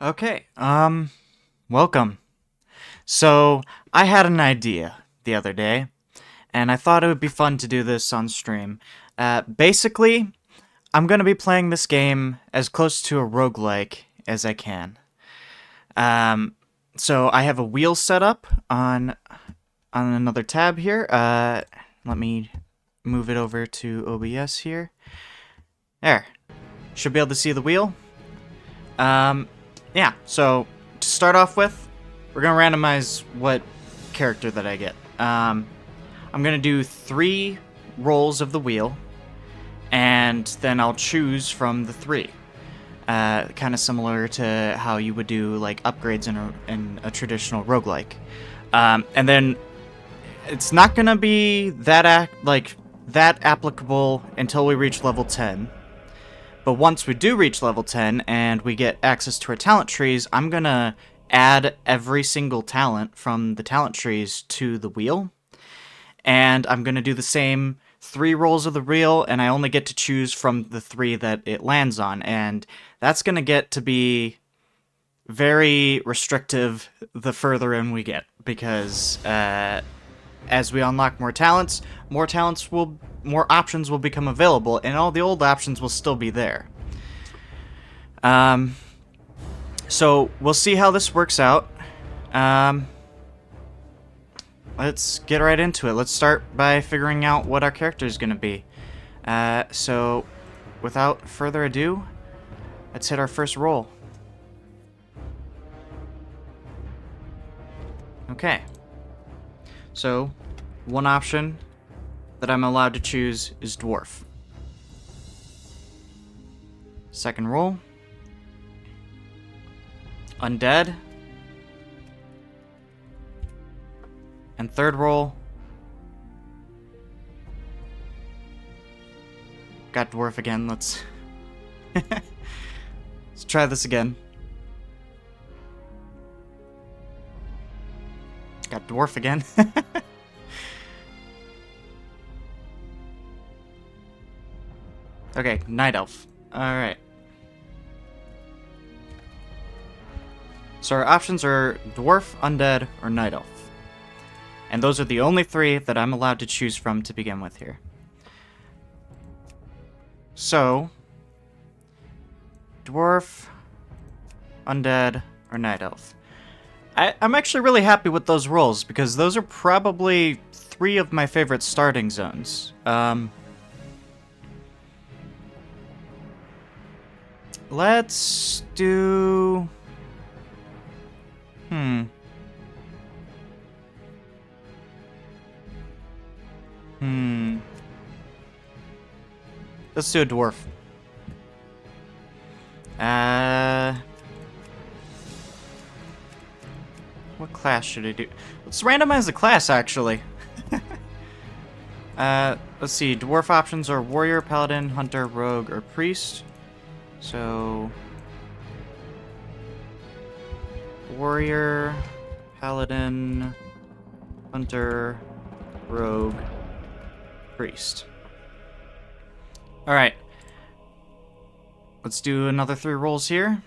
Okay, welcome. So, I had an idea the other day, and I thought it would be fun to do this on stream. Basically, I'm gonna be playing this game as close to a roguelike as I can. Um, so I have a wheel set up on another tab here. Let me move it over to OBS here. There. Should be able to see the wheel. Yeah, so to start off with, we're gonna randomize what character that I get. I'm gonna do 3 rolls of the wheel, and then I'll choose from the 3. Kind of similar to how you would do like upgrades in a traditional roguelike. And then it's not gonna be that applicable until we reach level 10. But once we do reach level 10 and we get access to our talent trees, I'm going to add every single talent from the talent trees to the wheel. And I'm going to do the same 3 rolls of the wheel, and I only get to choose from the 3 that it lands on. And that's going to get to be very restrictive the further in we get, because as we unlock more options will become available, and all the old options will still be there. So we'll see how this works out. Let's get right into it. Let's start by figuring out what our character is going to be. So without further ado, let's hit our first roll. Okay. So, one option that I'm allowed to choose is Dwarf. Second roll. Undead. And third roll. Got Dwarf again, let's... let's try this again. Got Dwarf again. Okay, Night Elf. Alright. So our options are Dwarf, Undead, or Night Elf. And those are the only 3 that I'm allowed to choose from to begin with here. So, Dwarf, Undead, or Night Elf. I'm actually really happy with those rolls, because those are probably 3 of my favorite starting zones. Let's do... Let's do a Dwarf. What class should I do? Let's randomize the class, actually. Let's see. Dwarf options are Warrior, Paladin, Hunter, Rogue, or Priest. So... Warrior, Paladin, Hunter, Rogue, Priest. Alright. Let's do another 3 rolls here.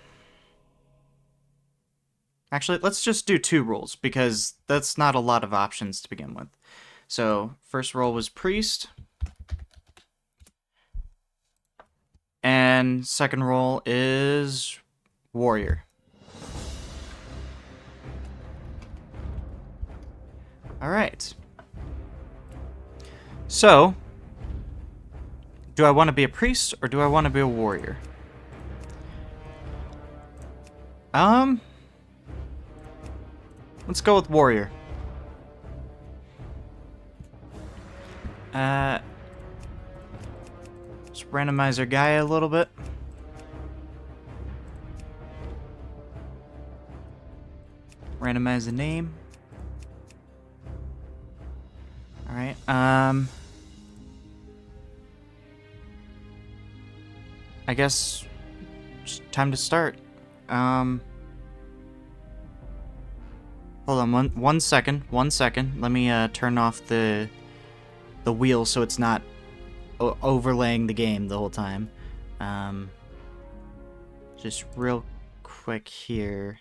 Actually, let's just do 2 rolls, because that's not a lot of options to begin with. So, first roll was Priest. And second roll is Warrior. Alright. So, do I want to be a priest, or do I want to be a warrior? Let's go with warrior. Let's randomize our guy a little bit. Randomize the name. Alright, I guess it's time to start. Hold on one second. Let me turn off the wheel so it's not overlaying the game the whole time. Just real quick here.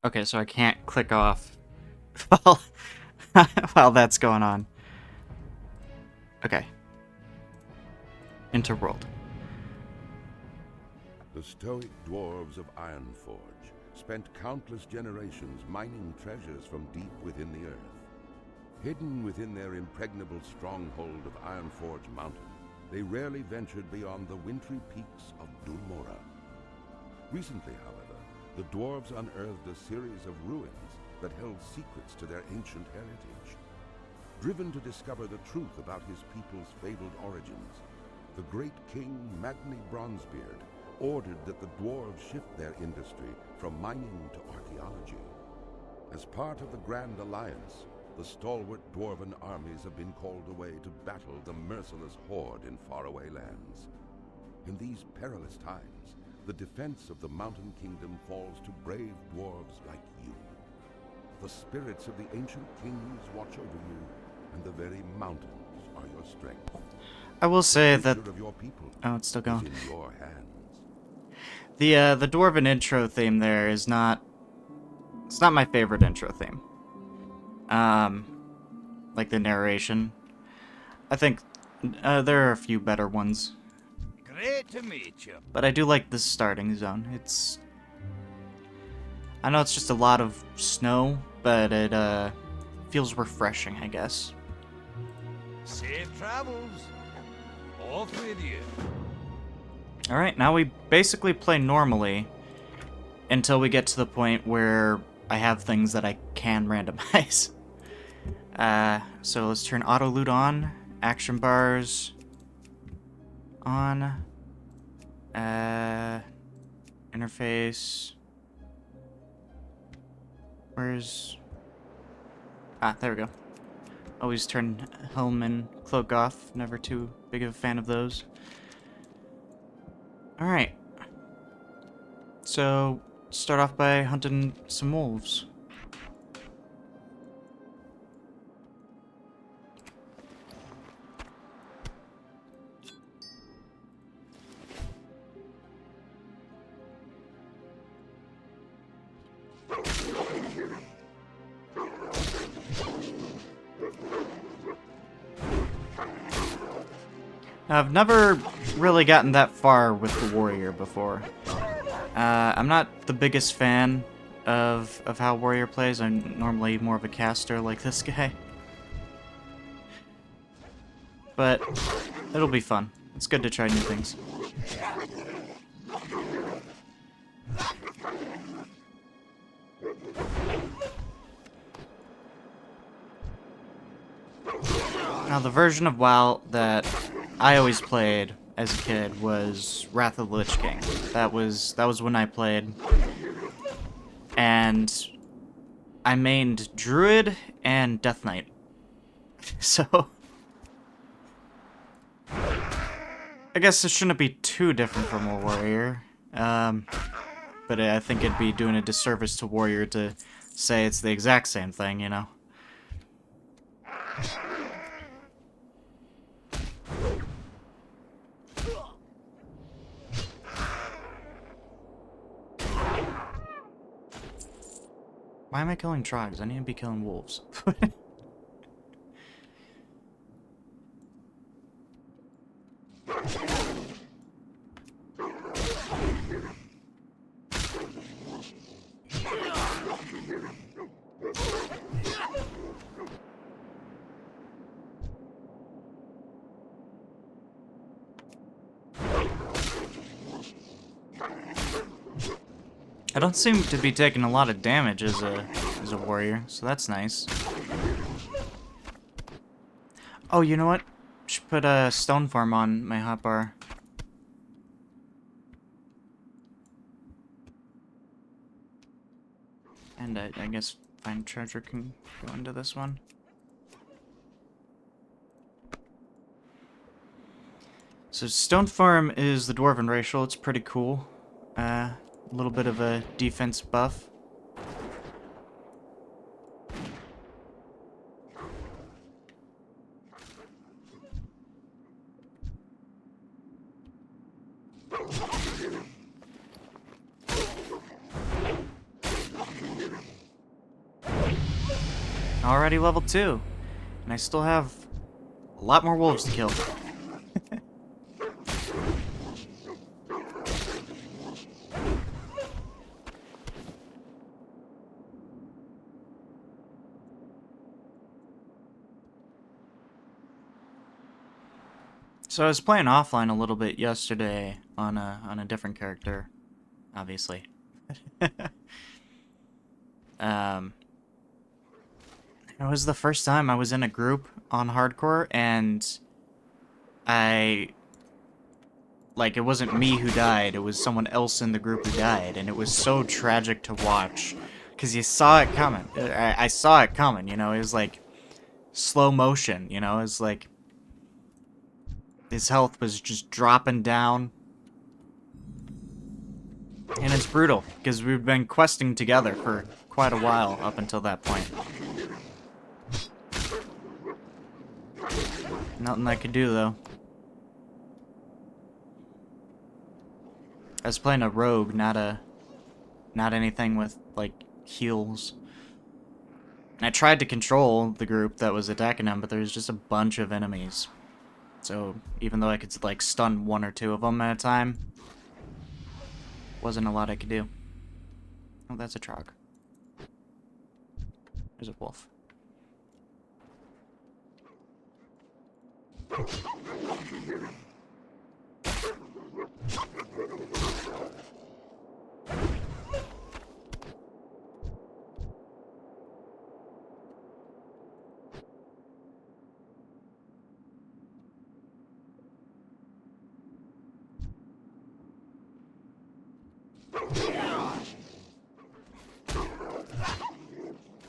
Okay, so I can't click off while, while that's going on. Okay. Enter world. The stoic dwarves of Ironforge spent countless generations mining treasures from deep within the earth. Hidden within their impregnable stronghold of Ironforge Mountain, they rarely ventured beyond the wintry peaks of Dulmora. Recently, however, the dwarves unearthed a series of ruins that held secrets to their ancient heritage. Driven to discover the truth about his people's fabled origins, the great king Magni Bronzebeard ordered that the dwarves shift their industry from mining to archaeology. As part of the Grand Alliance, the stalwart dwarven armies have been called away to battle the merciless horde in faraway lands. In these perilous times, the defense of the Mountain Kingdom falls to brave dwarves like you. The spirits of the ancient kings watch over you, and the very mountains are your strength. I will say that... Of your people oh, it's still going. is in your hands. The dwarven intro theme there is not... it's not my favorite intro theme. Like the narration. I think there are a few better ones. Great to meet you. But I do like this starting zone. It's... I know it's just a lot of snow, but it feels refreshing, I guess. Safe travels. Off with you. Alright, now we basically play normally until we get to the point where I have things that I can randomize. So let's turn auto loot on, action bars on, interface, where's, there we go. Always turn helm and cloak off, never too big of a fan of those. Alright, so start off by hunting some wolves. I've never really gotten that far with the warrior before. I'm not the biggest fan of how warrior plays. I'm normally more of a caster like this guy. But it'll be fun. It's good to try new things. Now the version of WoW that I always played as a kid was Wrath of the Lich King. That was when I played. And I mained Druid and Death Knight. So I guess it shouldn't be too different from a warrior. But I think it'd be doing a disservice to warrior to say it's the exact same thing, you know. Why am I killing trogs? I need to be killing wolves. I don't seem to be taking a lot of damage as a warrior, so that's nice. Oh, you know what? Should put a stone farm on my hotbar. And I guess find treasure can go into this one. So So Stone Farm is the Dwarven racial. It's pretty cool. A little bit of a defense buff. Already level 2. And I still have a lot more wolves to kill. So I was playing offline a little bit yesterday on a different character, obviously. It was the first time I was in a group on Hardcore, and it wasn't me who died, it was someone else in the group who died, and it was so tragic to watch, because you saw it coming. I saw it coming, you know, it was like slow motion, you know, it was like his health was just dropping down. And it's brutal, because we've been questing together for quite a while up until that point. Nothing I could do, though. I was playing a rogue, not anything with, like, heals. And I tried to control the group that was attacking him, but there was just a bunch of enemies. So, even though I could, like, stun 1 or 2 of them at a time, wasn't a lot I could do. Oh, that's a trog. There's a wolf.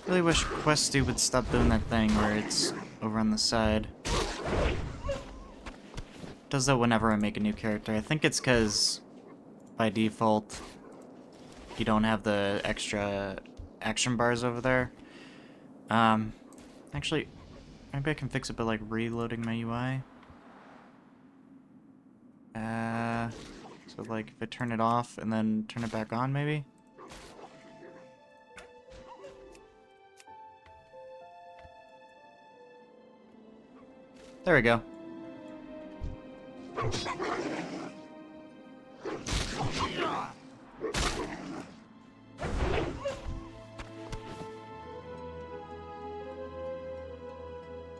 Really wish Questy would stop doing that thing where it's over on the side. Does that whenever I make a new character. I think it's because by default you don't have the extra action bars over there. Actually, maybe I can fix it by like reloading my UI. So like if I turn it off and then turn it back on, maybe. There we go.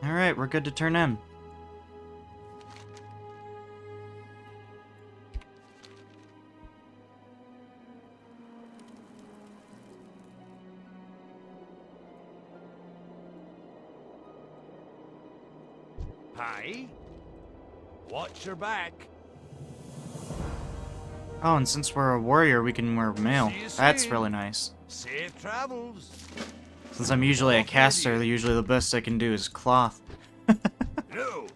Alright, we're good to turn in. Hi. Watch your back. Oh, and since we're a warrior, we can wear mail. See you That's soon. really nice. Safe travels. Since I'm usually a caster, usually the best I can do is cloth. No.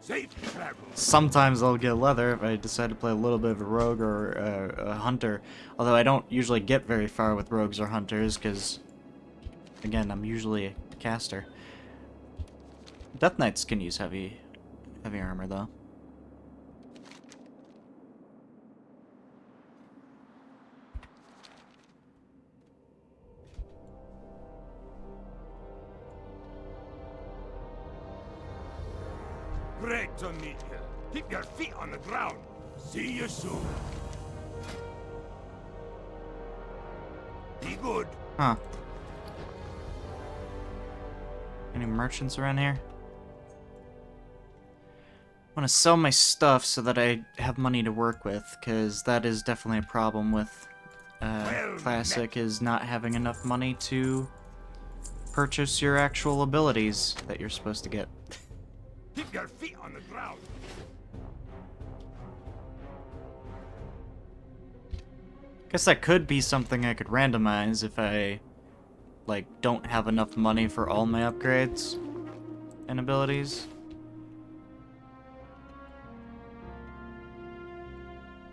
Safe travels. Sometimes I'll get leather if I decide to play a little bit of a rogue or a hunter. Although I don't usually get very far with rogues or hunters, because, again, I'm usually a caster. Death Knights can use heavy armor, though. Great to meet you. Keep your feet on the ground. See you soon. Be good. Huh. Any merchants around here? I want to sell my stuff so that I have money to work with, because that is definitely a problem with Classic, is not having enough money to purchase your actual abilities that you're supposed to get. Keep your feet on the ground. Guess that could be something I could randomize if I, like, don't have enough money for all my upgrades and abilities.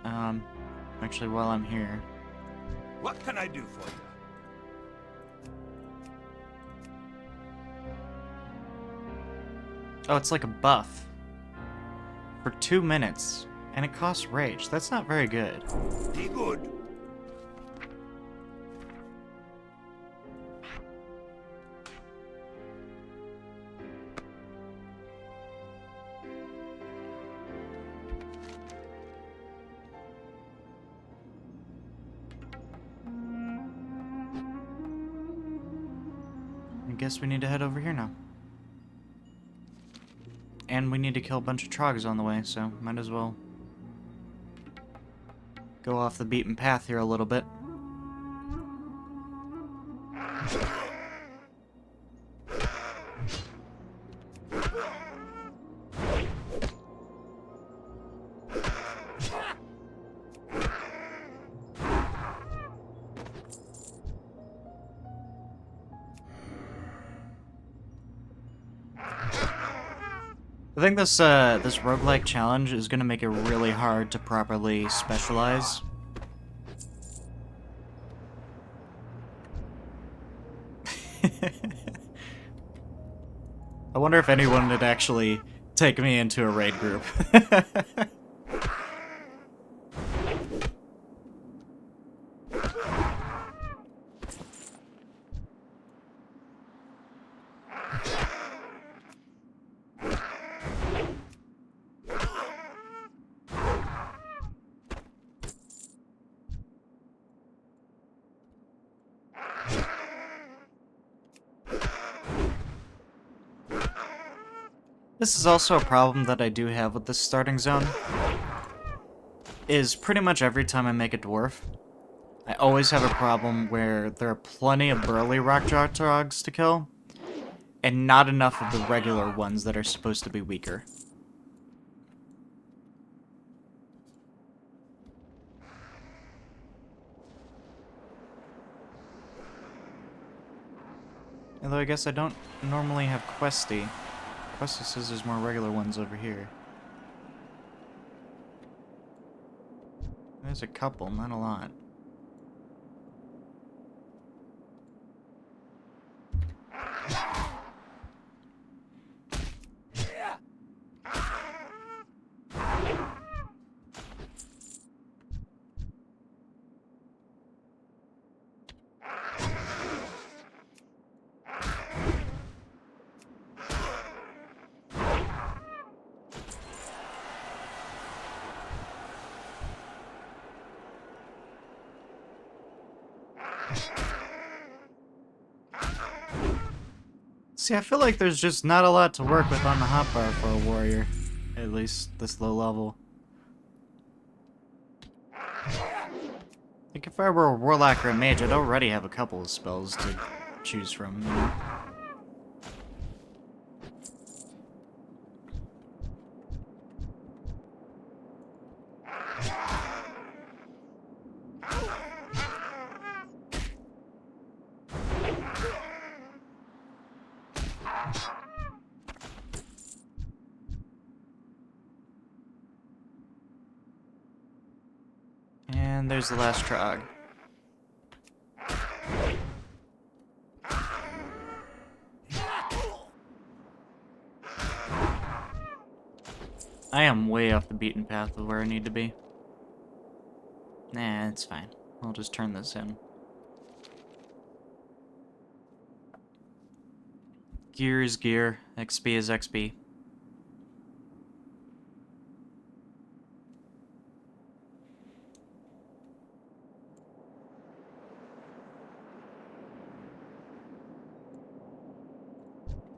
Actually, while I'm here. What can I do for you? Oh, it's like a buff. For 2 minutes. And it costs rage. That's not very good. Be good. I guess we need to head over here now. And we need to kill a bunch of trogs on the way, so might as well go off the beaten path here a little bit. I think this this roguelike challenge is gonna make it really hard to properly specialize. I wonder if anyone would actually take me into a raid group. This is also a problem that I do have with this starting zone, is pretty much every time I make a dwarf, I always have a problem where there are plenty of burly rockjaw trogs to kill, and not enough of the regular ones that are supposed to be weaker. Although I guess I don't normally have Questy. Questy says there's more regular ones over here. There's a couple, not a lot. See, I feel like there's just not a lot to work with on the hotbar for a warrior. At least this low level. Like, if I were a warlock or a mage, I'd already have a couple of spells to choose from, you know? And there's the last trog. I am way off the beaten path of where I need to be. Nah, it's fine. I'll just turn this in. Gear is gear, XP is XP.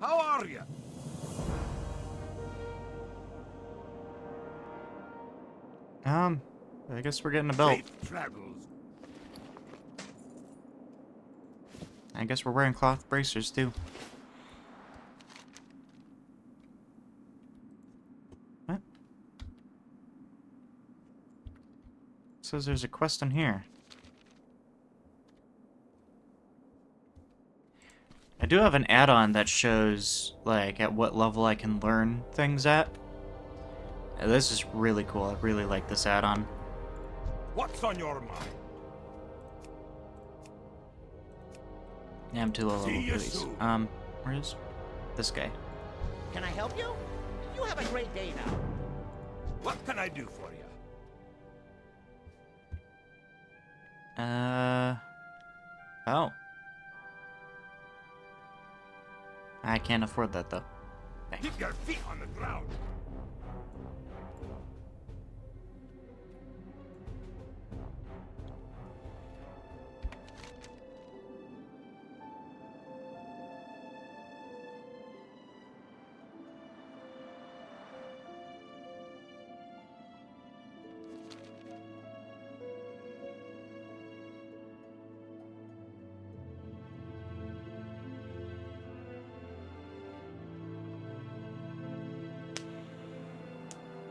How are you? I guess we're getting a belt. Safe travels. I guess we're wearing cloth bracers too. What? It says there's a quest in here. I do have an add-on that shows, like, at what level I can learn things at. This is really cool. I really like this add-on. What's on your mind? Yeah, I'm too low level See for you these. soon. Where's this guy? Can I help you? You have a great day now. What can I do for you? Oh. I can't afford that though. Okay. Keep your feet on the ground.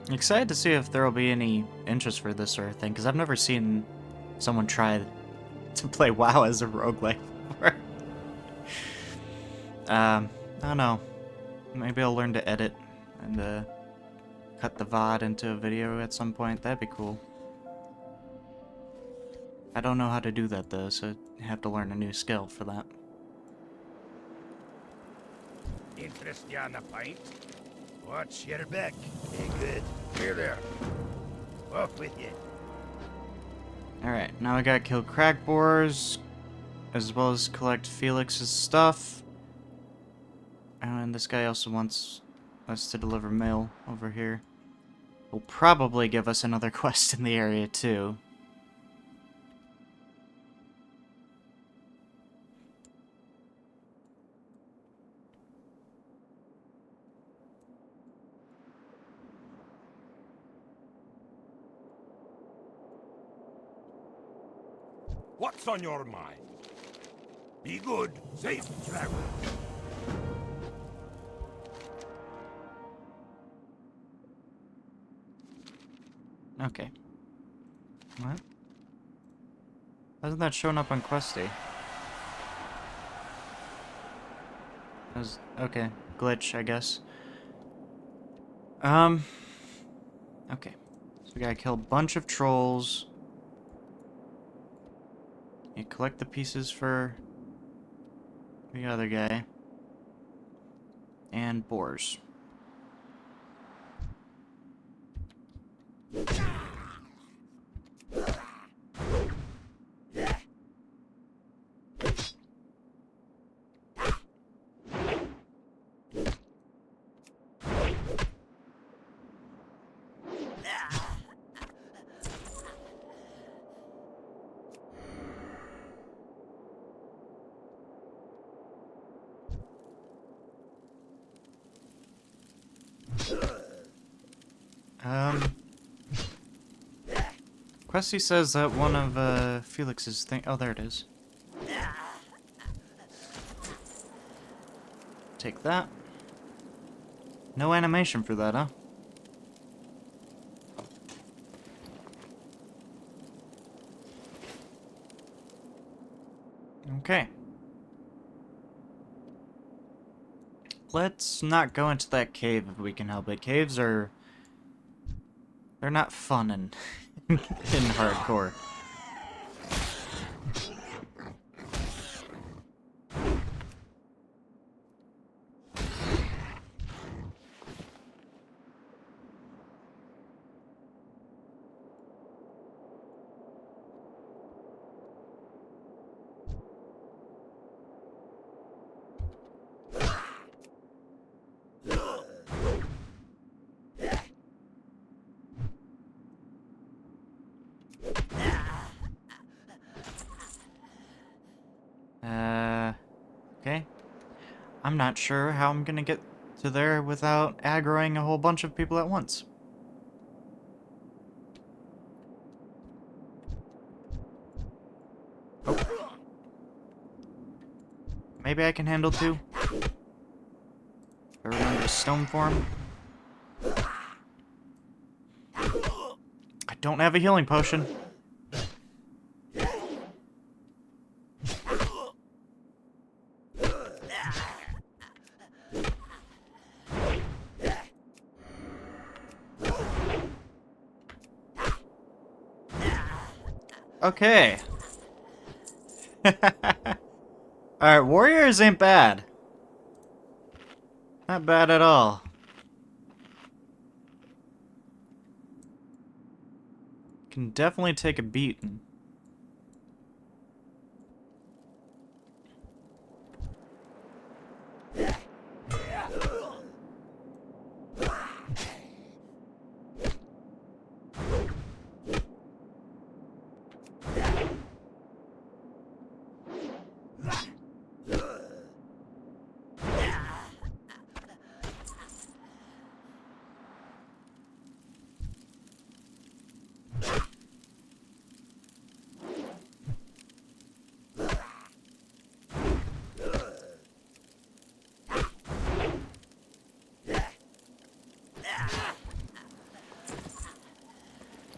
Excited to see if there will be any interest for this sort of thing, because I've never seen someone try to play WoW as a roguelike before. I don't know. Maybe I'll learn to edit and cut the VOD into a video at some point. That'd be cool. I don't know how to do that though, so I have to learn a new skill for that. Interest you on the pint? Watch your back. Hey, good. Here there. Off with you. Alright, now I gotta kill crack boars, as well as collect Felix's stuff. And this guy also wants us to deliver mail over here. Will probably give us another quest in the area too. What's on your mind? Be good. Safe travel. Okay. What? Hasn't that shown up on Questy? Okay. Glitch, I guess. Okay. So we gotta kill a bunch of trolls. You collect the pieces for the other guy. And boars. Questy says that one of Felix's thing. Oh, there it is. Take that. No animation for that, huh? Okay. Let's not go into that cave if we can help it. Caves are... they're not fun in, in hardcore. Okay. I'm not sure how I'm gonna get to there without aggroing a whole bunch of people at once. Oh. Maybe I can handle two. Everyone just stone form. I don't have a healing potion. Okay. Alright, warriors ain't bad. Not bad at all. Can definitely take a beating.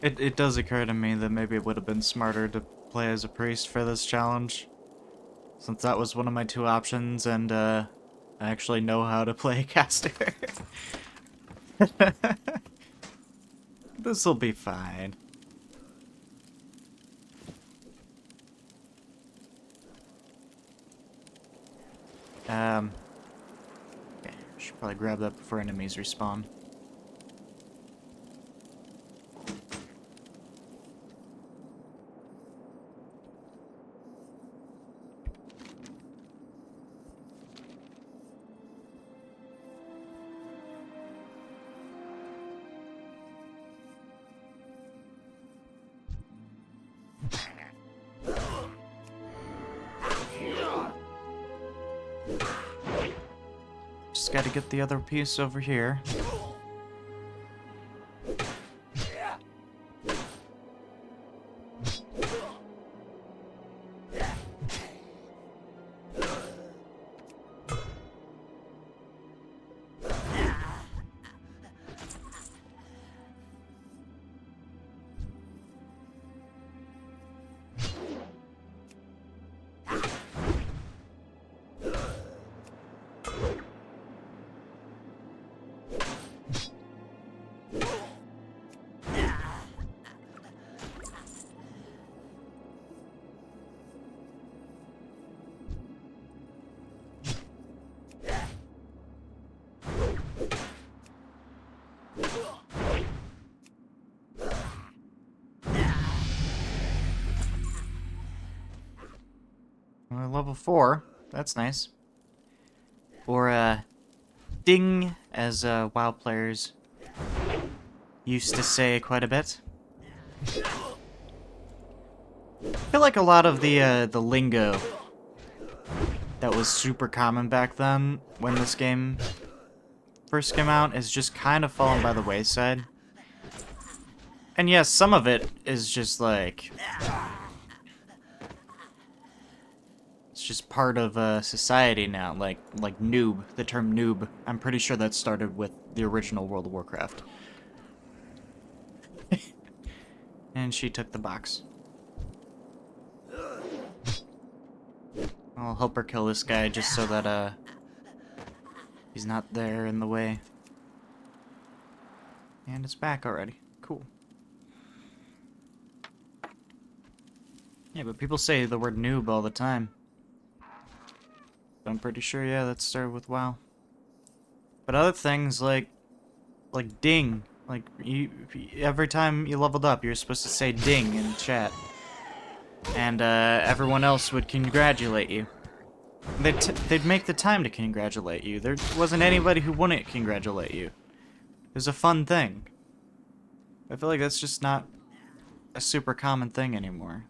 It does occur to me that maybe it would have been smarter to play as a priest for this challenge, since that was one of my two options, and I actually know how to play a caster. This'll be fine. Okay, should probably grab that before enemies respawn. Just gotta get the other piece over here. Level 4. That's nice. Or, ding, as WoW players used to say quite a bit. I feel like a lot of the lingo that was super common back then when this game first came out is just kind of fallen by the wayside. And yes, some of it is just like... it's just part of society now, like noob, the term noob. I'm pretty sure that started with the original World of Warcraft. And she took the box. I'll help her kill this guy just so that he's not there in the way. And it's back already. Cool. Yeah, but people say the word noob all the time. I'm pretty sure, yeah, that started with WoW. But other things like ding, like every time you leveled up, you're supposed to say ding in chat, and everyone else would congratulate you. They'd make the time to congratulate you. There wasn't anybody who wouldn't congratulate you. It was a fun thing. I feel like that's just not a super common thing anymore.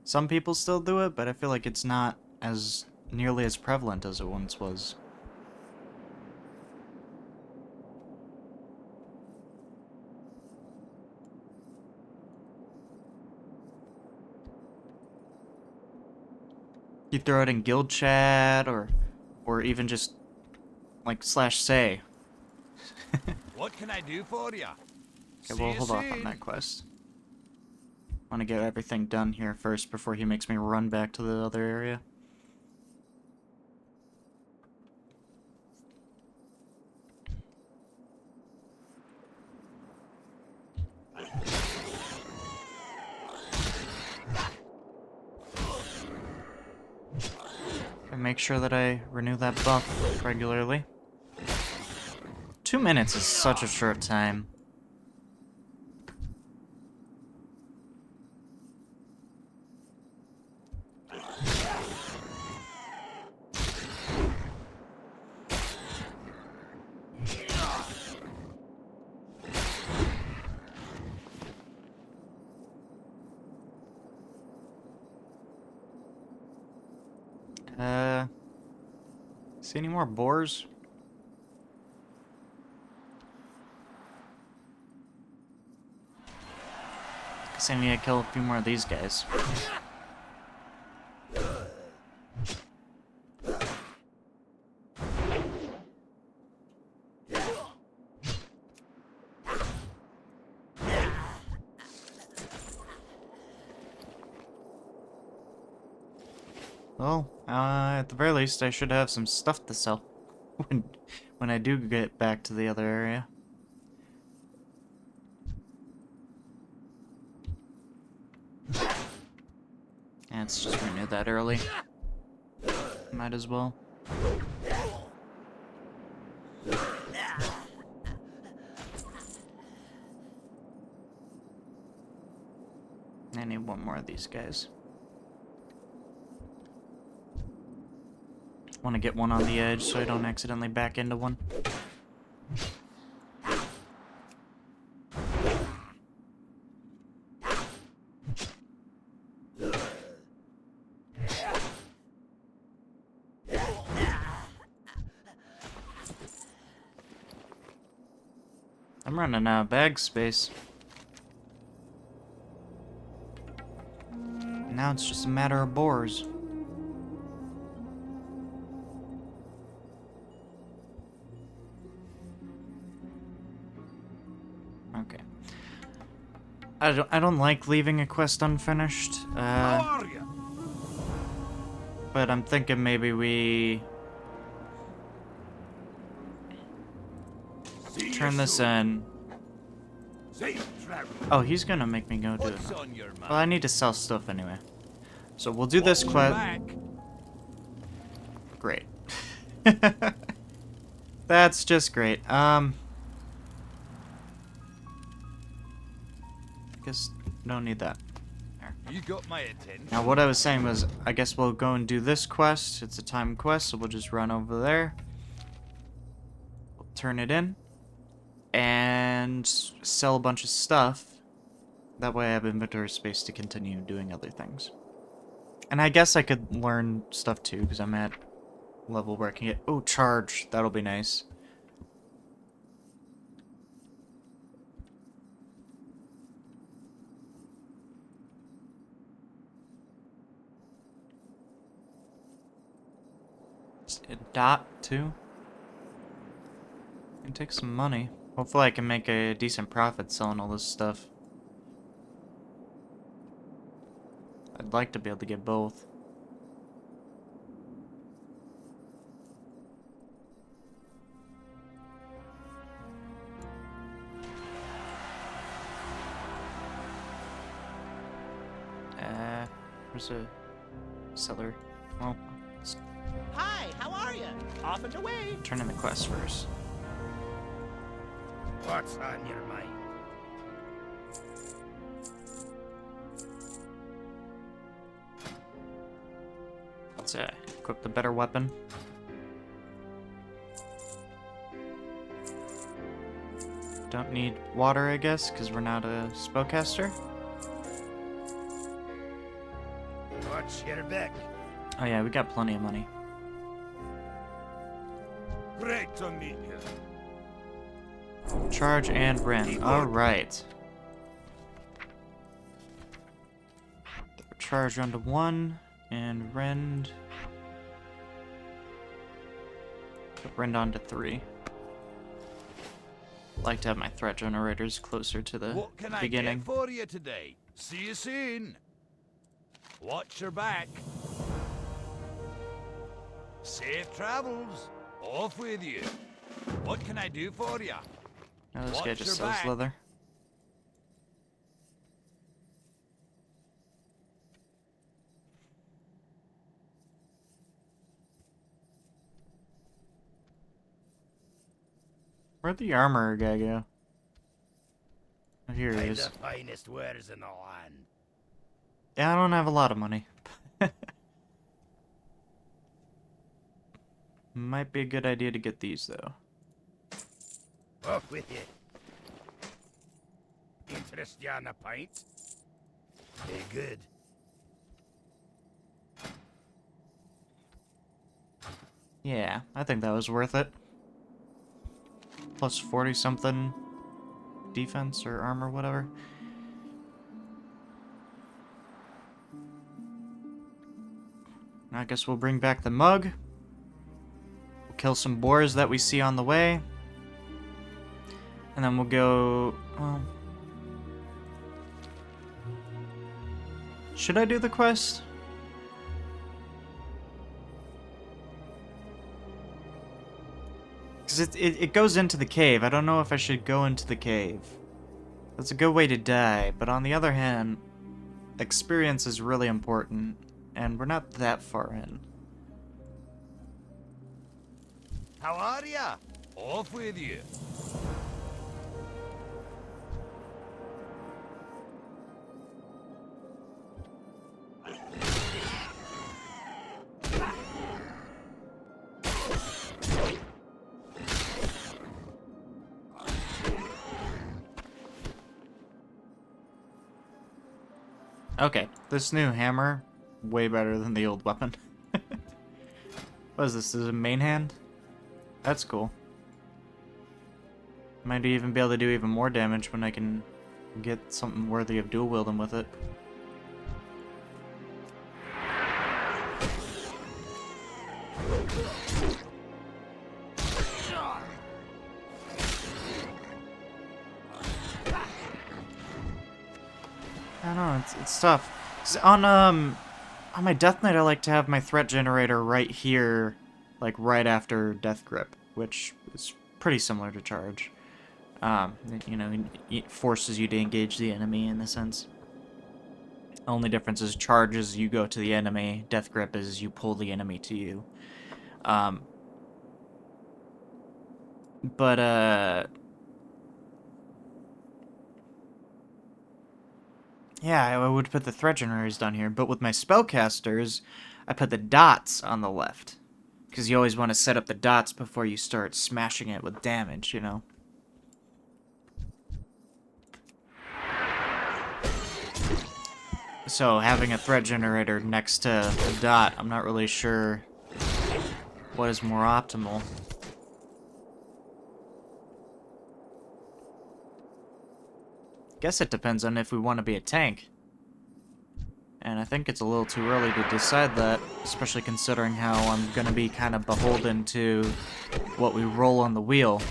Some people still do it, but I feel like it's not as nearly as prevalent as it once was. You throw it in guild chat or even just like /say. What can I do for you? Okay, well, hold off on that quest. I want to get everything done here first before he makes me run back to the other area. make sure that I renew that buff regularly. 2 minutes is such a short time. See any more boars? Guess I need to kill a few more of these guys. Well, at the very least, I should have some stuff to sell when I do get back to the other area. Yeah, let's just renew that early. Might as well. I need one more of these guys. Want to get one on the edge so I don't accidentally back into one. I'm running out of bag space. Now it's just a matter of boars. Okay. I don't like leaving a quest unfinished. How are you? But I'm thinking maybe we turn this in. Safe travel. Oh, he's gonna make me go do it. What's on your mind? Well, I need to sell stuff anyway. So we'll do this quest. Back. Great. That's just great. Guess don't need that. There. You got my attention. Now what I was saying was, I guess we'll go and do this quest. It's a time quest, so we'll just run over there. We'll turn it in. And sell a bunch of stuff. That way I have inventory space to continue doing other things. And I guess I could learn stuff too, because I'm at level where I can get... Oh, charge. That'll be nice. A dot too. It takes some money. Hopefully I can make a decent profit selling all this stuff. I'd like to be able to get both. Where's a seller? Well, let's Hi, how are you? Off and away. turn in the quest first. What's on your mind? Let's equip the better weapon. Don't need water, I guess, because we're not a spellcaster. Watch your back. Oh yeah, we got plenty of money. Great to meet you. Charge and rend. Alright. Charge onto 1 and rend. Put rend onto 3. Like to have my threat generators closer to the What can I beginning. get for you today? See you soon. Watch your back. Safe travels. Off with you. What can I do for you? No, this guy Watch just your sells back. leather. Where'd the armor guy go? Oh, here he I'm is. the finest wares in the land. Yeah, I don't have a lot of money. Might be a good idea to get these, though. Off with you. Interest you on a pint? Hey, good. Yeah, I think that was worth it. Plus 40 something defense or armor, whatever. I guess we'll bring back the mug. We'll kill some boars that we see on the way. And then we'll go... Well, should I do the quest? Because it goes into the cave. I don't know if I should go into the cave. That's a good way to die, but on the other hand, experience is really important, and we're not that far in. How are ya? Off with you. Okay, this new hammer, way better than the old weapon. What is this? Is it a main hand? That's cool. Might even be able to do even more damage when I can get something worthy of dual wielding with it. I don't know, it's tough. 'Cause on my Death Knight, I like to have my threat generator right here, like right after Death Grip, which is pretty similar to Charge. You know, it forces you to engage the enemy in a sense. Only difference is Charge is you go to the enemy, Death Grip is you pull the enemy to you. Yeah, I would put the threat generators down here, but with my spellcasters, I put the dots on the left. Because you always want to set up the dots before you start smashing it with damage, you know? So having a threat generator next to a dot, I'm not really sure what is more optimal. Guess it depends on if we want to be a tank. And I think it's a little too early to decide that, especially considering how I'm going to be kind of beholden to what we roll on the wheel.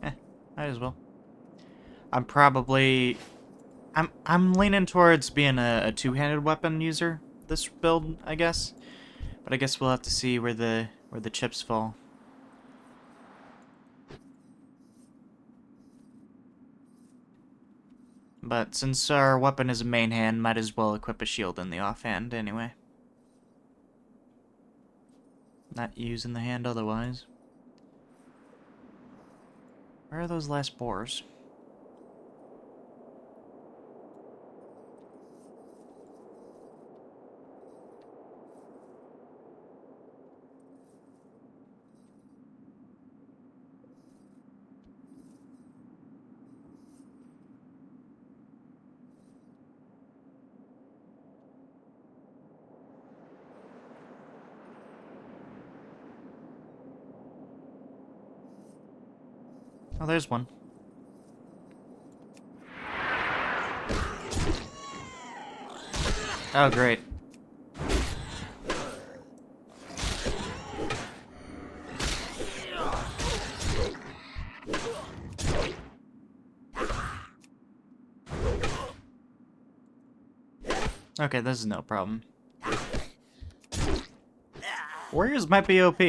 Might as well. I'm leaning towards being a two-handed weapon user this build, I guess. But I guess we'll have to see where the chips fall. But since our weapon is a main hand, might as well equip a shield in the offhand anyway. Not using the hand otherwise. Where are those last boars? Oh, there's one. Oh, great. Okay, this is no problem. Warriors might be OP.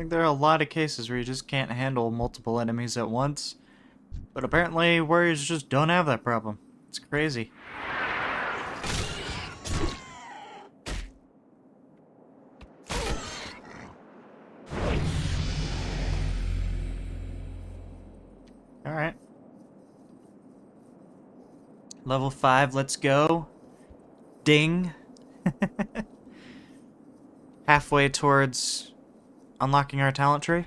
think there are a lot of cases where you just can't handle multiple enemies at once. But apparently, warriors just don't have that problem. It's crazy. Alright. Level 5, let's go. Ding. Halfway towards unlocking our talent tree.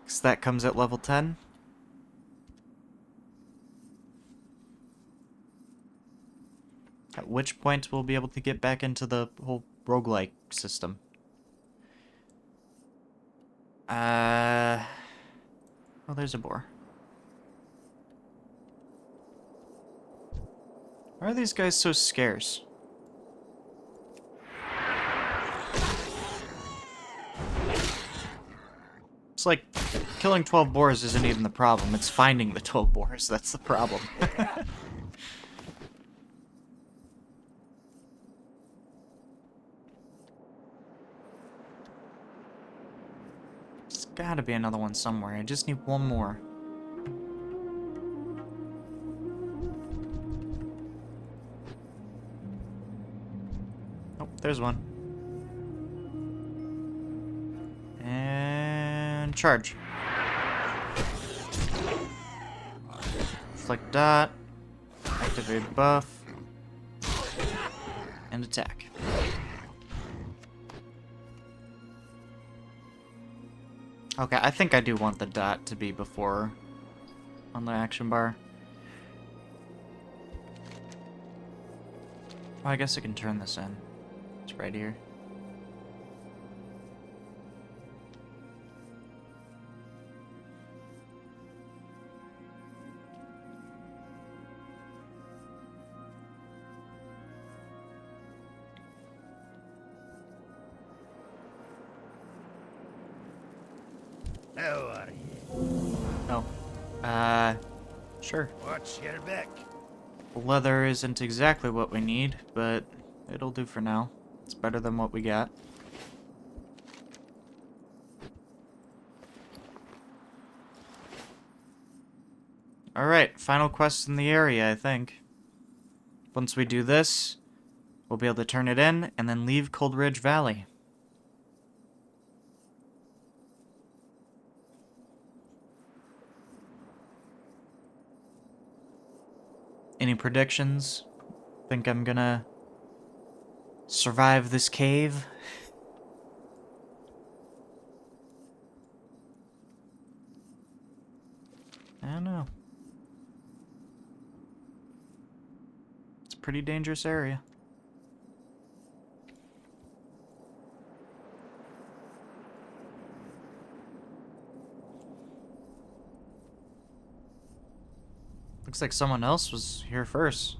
Because that comes at level 10. At which point we'll be able to get back into the whole roguelike system. Oh, there's a boar. Why are these guys so scarce? It's like killing 12 boars isn't even the problem. It's finding the 12 boars that's the problem. There's gotta be another one somewhere. I just need one more. Oh, there's one. And charge. Flick dot. Activate buff. And attack. Okay, I think I do want the dot to be before on the action bar. Well, I guess I can turn this in. It's right here. How are you? Oh. Sure. What's your back? Leather isn't exactly what we need, but it'll do for now. It's better than what we got. Alright, final quest in the area, I think. Once we do this, we'll be able to turn it in and then leave Cold Ridge Valley. Any predictions? Think I'm gonna survive this cave? I don't know. It's a pretty dangerous area. Looks like someone else was here first.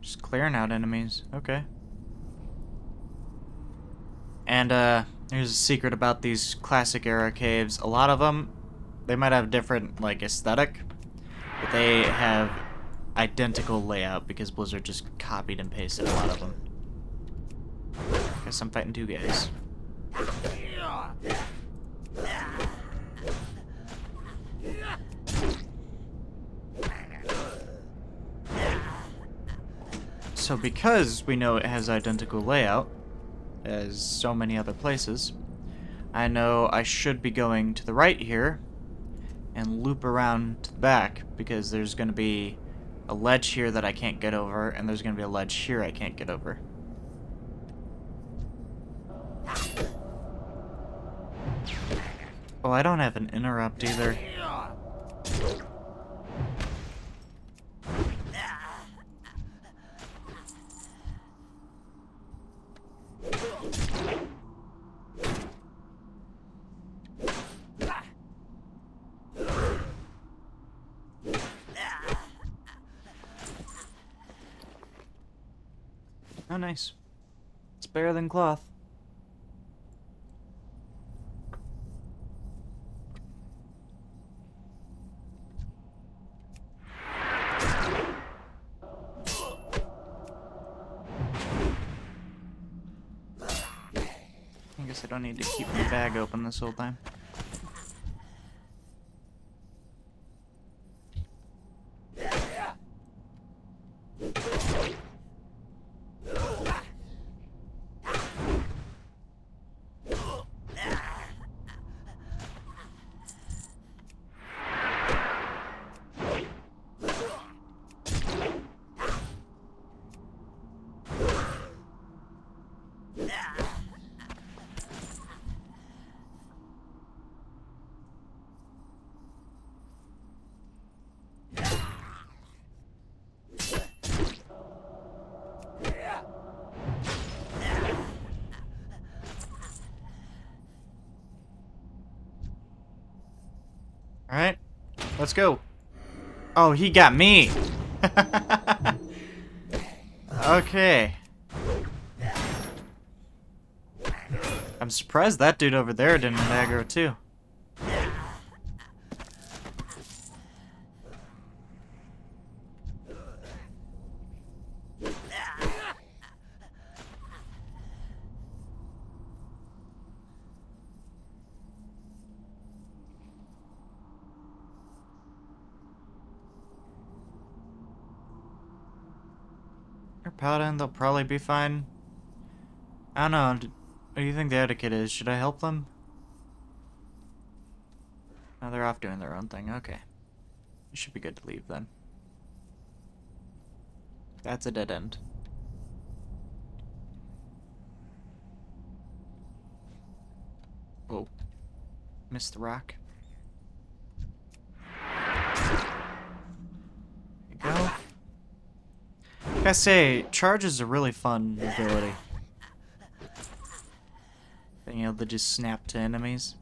Just clearing out enemies. Okay. And, here's a secret about these classic era caves. A lot of them, they might have different, like, aesthetic, but they have identical layout because Blizzard just copied and pasted a lot of them. Guess I'm fighting two guys. So because we know it has identical layout as so many other places, I know I should be going to the right here and loop around to the back because there's going to be a ledge here that I can't get over and there's going to be a ledge here I can't get over. Oh, I don't have an interrupt either. Oh, nice. It's better than cloth. I guess guess I don't need to keep my bag open this whole time. Alright, let's go. Oh, he got me! Okay. I'm surprised that dude over there didn't aggro too. Paladin, they'll probably be fine. I don't know. What do you think the etiquette is? Should I help them? No, they're off doing their own thing. Okay. It should be good to leave then. That's a dead end. Oh. Missed the rock. There you go. I gotta say, charge is a really fun ability. Being able to just snap to enemies.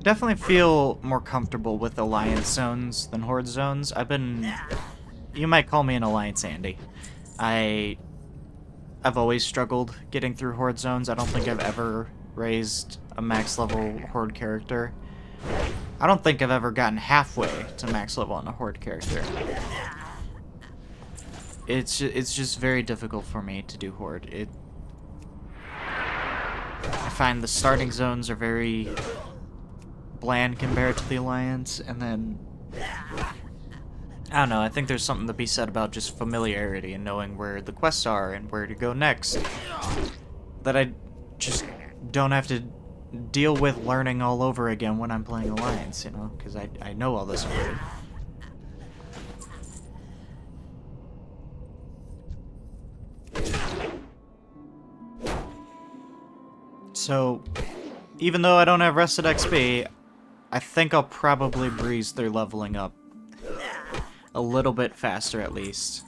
Definitely feel more comfortable with alliance zones than horde zones. You might call me an alliance Andy. I've always struggled getting through horde zones. I don't think I've ever raised a max level horde character. I don't think I've ever gotten halfway to max level on a horde character. It's just very difficult for me to do horde. I find the starting zones are very bland compared to the alliance, and then I don't know, I think there's something to be said about just familiarity and knowing where the quests are and where to go next that I just don't have to deal with learning all over again when I'm playing alliance, you know, because I know all this already. So even though I don't have rested XP, I think I'll probably breeze through leveling up a little bit faster, at least,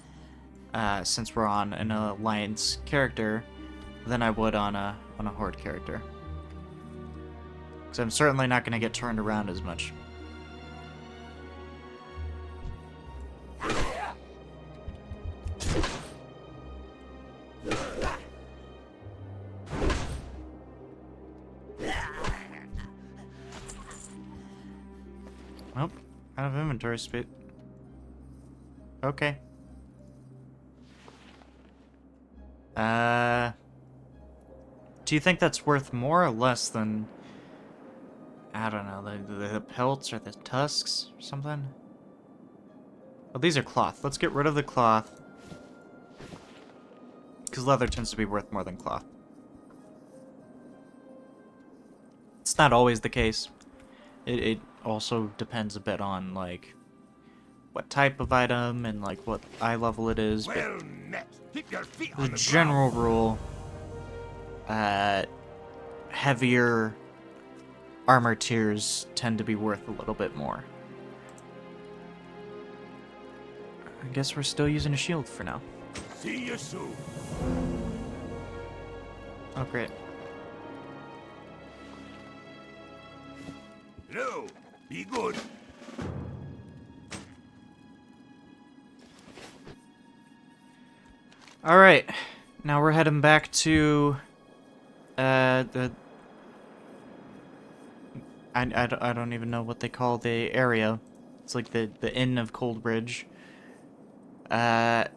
since we're on an alliance character, than I would on a horde character. Because I'm certainly not going to get turned around as much. Nope, out of inventory space. Okay. Do you think that's worth more or less than, I don't know, the pelts or the tusks or something? Oh, these are cloth. Let's get rid of the cloth. Because leather tends to be worth more than cloth. It's not always the case. It also depends a bit on, like, what type of item and, like, what eye level it is. Well met. Keep your feet on The the general ground. rule, heavier armor tiers tend to be worth a little bit more. I guess we're still using a shield for now. See you soon. Oh, great. Hello. Be good. All right, now we're heading back to the. I don't even know what they call the area. It's like the Inn of Coldbridge. I'm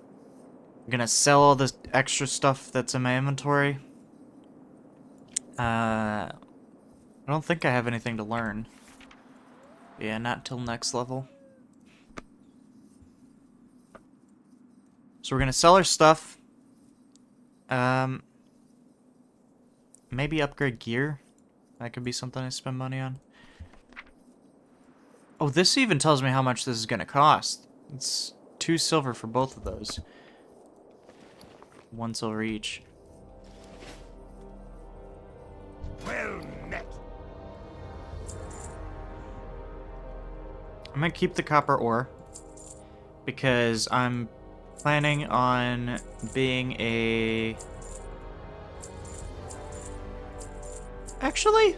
gonna sell all this extra stuff that's in my inventory. I don't think I have anything to learn. Yeah, not till next level. So we're gonna sell our stuff. Maybe upgrade gear. That could be something I spend money on. Oh, this even tells me how much this is gonna cost. It's 2 silver for both of those. 1 silver each. Well met. I'm gonna keep the copper ore because I'm planning on being a... Actually,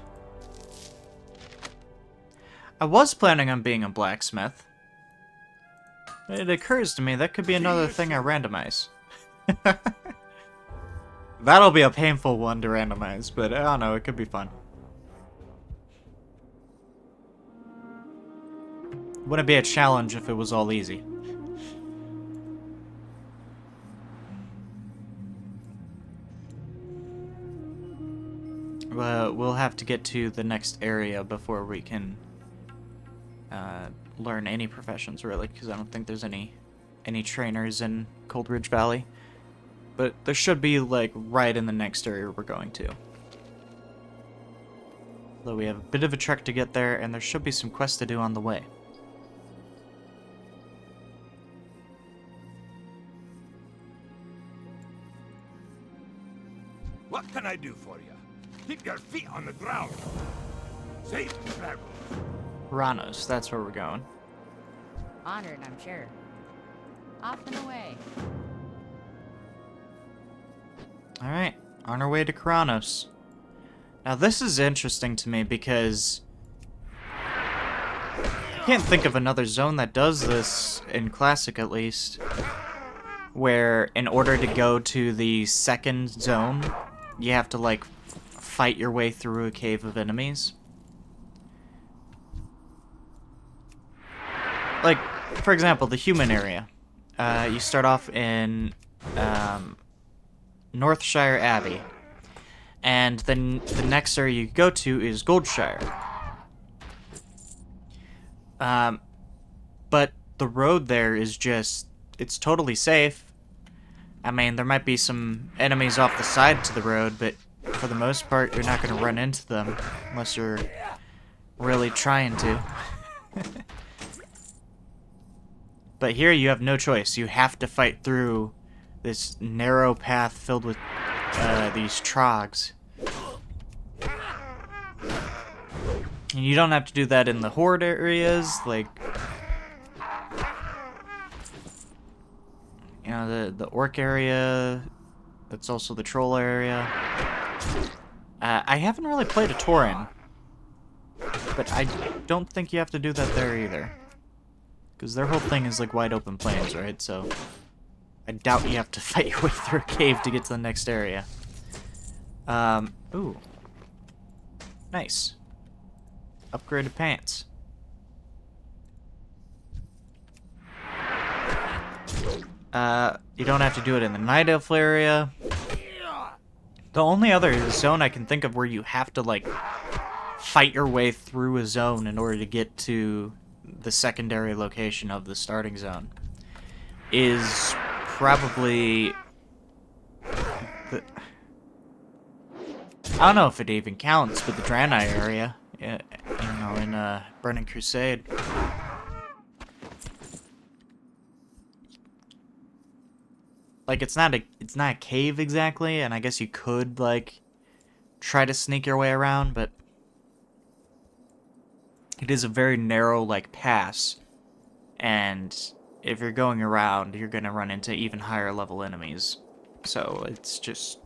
I was planning on being a blacksmith. It occurs to me that could be another thing I randomize. That'll be a painful one to randomize, but I don't know, it could be fun. Wouldn't be a challenge if it was all easy. We'll have to get to the next area before we can learn any professions, really, because I don't think there's any trainers in Coldridge Valley. But there should be, like, right in the next area we're going to. Though we have a bit of a trek to get there, and there should be some quests to do on the way. What can I do for you? Keep your feet on the ground. Safe travels. Ranos, that's where we're going. Honored, I'm sure. Off and away. Alright, on our way to Kranos. Now this is interesting to me because I can't think of another zone that does this, in Classic at least, where in order to go to the second zone, you have to, like, fight your way through a cave of enemies. Like, for example, the human area. You start off in Northshire Abbey, and then the next area you go to is Goldshire. But the road there is just, it's totally safe. I mean, there might be some enemies off the side to the road, but for the most part, you're not going to run into them unless you're really trying to. But here you have no choice. You have to fight through this narrow path filled with these trogs. And you don't have to do that in the horde areas, like, you know, the orc area. That's also the troll area. I haven't really played a Tauren, but I don't think you have to do that there either. Because their whole thing is like wide open plains, right? So I doubt you have to fight your way through a cave to get to the next area. Ooh. Nice. Upgraded pants. You don't have to do it in the Night Elf area. The only other zone I can think of where you have to, like, fight your way through a zone in order to get to the secondary location of the starting zone is probably the... I don't know if it even counts, but the Draenei area, you know, in Burning Crusade. Like, it's not a cave exactly, and I guess you could, like, try to sneak your way around, but it is a very narrow, like, pass. And if you're going around, you're going to run into even higher level enemies. So it's just...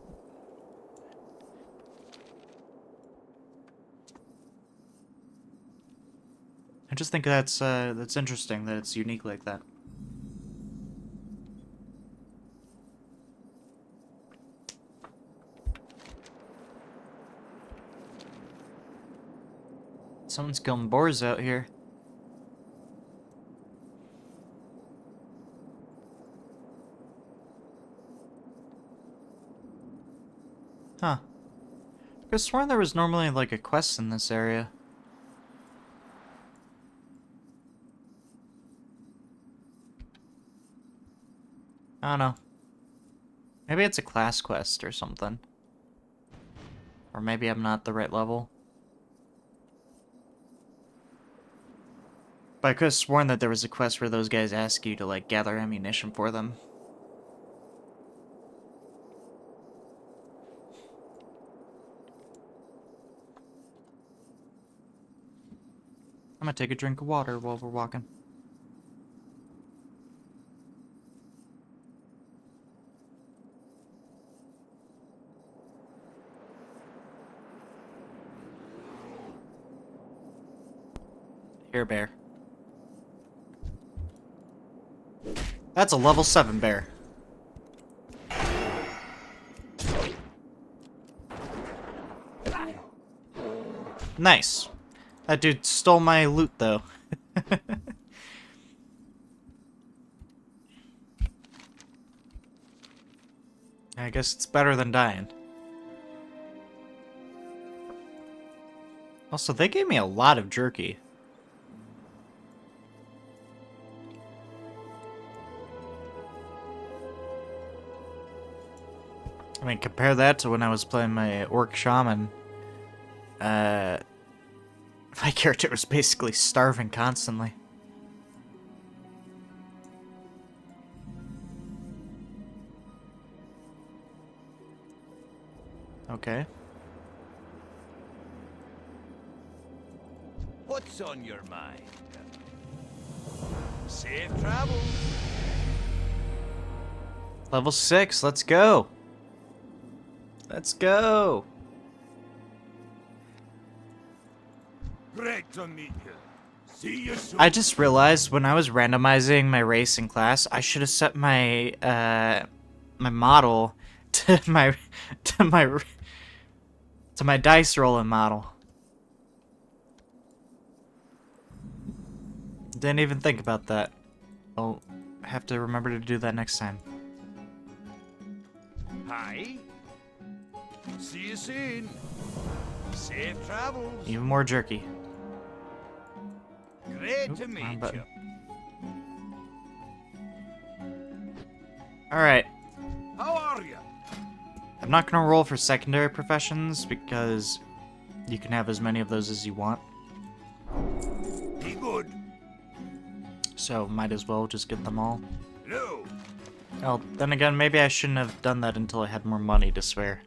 I just think that's interesting that it's unique like that. Someone's killing boars out here. Huh. I could have sworn there was normally like a quest in this area. I don't know. Maybe it's a class quest or something. Or maybe I'm not the right level. But I could have sworn that there was a quest where those guys ask you to, like, gather ammunition for them. I'm gonna take a drink of water while we're walking. Here, bear. That's a level 7 bear. Nice. That dude stole my loot, though. I guess it's better than dying. Also, they gave me a lot of jerky. I mean, compare that to when I was playing my Orc Shaman. My character was basically starving constantly. Okay. What's on your mind? Safe travels. Level 6, let's go! Let's go! Great to meet you. See you soon. I just realized when I was randomizing my race and class, I should have set my my model to my dice rolling model. Didn't even think about that. I'll have to remember to do that next time. Hi. See you soon. Safe travels. Even more jerky. Great Oop, to wrong meet button. you. Alright. How are you? I'm not gonna roll for secondary professions because you can have as many of those as you want. Be good. So might as well just get them all. No. Well, then again, maybe I shouldn't have done that until I had more money to spare.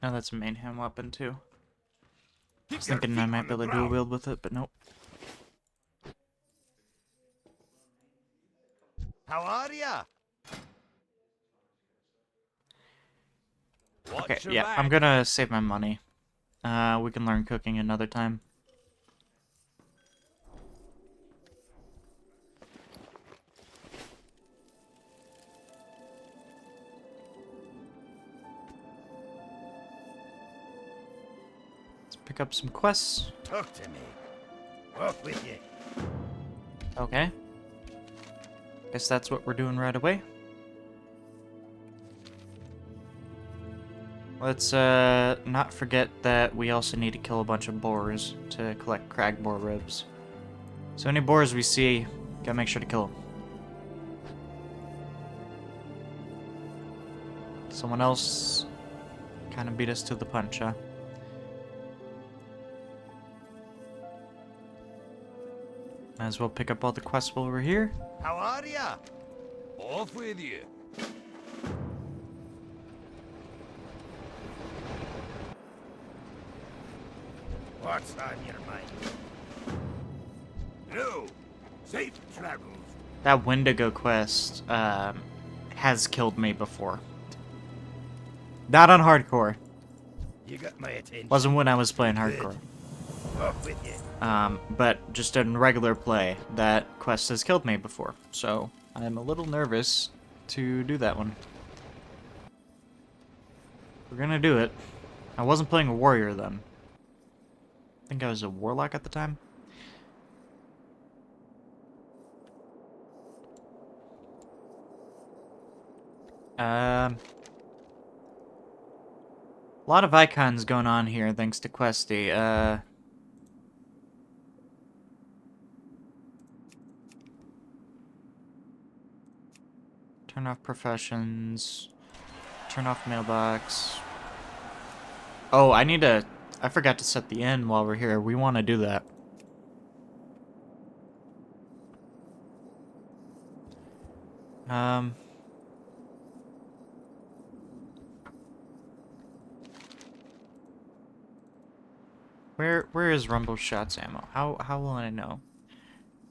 Oh, that's a main hand weapon too. I was thinking I might be able to dual wield with it, but nope. How are ya? Okay, yeah, I'm gonna save my money. We can learn cooking another time. Let's pick up some quests. Talk to me. Off with you. Okay. Guess that's what we're doing right away. Let's not forget that we also need to kill a bunch of boars to collect crag boar ribs. So any boars we see, gotta make sure to kill them. Someone else kind of beat us to the punch, huh? Might as well pick up all the quests while we're here. How are ya? Off with you. What's on your mind? No. Safe travels. That Wendigo quest has killed me before. Not on hardcore. You got my attention. Wasn't when I was playing Good. hardcore. Off with you. But just in regular play, that quest has killed me before. So I'm a little nervous to do that one. We're gonna do it. I wasn't playing a warrior then. I think I was a warlock at the time. A lot of icons going on here thanks to Questy. Turn off professions. Turn off mailbox. Oh, I forgot to set the inn while we're here. We want to do that. Where is Rumble Shots ammo? How will I know?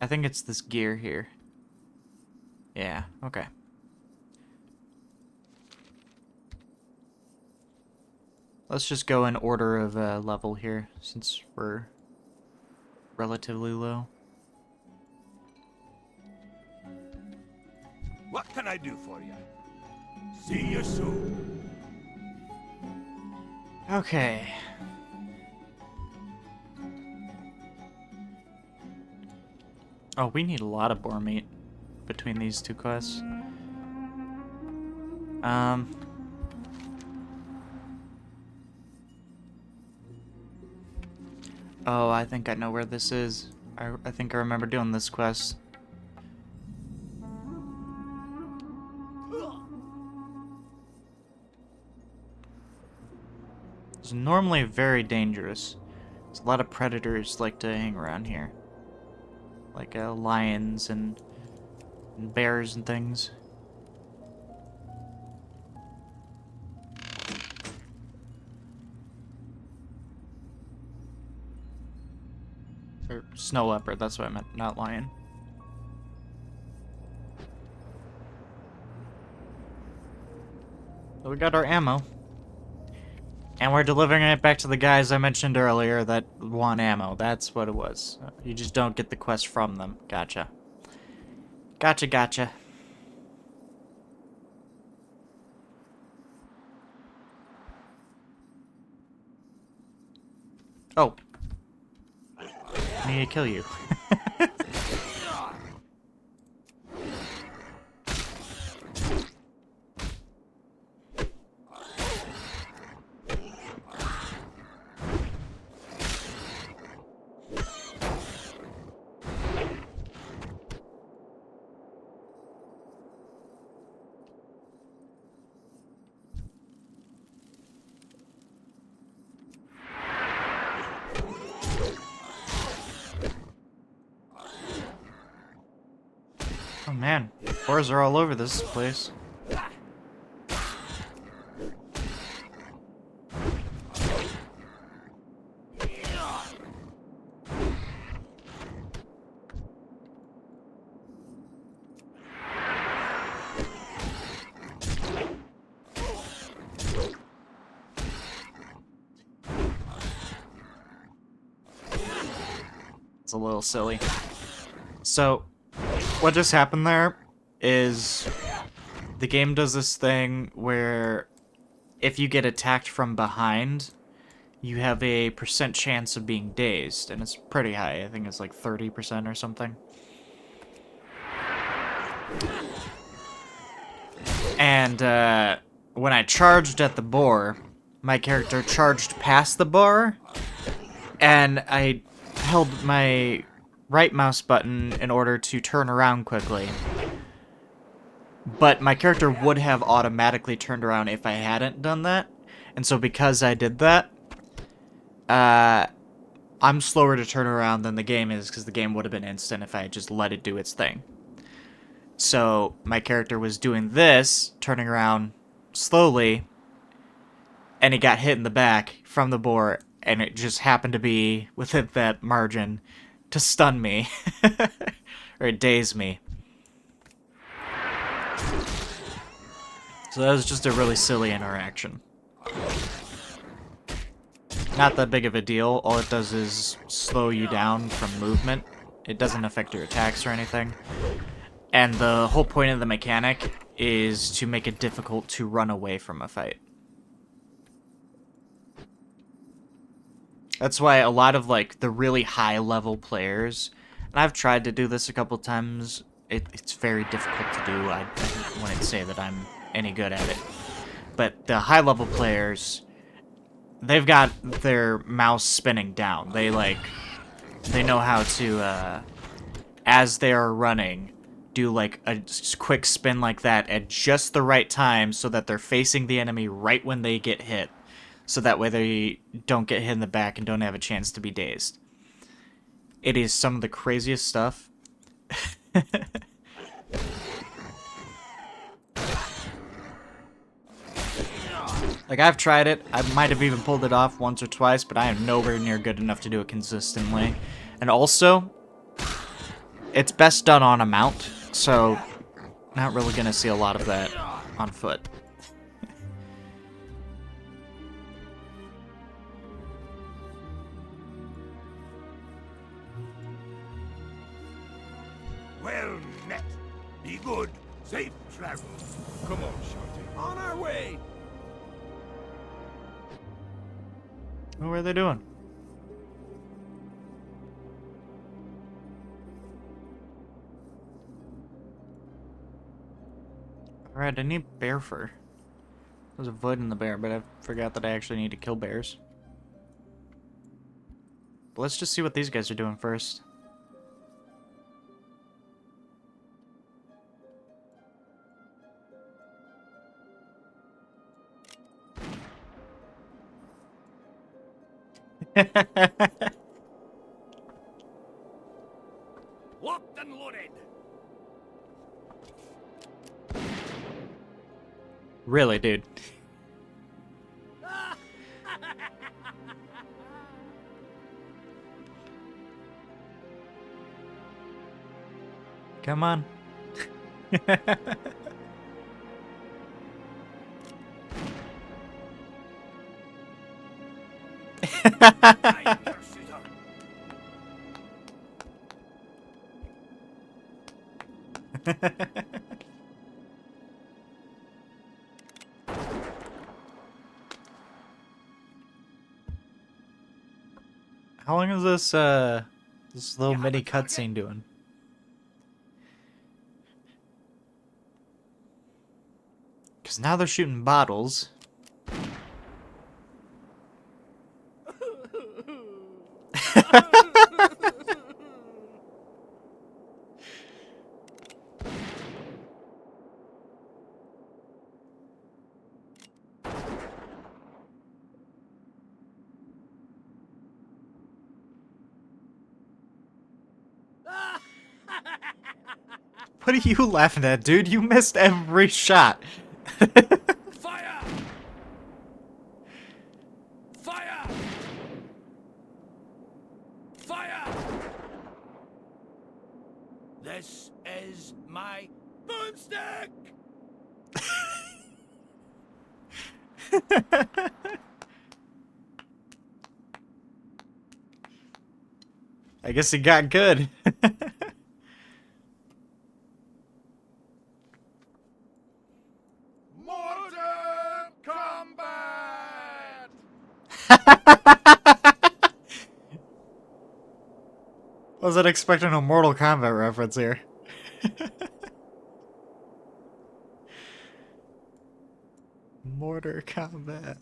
I think it's this gear here. Yeah, okay. Let's just go in order of level here, since we're relatively low. What can I do for you? See you soon. Okay. Oh, we need a lot of boar meat between these two quests. Oh, I think I know where this is. I think I remember doing this quest. It's normally very dangerous. There's a lot of predators like to hang around here. Like lions and bears and things. Or snow leopard, that's what I meant, not lion. So we got our ammo. And we're delivering it back to the guys I mentioned earlier that want ammo. That's what it was. You just don't get the quest from them. Gotcha. Gotcha. Oh. I need to kill you. Oh man, boars are all over this place. It's a little silly. So, what just happened there is the game does this thing where if you get attacked from behind, you have a % chance of being dazed, and it's pretty high. I think it's like 30% or something. And when I charged at the boar, my character charged past the boar, and I held my right mouse button in order to turn around quickly. But my character would have automatically turned around if I hadn't done that. And so because I did that, I'm slower to turn around than the game is, because the game would have been instant if I had just let it do its thing. So my character was doing this, turning around slowly, and he got hit in the back from the boar, and it just happened to be within that margin to stun me. Or daze me. So that was just a really silly interaction. Not that big of a deal. All it does is slow you down from movement. It doesn't affect your attacks or anything. And the whole point of the mechanic is to make it difficult to run away from a fight. That's why a lot of, like, the really high-level players, and I've tried to do this a couple times, it's very difficult to do. I wouldn't say that I'm any good at it. But the high-level players, they've got their mouse spinning down. They know how to, as they are running, do, like, a quick spin like that at just the right time so that they're facing the enemy right when they get hit. So that way they don't get hit in the back and don't have a chance to be dazed. It is some of the craziest stuff. Like, I've tried it. I might have even pulled it off once or twice, but I am nowhere near good enough to do it consistently. And also, it's best done on a mount, so not really going to see a lot of that on foot. Well met. Be good. Safe travel. Come on, Shorty. On our way. Oh, what are they doing? Alright, I need bear fur. There's a VOD in the bear, but I forgot that I actually need to kill bears. But let's just see what these guys are doing first. Locked and loaded. Really, dude. Come on. How long is this little mini cutscene doing? Because now they're shooting bottles. What are you laughing at, dude? You missed every shot. Fire! Fire! Fire! This is my boomstick! I guess he got good. Modern combat! Wasn't expecting a Mortal Kombat reference here. Mortar Kombat.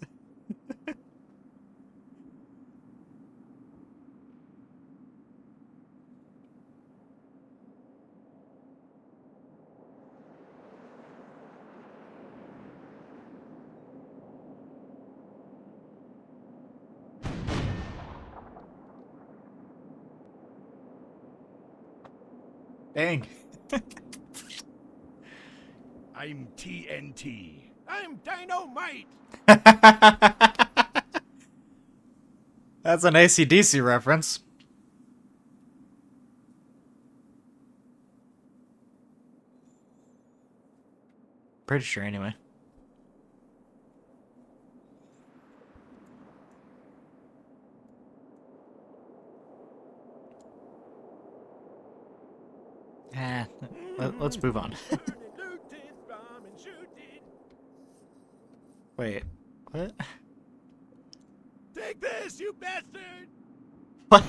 Dang. I'm TNT. I'm dynamite. That's an AC/DC reference. Pretty sure, anyway. Let's move on. Wait, what? Take this, you bastard! What?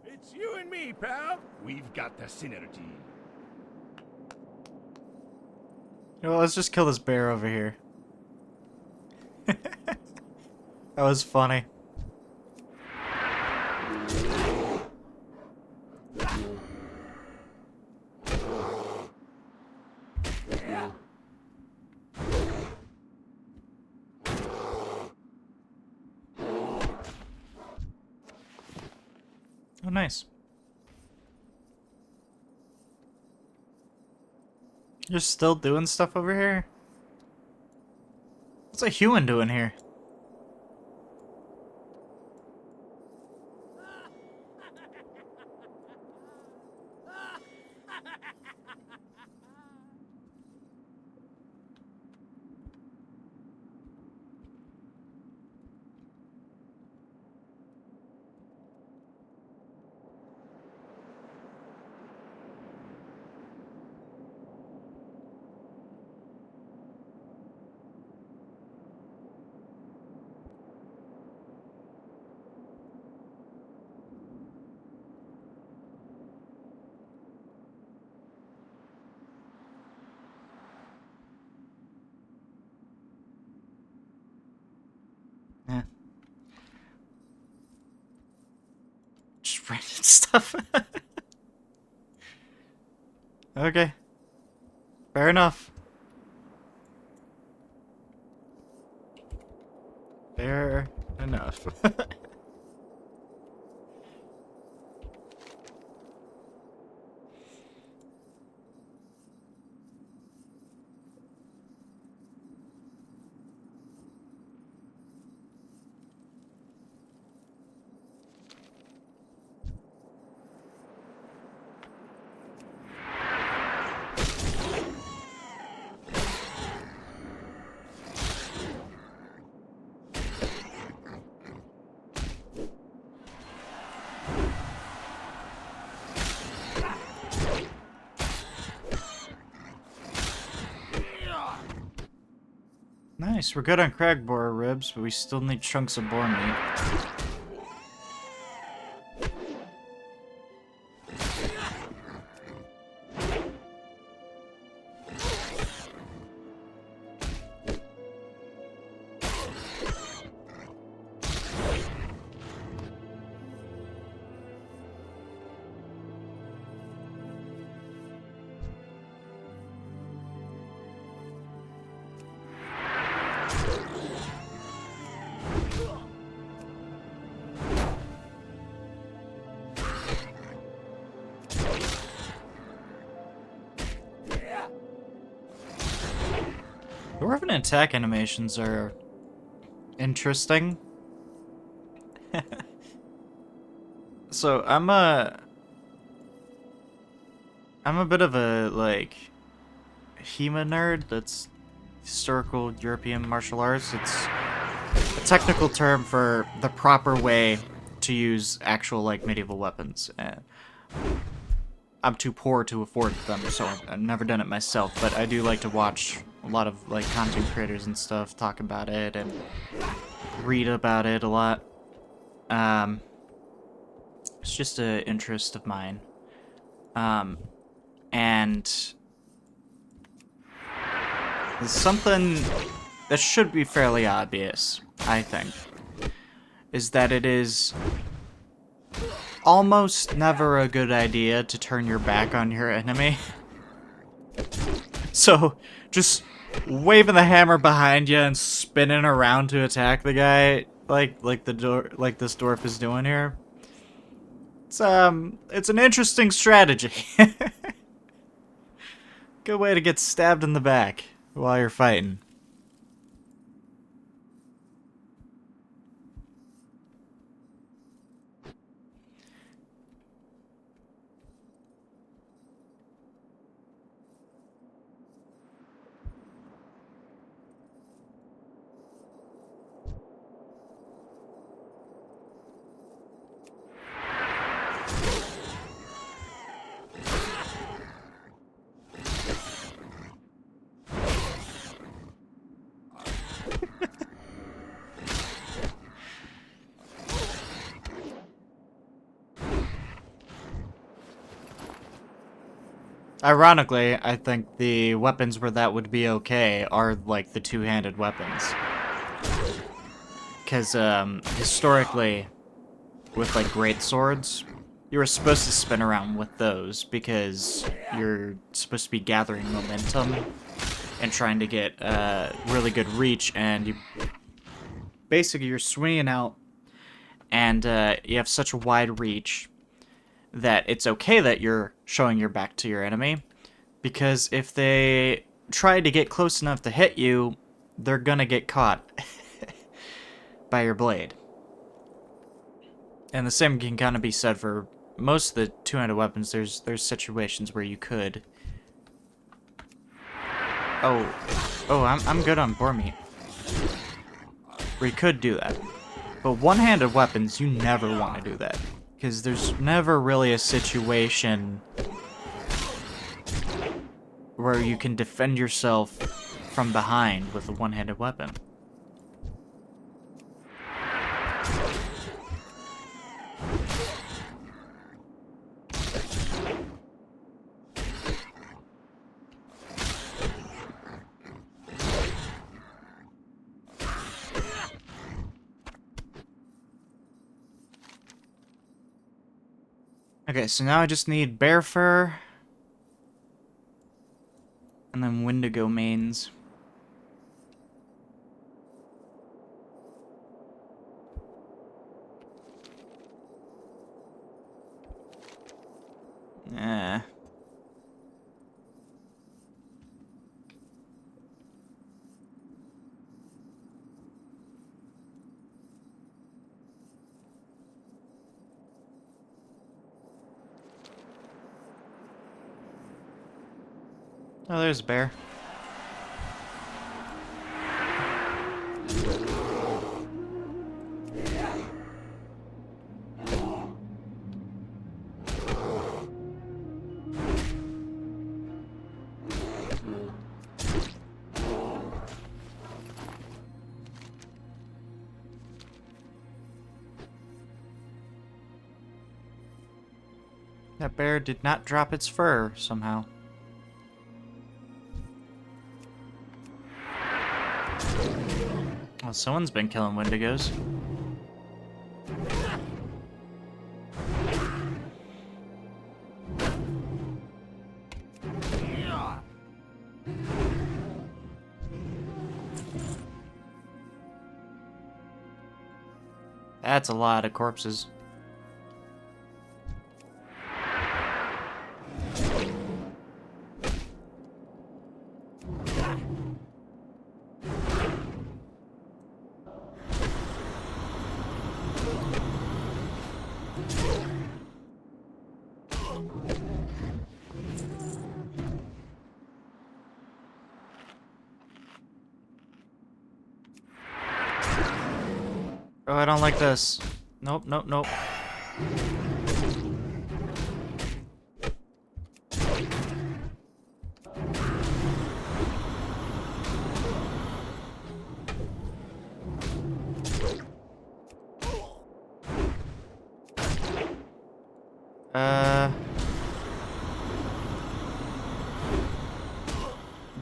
It's you and me, pal. We've got the synergy. Well, let's just kill this bear over here. That was funny. Oh, nice. You're still doing stuff over here? What's a human doing here? Yeah. Just random stuff. Okay. Fair enough. Fair enough. Nice, we're good on crag boar ribs, but we still need chunks of boar meat. Dwarven attack animations are interesting. So I'm a bit of a like HEMA nerd. That's historical European martial arts. It's a technical term for the proper way to use actual like medieval weapons. I'm too poor to afford them, so I've never done it myself, but I do like to watch a lot of like content creators and stuff talk about it and read about it a lot. It's just an interest of mine. And something that should be fairly obvious, I think, is that it is almost never a good idea to turn your back on your enemy. So, just waving the hammer behind you and spinning around to attack the guy, like the door, like this dwarf is doing here. It's an interesting strategy. Good way to get stabbed in the back while you're fighting. Ironically, I think the weapons where that would be okay are like the two-handed weapons. Because historically, with like great swords, you were supposed to spin around with those because you're supposed to be gathering momentum and trying to get really good reach, and you basically you're swinging out, and you have such a wide reach that it's okay that you're showing your back to your enemy, because if they try to get close enough to hit you, they're gonna get caught by your blade. And the same can kind of be said for most of the two-handed weapons. There's situations where you could. I'm good on boar meat. Where you could do that, but one-handed weapons, you never want to do that. Because there's never really a situation where you can defend yourself from behind with a one-handed weapon. Okay, so now I just need bear fur and then Wendigo manes. Eh. Oh, there's a bear. That bear did not drop its fur somehow. Well, someone's been killing Wendigos. That's a lot of corpses. Oh, I don't like this. Nope, nope, nope.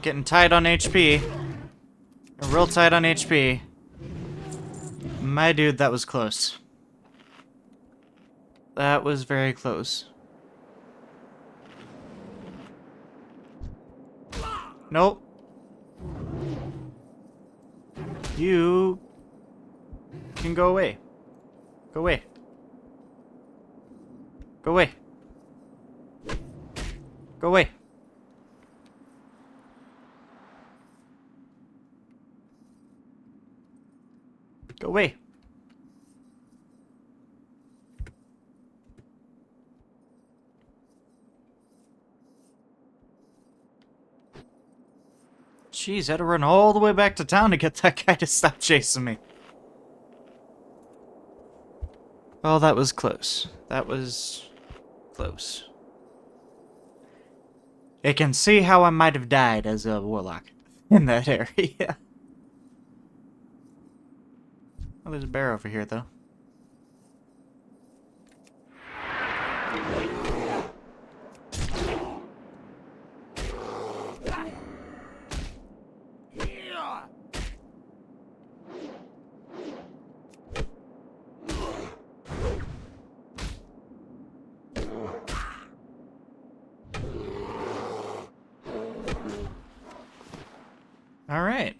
Getting tight on HP. Real tight on HP. My dude, that was close. That was very close. Nope. can go away. Go away. Go away. Go away. Go away. Jeez, I had to run all the way back to town to get that guy to stop chasing me. Oh, that was close. That was close. You can see how I might have died as a warlock in that area. Oh, there's a bear over here, though. Alright.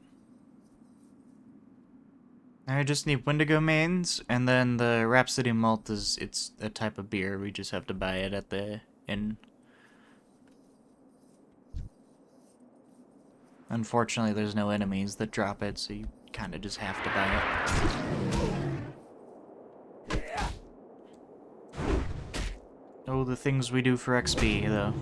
I just need Wendigo mains, and then the Rhapsody Malt it's a type of beer. We just have to buy it at the inn. Unfortunately, there's no enemies that drop it, so you kind of just have to buy it. Oh, the things we do for XP, though.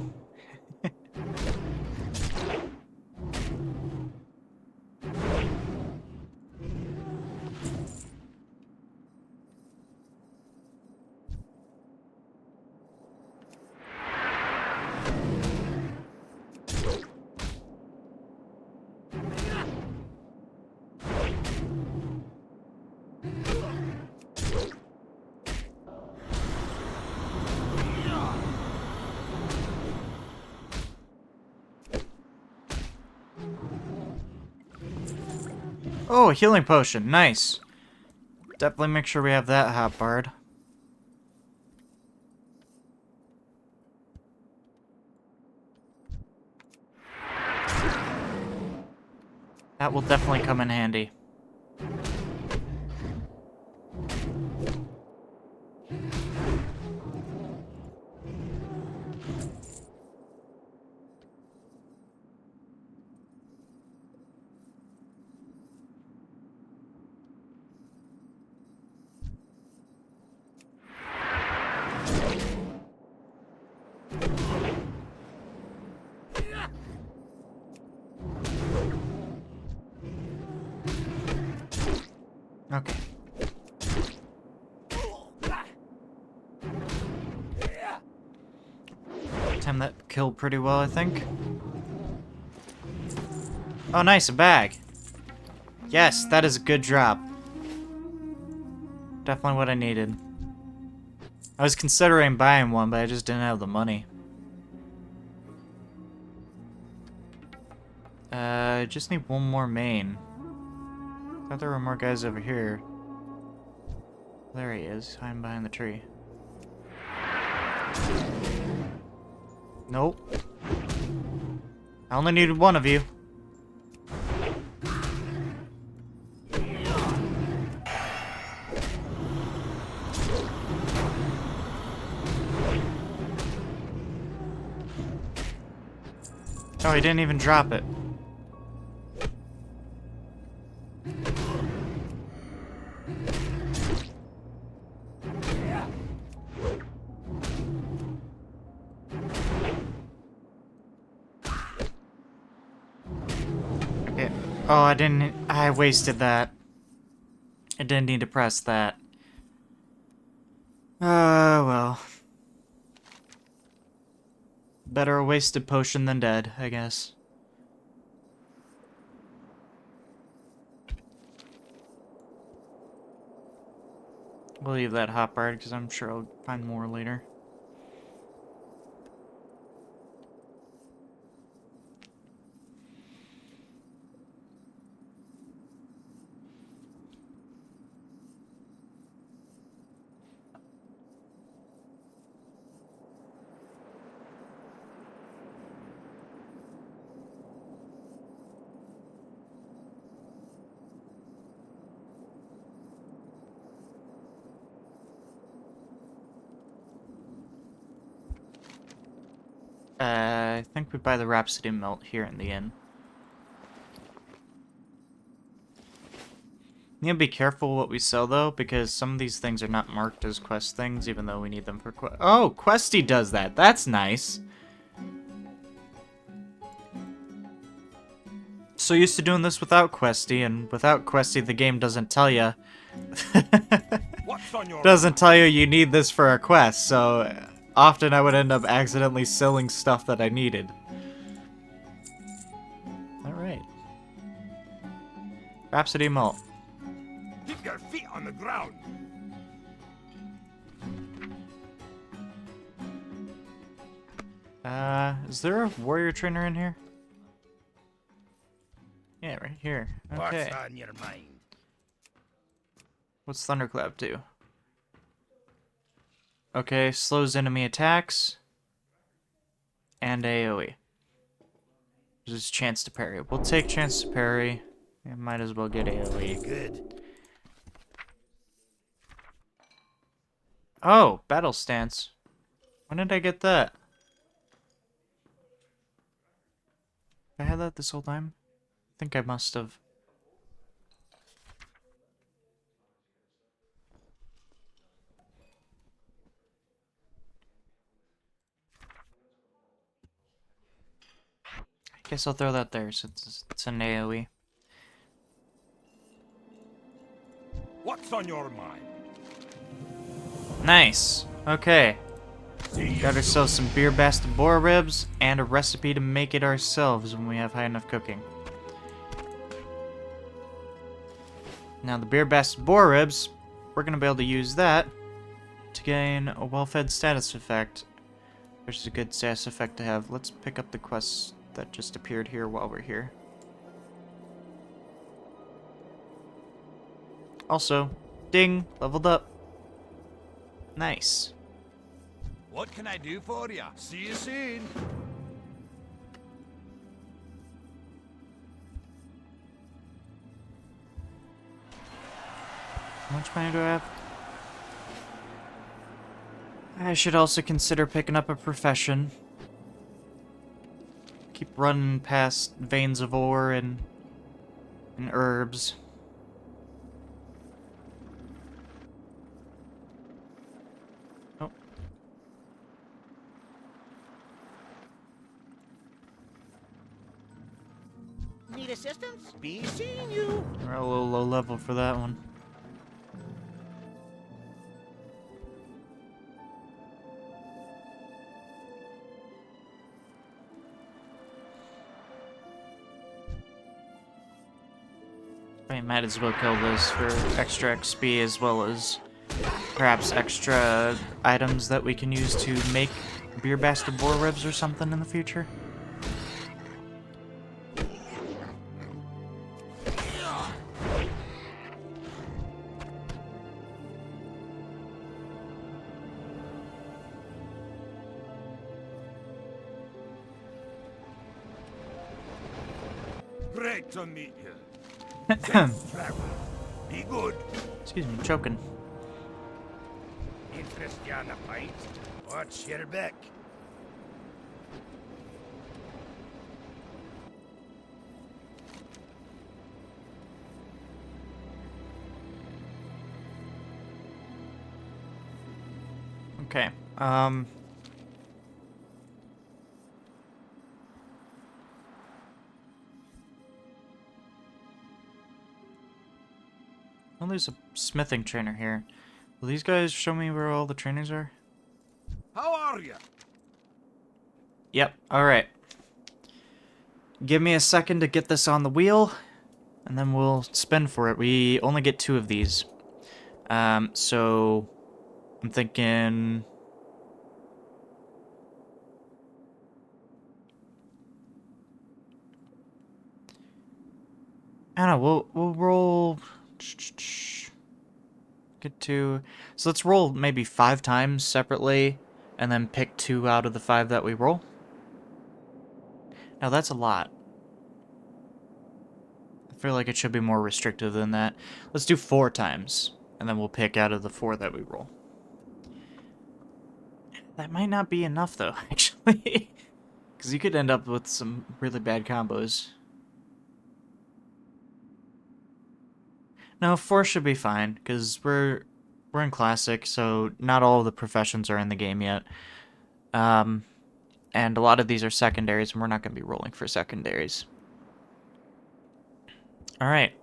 Oh, a healing potion. Nice. Definitely make sure we have that hot bard. That will definitely come in handy. Okay. Time that killed pretty well, I think. Oh, nice, a bag. Yes, that is a good drop. Definitely what I needed. I was considering buying one, but I just didn't have the money. I just need one more main. Thought there were more guys over here. There he is, hiding behind the tree. Nope. I only needed one of you. Oh, he didn't even drop it. Okay. Oh, I wasted that. I didn't need to press that. Well. Better a wasted potion than dead, I guess. We'll leave that hot bard because I'm sure I'll find more later. I think we buy the Rhapsody Melt here in the inn. You gotta be careful what we sell, though, because some of these things are not marked as quest things, even though we need them for quest. Oh, Questy does that. That's nice. So used to doing this without Questy, and without Questy, the game doesn't tell you. Doesn't tell you need this for a quest, so often I would end up accidentally selling stuff that I needed. Alright. Rhapsody Malt. Keep your feet on the ground. Is there a warrior trainer in here? Yeah, right here. Okay. What's on your mind? What's Thunderclap do? Okay, slows enemy attacks. And AoE. There's a chance to parry. We'll take chance to parry. Yeah, might as well get AoE. Good. Oh, battle stance. When did I get that? I had that this whole time? I think I must have. I guess I'll throw that there since it's an AoE. What's on your mind? Nice. Okay. Got ourselves some beer bastard boar ribs and a recipe to make it ourselves when we have high enough cooking. Now the beer bastard boar ribs, we're gonna be able to use that to gain a well-fed status effect, which is a good status effect to have. Let's pick up the quests that just appeared here while we're here. Also, ding, leveled up. Nice. What can I do for you? See you soon. How much money do I have? I should also consider picking up a profession. Keep running past veins of ore and herbs. Oh. Need assistance? Be seeing you. We're a little low level for that one. I might as well kill this for extra XP as well as perhaps extra items that we can use to make beer bastard boar ribs or something in the future. Great to meet you. Travel. Be good. Excuse me, I'm choking. Interest you on the fight? What's your back? Okay, well, there's a smithing trainer here. Will these guys show me where all the trainers are? How are you? Yep, alright. Give me a second to get this on the wheel, and then we'll spin for it. We only get 2 of these. So I'm thinking... I don't know, we'll roll... Get 2... So let's roll maybe 5 times separately, and then pick 2 out of the 5 that we roll. Now that's a lot. I feel like it should be more restrictive than that. Let's do 4 times, and then we'll pick out of the 4 that we roll. That might not be enough, though, actually. Because you could end up with some really bad combos. No, 4 should be fine, because we're in Classic, so not all of the professions are in the game yet. And a lot of these are secondaries, and we're not going to be rolling for secondaries. Alright,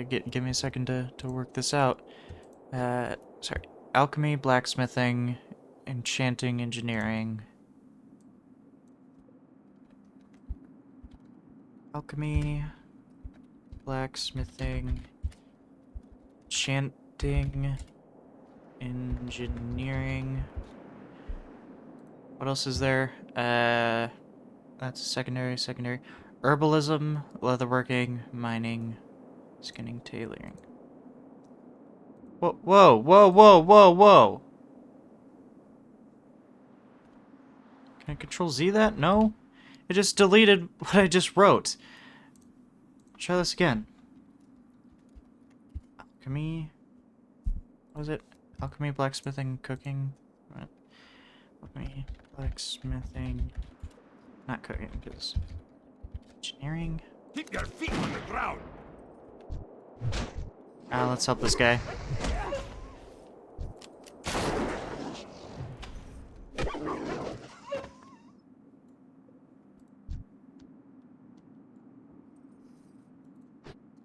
give me a second to work this out. Sorry. Alchemy, blacksmithing, enchanting, engineering. Alchemy, blacksmithing, enchanting, engineering. What else is there? That's secondary. Herbalism, leatherworking, mining, skinning, tailoring. Whoa. Can I Control Z that? No? It just deleted what I just wrote. Try this again. Alchemy. What was it? Alchemy, blacksmithing, cooking. What? Alchemy, blacksmithing. Not cooking, because. Engineering. Keep your feet on the ground. Let's help this guy.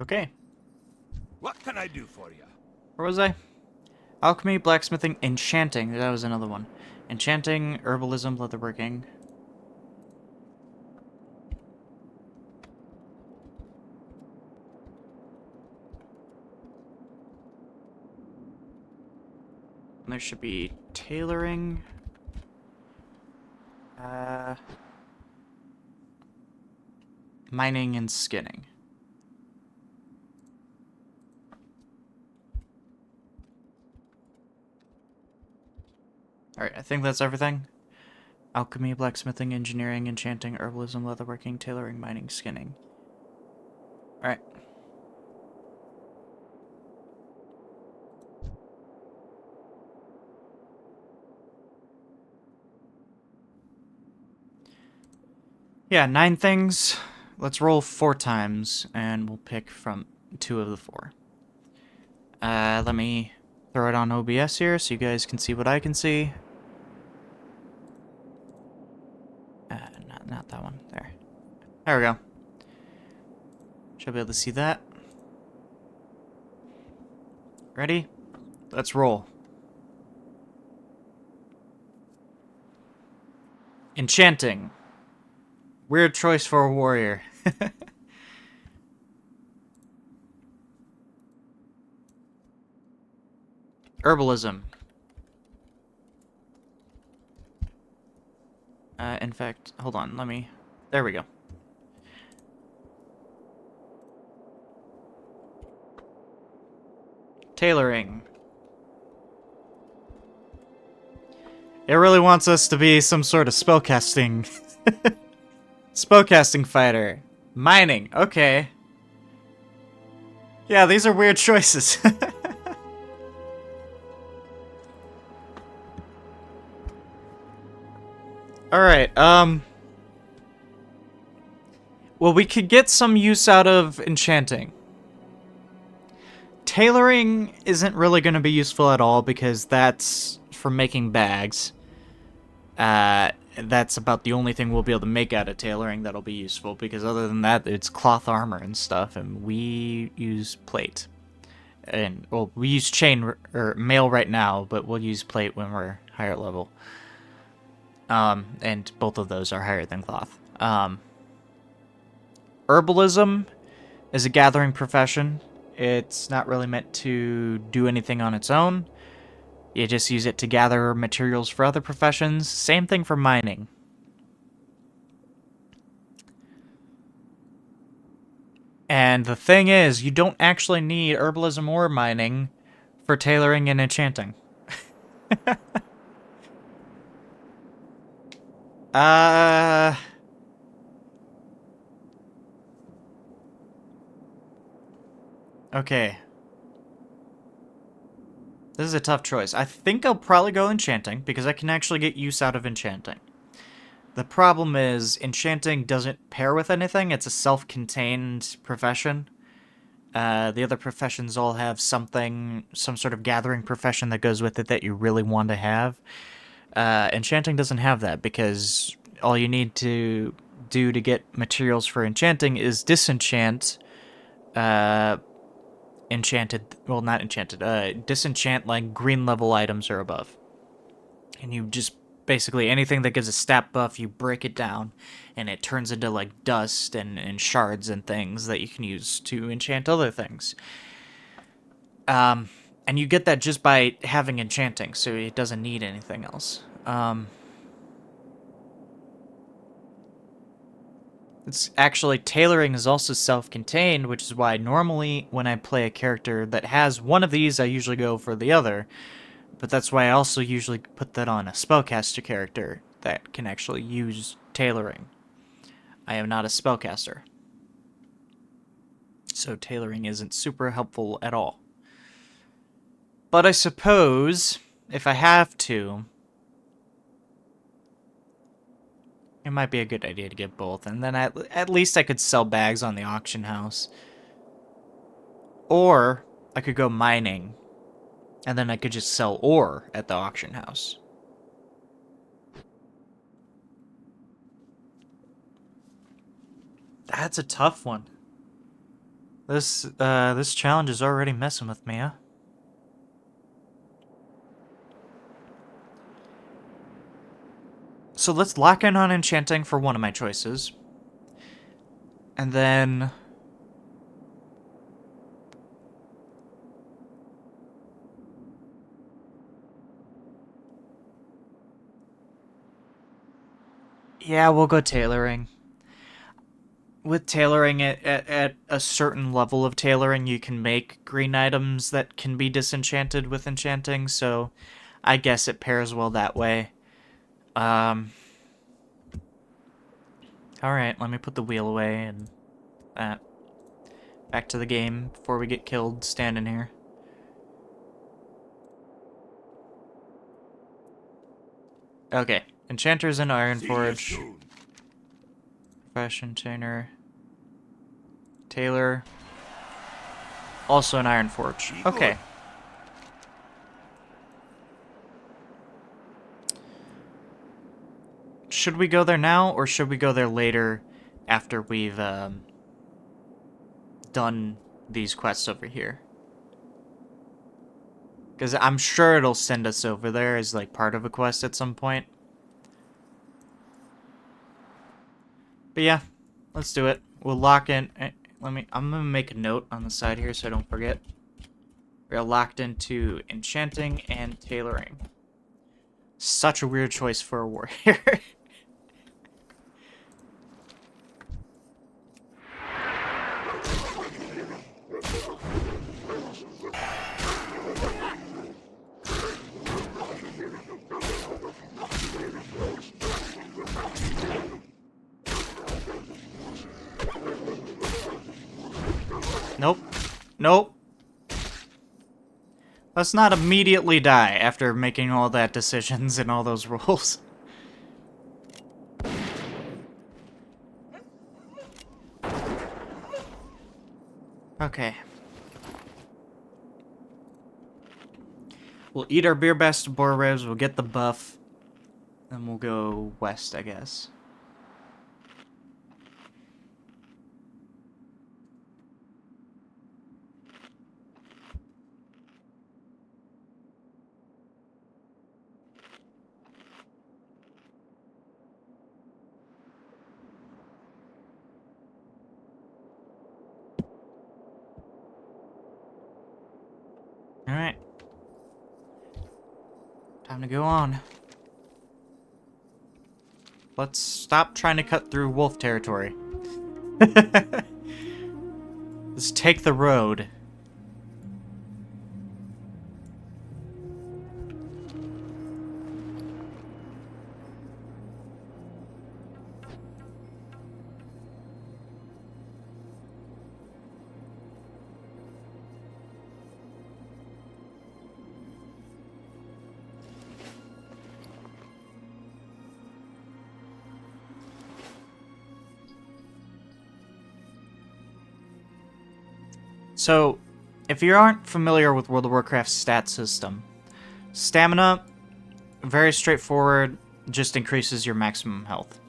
Okay. What can I do for you? Where was I? Alchemy, blacksmithing, enchanting. That was another one. Enchanting, herbalism, leatherworking. And there should be tailoring. Mining and skinning. Alright, I think that's everything. Alchemy, blacksmithing, engineering, enchanting, herbalism, leatherworking, tailoring, mining, skinning. Alright. Yeah, 9 things. Let's roll 4 times, and we'll pick from 2 of the 4. Let me throw it on OBS here so you guys can see what I can see. Not that one. There we go. Should be able to see that. Ready? Let's roll. Enchanting. Weird choice for a warrior. Herbalism. In fact, hold on, let me... There we go. Tailoring. It really wants us to be some sort of spellcasting... spellcasting fighter. Mining, okay. Yeah, these are weird choices. Alright, well, we could get some use out of enchanting. Tailoring isn't really going to be useful at all because that's for making bags. That's about the only thing we'll be able to make out of tailoring that'll be useful, because other than that, it's cloth armor and stuff, and we use plate. And, well, we use chain or mail right now, but we'll use plate when we're higher level. And both of those are higher than cloth. Herbalism is a gathering profession. It's not really meant to do anything on its own. You just use it to gather materials for other professions. Same thing for mining. And the thing is, you don't actually need herbalism or mining for tailoring and enchanting. Okay. This is a tough choice. I think I'll probably go enchanting, because I can actually get use out of enchanting. The problem is, enchanting doesn't pair with anything. It's a self-contained profession. The other professions all have some sort of gathering profession that goes with it that you really want to have. Enchanting doesn't have that, because all you need to do to get materials for enchanting is disenchant, disenchant like green level items or above. And you just, basically anything that gives a stat buff, you break it down, and it turns into like dust and shards and things that you can use to enchant other things. And you get that just by having enchanting, so it doesn't need anything else. It's actually, tailoring is also self-contained, which is why normally when I play a character that has one of these, I usually go for the other. But that's why I also usually put that on a spellcaster character that can actually use tailoring. I am not a spellcaster, so tailoring isn't super helpful at all. But I suppose, if I have to, it might be a good idea to get both, and then at least I could sell bags on the auction house. Or I could go mining, and then I could just sell ore at the auction house. That's a tough one. This challenge is already messing with me, huh? So let's lock in on enchanting for one of my choices. And then... yeah, we'll go tailoring. With tailoring, at a certain level of tailoring, you can make green items that can be disenchanted with enchanting, so I guess it pairs well that way. Alright, let me put the wheel away and that. Back to the game before we get killed standing here. Okay, enchanters in Ironforge. Profession trainer. Tailor. Also an Ironforge. Okay. Should we go there now, or should we go there later after we've done these quests over here? Because I'm sure it'll send us over there as like part of a quest at some point. But yeah, let's do it. We'll lock in. I'm gonna make a note on the side here so I don't forget. We're locked into enchanting and tailoring. Such a weird choice for a warrior. Nope. Nope. Let's not immediately die after making all that decisions and all those rules. Okay. We'll eat our beer best boar ribs, we'll get the buff, then we'll go west, I guess. Alright. Time to go on. Let's stop trying to cut through wolf territory. Let's take the road. So, if you aren't familiar with World of Warcraft's stat system, stamina, very straightforward, just increases your maximum health.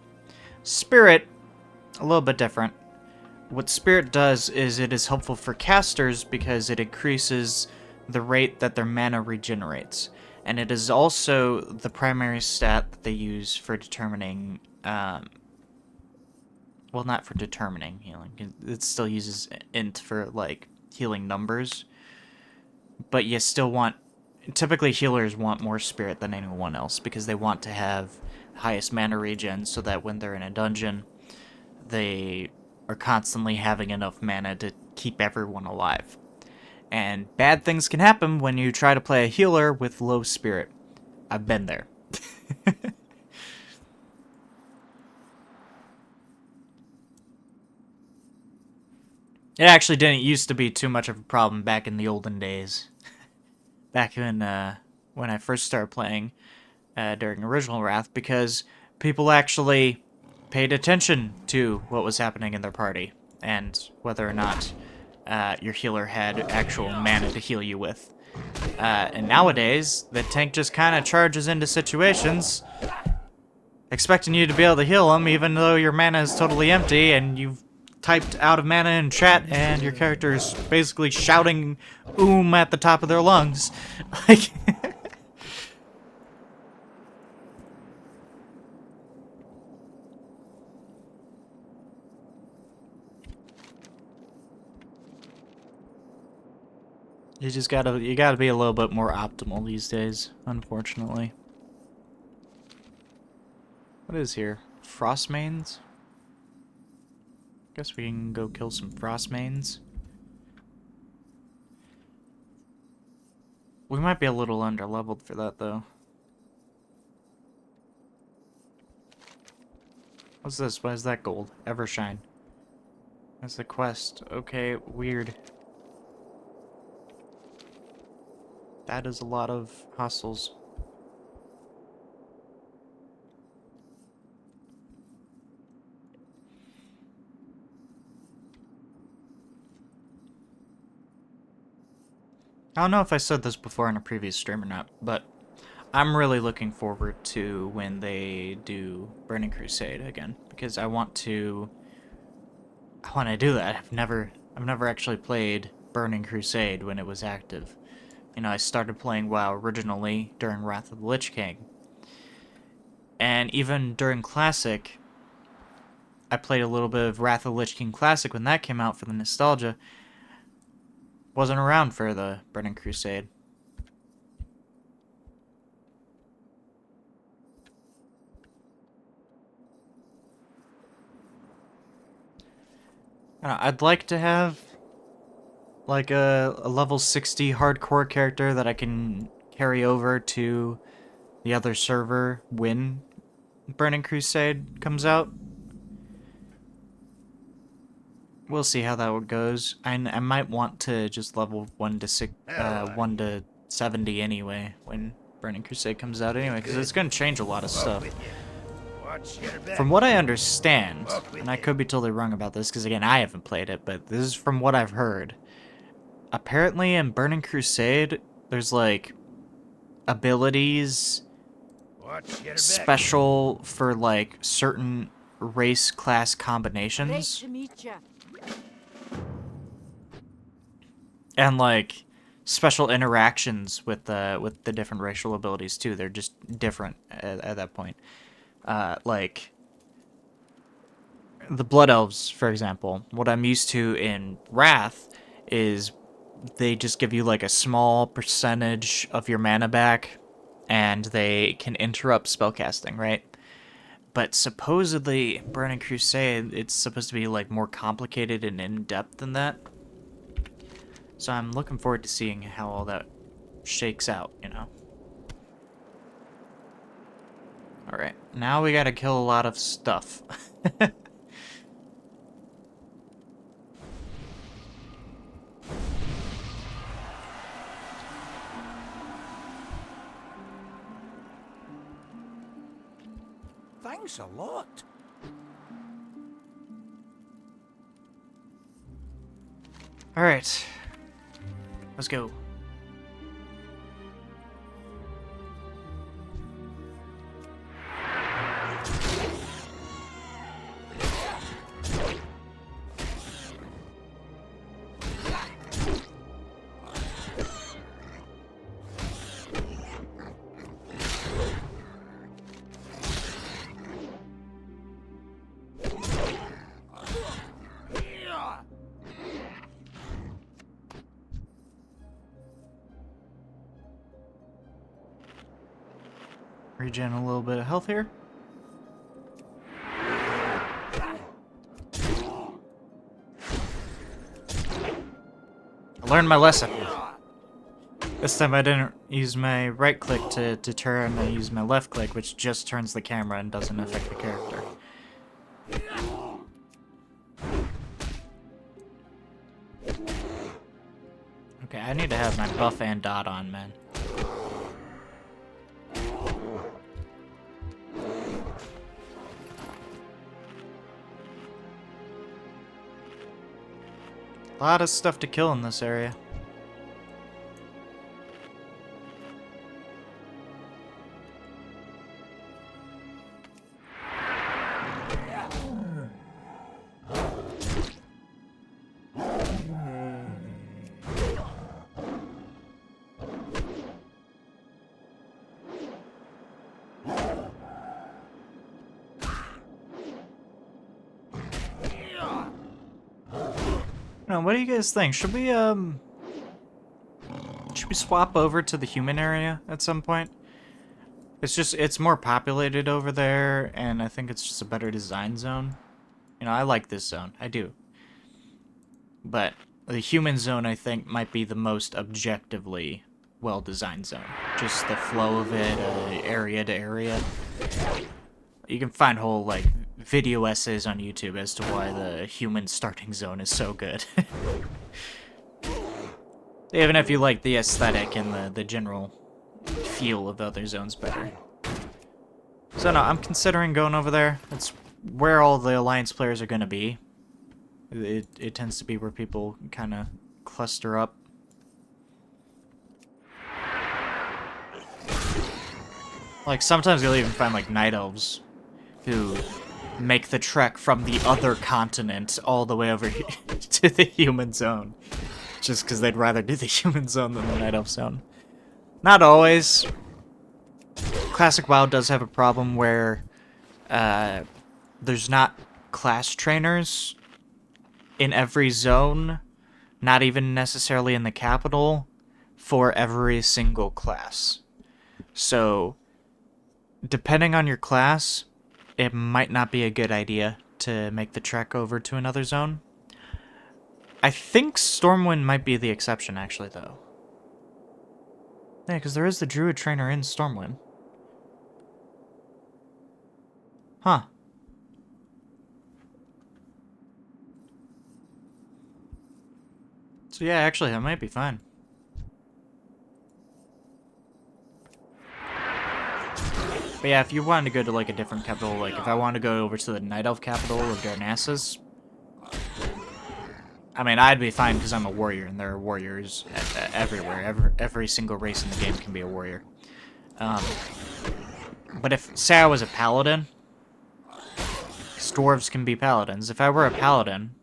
Spirit, a little bit different. What Spirit does is it is helpful for casters because it increases the rate that their mana regenerates. And it is also the primary stat that they use for determining, well, not for determining healing. It still uses int for, like, healing numbers. But you still want... Typically, healers want more spirit than anyone else because they want to have highest mana regen so that when they're in a dungeon, they are constantly having enough mana to keep everyone alive. And bad things can happen when you try to play a healer with low spirit. I've been there. It actually didn't used to be too much of a problem back in the olden days. Back when I first started playing during Original Wrath, because people actually paid attention to what was happening in their party and whether or not your healer had actual mana to heal you with. And nowadays, the tank just kind of charges into situations expecting you to be able to heal them even though your mana is totally empty and you've typed out of mana in chat and your character is basically shouting at the top of their lungs. Like... you gotta be a little bit more optimal these days, unfortunately. What is here? Frostmanes? Guess we can go kill some Frostmanes. We might be a little underleveled for that, though. What's this? Why is that gold? Evershine. That's the quest. Okay, weird. That is a lot of hostels. I don't know if I said this before in a previous stream or not, but I'm really looking forward to when they do Burning Crusade again, because I want to do that. I've never actually played Burning Crusade when it was active. You know, I started playing WoW originally during Wrath of the Lich King. And even during Classic, I played a little bit of Wrath of the Lich King Classic when that came out for the nostalgia. Wasn't around for the Burning Crusade. I don't know, I'd like to have like a level 60 hardcore character that I can carry over to the other server when Burning Crusade comes out. We'll see how that goes. I might want to just level 1 to 70 anyway when Burning Crusade comes out anyway, because it's going to change a lot of stuff. From what I understand, and I could be totally wrong about this, because again, I haven't played it, but this is from what I've heard. Apparently in Burning Crusade, there's like abilities special for like certain race class combinations. Great to meet ya. And like special interactions with the different racial abilities too. They're just different at that point. Like the Blood Elves, for example. What I'm used to in Wrath is they just give you like a small percentage of your mana back, and they can interrupt spellcasting, right? But supposedly, Burning Crusade, it's supposed to be like more complicated and in-depth than that. So I'm looking forward to seeing how all that shakes out, you know? Alright, now we gotta kill a lot of stuff. Thanks a lot. Alright, Let's go. Regen a little bit of health here. I learned my lesson. This time I didn't use my right click to turn, I used my left click, which just turns the camera and doesn't affect the character. Okay, I need to have my buff and dot on, man. A lot of stuff to kill in this area. Now, what do you guys think? Should we swap over to the human area at some point? It's more populated over there, and I think it's just a better design zone. You know, I like this zone. I do. But the human zone, I think, might be the most objectively well-designed zone. Just the flow of it, area to area. You can find whole, like, video essays on YouTube as to why the human starting zone is so good. Even if you like the aesthetic and the general feel of the other zones better. So no, I'm considering going over there. It's where all the Alliance players are going to be. It tends to be where people kind of cluster up. Like, sometimes you'll even find, like, night elves who make the trek from the other continent all the way over to the human zone. Just because they'd rather do the human zone than the night elf zone. Not always. Classic WoW does have a problem where there's not class trainers in every zone, not even necessarily in the capital, for every single class. So, depending on your class, it might not be a good idea to make the trek over to another zone. I think Stormwind might be the exception, actually, though. Yeah, because there is the Druid trainer in Stormwind. Huh. So yeah, actually, that might be fine. But yeah, if you wanted to go to, like, a different capital, like, if I wanted to go over to the Night Elf capital of Darnassus, I mean, I'd be fine because I'm a warrior, and there are warriors everywhere. Every single race in the game can be a warrior. But if, say I was a paladin, dwarves can be paladins. If I were a paladin,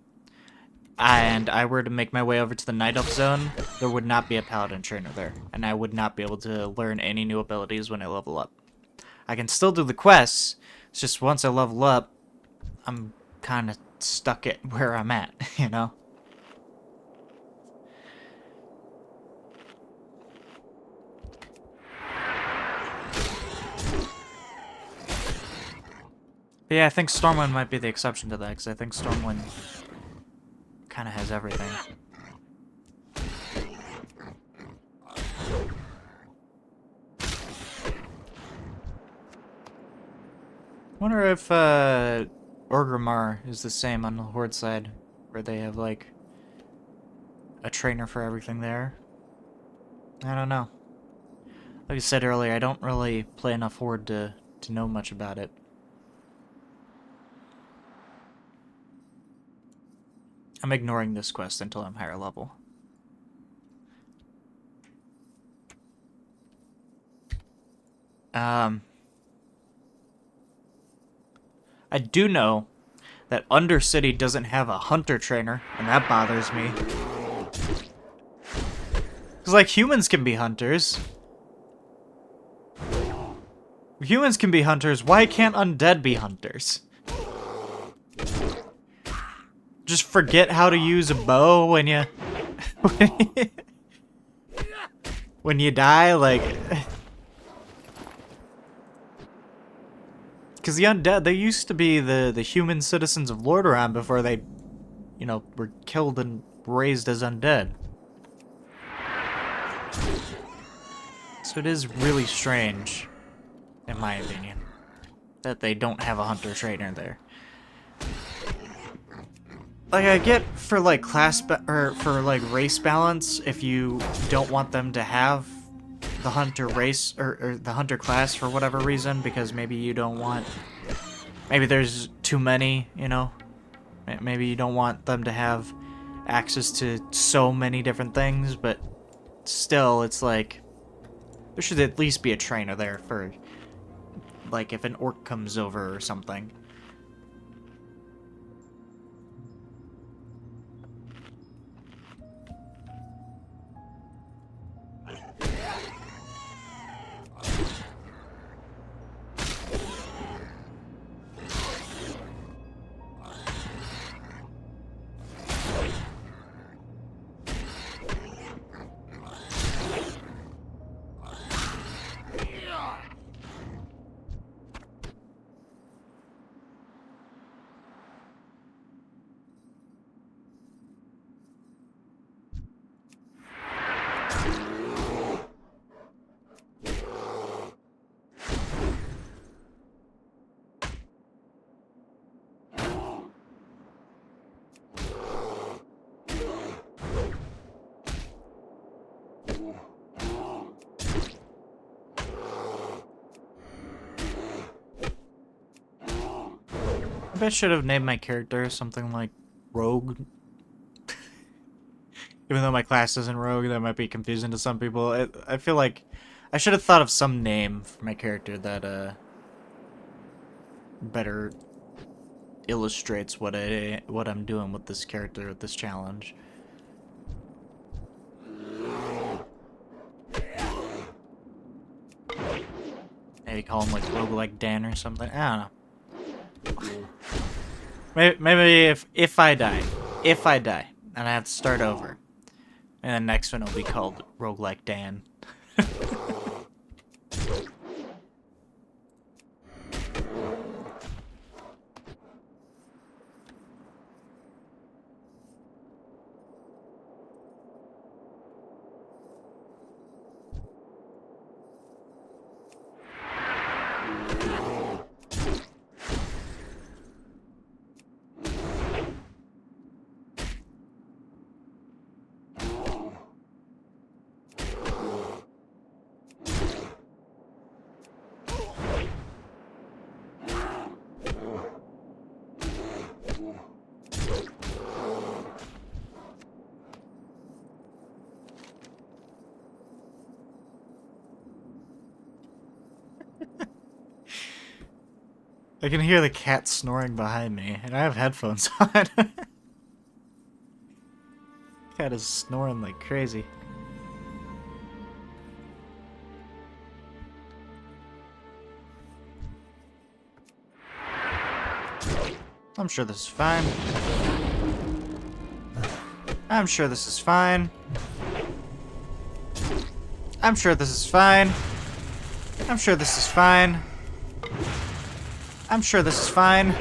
and I were to make my way over to the Night Elf zone, there would not be a paladin trainer there, and I would not be able to learn any new abilities when I level up. I can still do the quests, it's just once I level up, I'm kind of stuck at where I'm at, you know? But yeah, I think Stormwind might be the exception to that, because I think Stormwind kind of has everything. Wonder if Orgrimmar is the same on the Horde side, where they have, like, a trainer for everything there. I don't know. Like I said earlier, I don't really play enough Horde to know much about it. I'm ignoring this quest until I'm higher level. I do know that Undercity doesn't have a hunter trainer, and that bothers me. Because, like, humans can be hunters. Humans can be hunters. Why can't undead be hunters? Just forget how to use a bow when you... when you die, like... Because the undead, they used to be the human citizens of Lordaeron before they, you know, were killed and raised as undead. So it is really strange, in my opinion, that they don't have a hunter trainer there. Like, I get for, like, or for, like, race balance, if you don't want them to have the hunter race, or the hunter class for whatever reason, because maybe you don't want... Maybe there's too many, you know? Maybe you don't want them to have access to so many different things, but still, it's like... There should at least be a trainer there for, like, if an orc comes over or something. Maybe I should have named my character something like Rogue. Even though my class isn't Rogue, that might be confusing to some people. I feel like I should have thought of some name for my character that better illustrates what I'm doing with this character, with this challenge. Maybe call him like Roguelike Dan or something. I don't know. Maybe if I die, and I have to start over, and the next one will be called Roguelike Dan. I can hear the cat snoring behind me, and I have headphones on. Cat is snoring like crazy. I'm sure this is fine. I'm sure this is fine. I'm sure this is fine. I'm sure this is fine. I'm sure this is fine.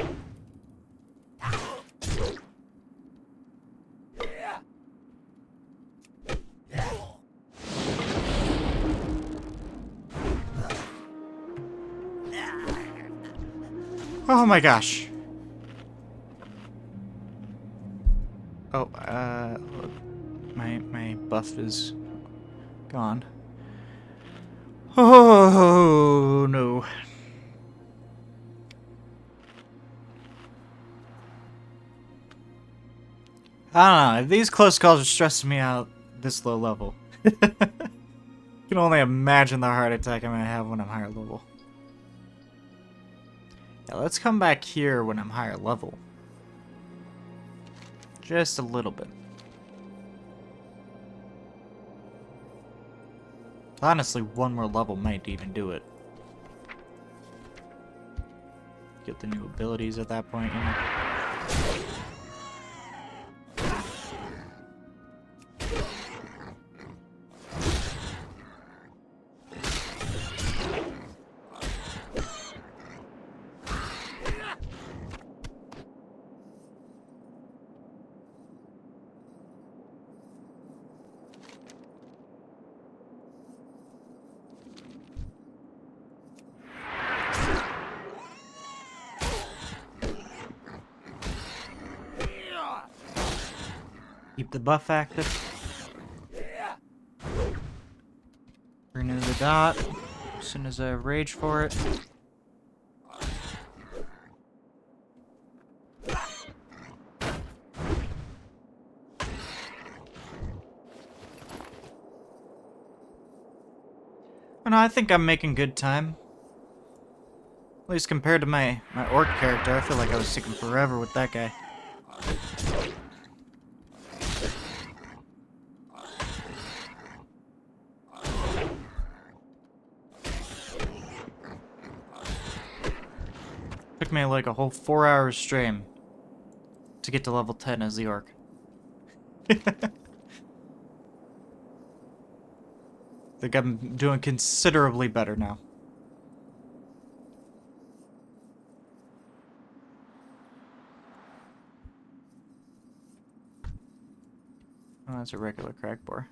Oh my gosh. Oh, my buff is gone. Oh no. I don't know, if these close calls are stressing me out this low level. You can can only imagine the heart attack I'm gonna have when I'm higher level. Yeah, let's come back here when I'm higher level. Just a little bit. Honestly, one more level might even do it. Get the new abilities at that point, you know? Keep the buff active. Renew the dot as soon as I have rage for it. Oh, no, I think I'm making good time. At least compared to my orc character, I feel like I was taking forever with that guy. Took me like a whole 4-hour stream to get to level 10 as the orc. Think I'm doing considerably better now. Oh, that's a regular crack boar.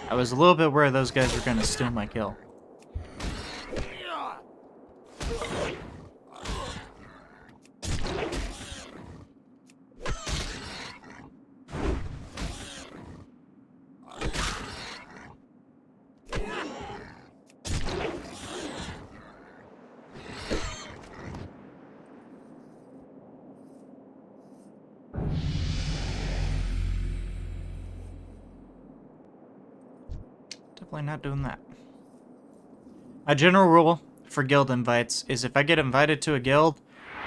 I was a little bit worried those guys were gonna steal my kill. Definitely not doing that. My general rule for guild invites is if I get invited to a guild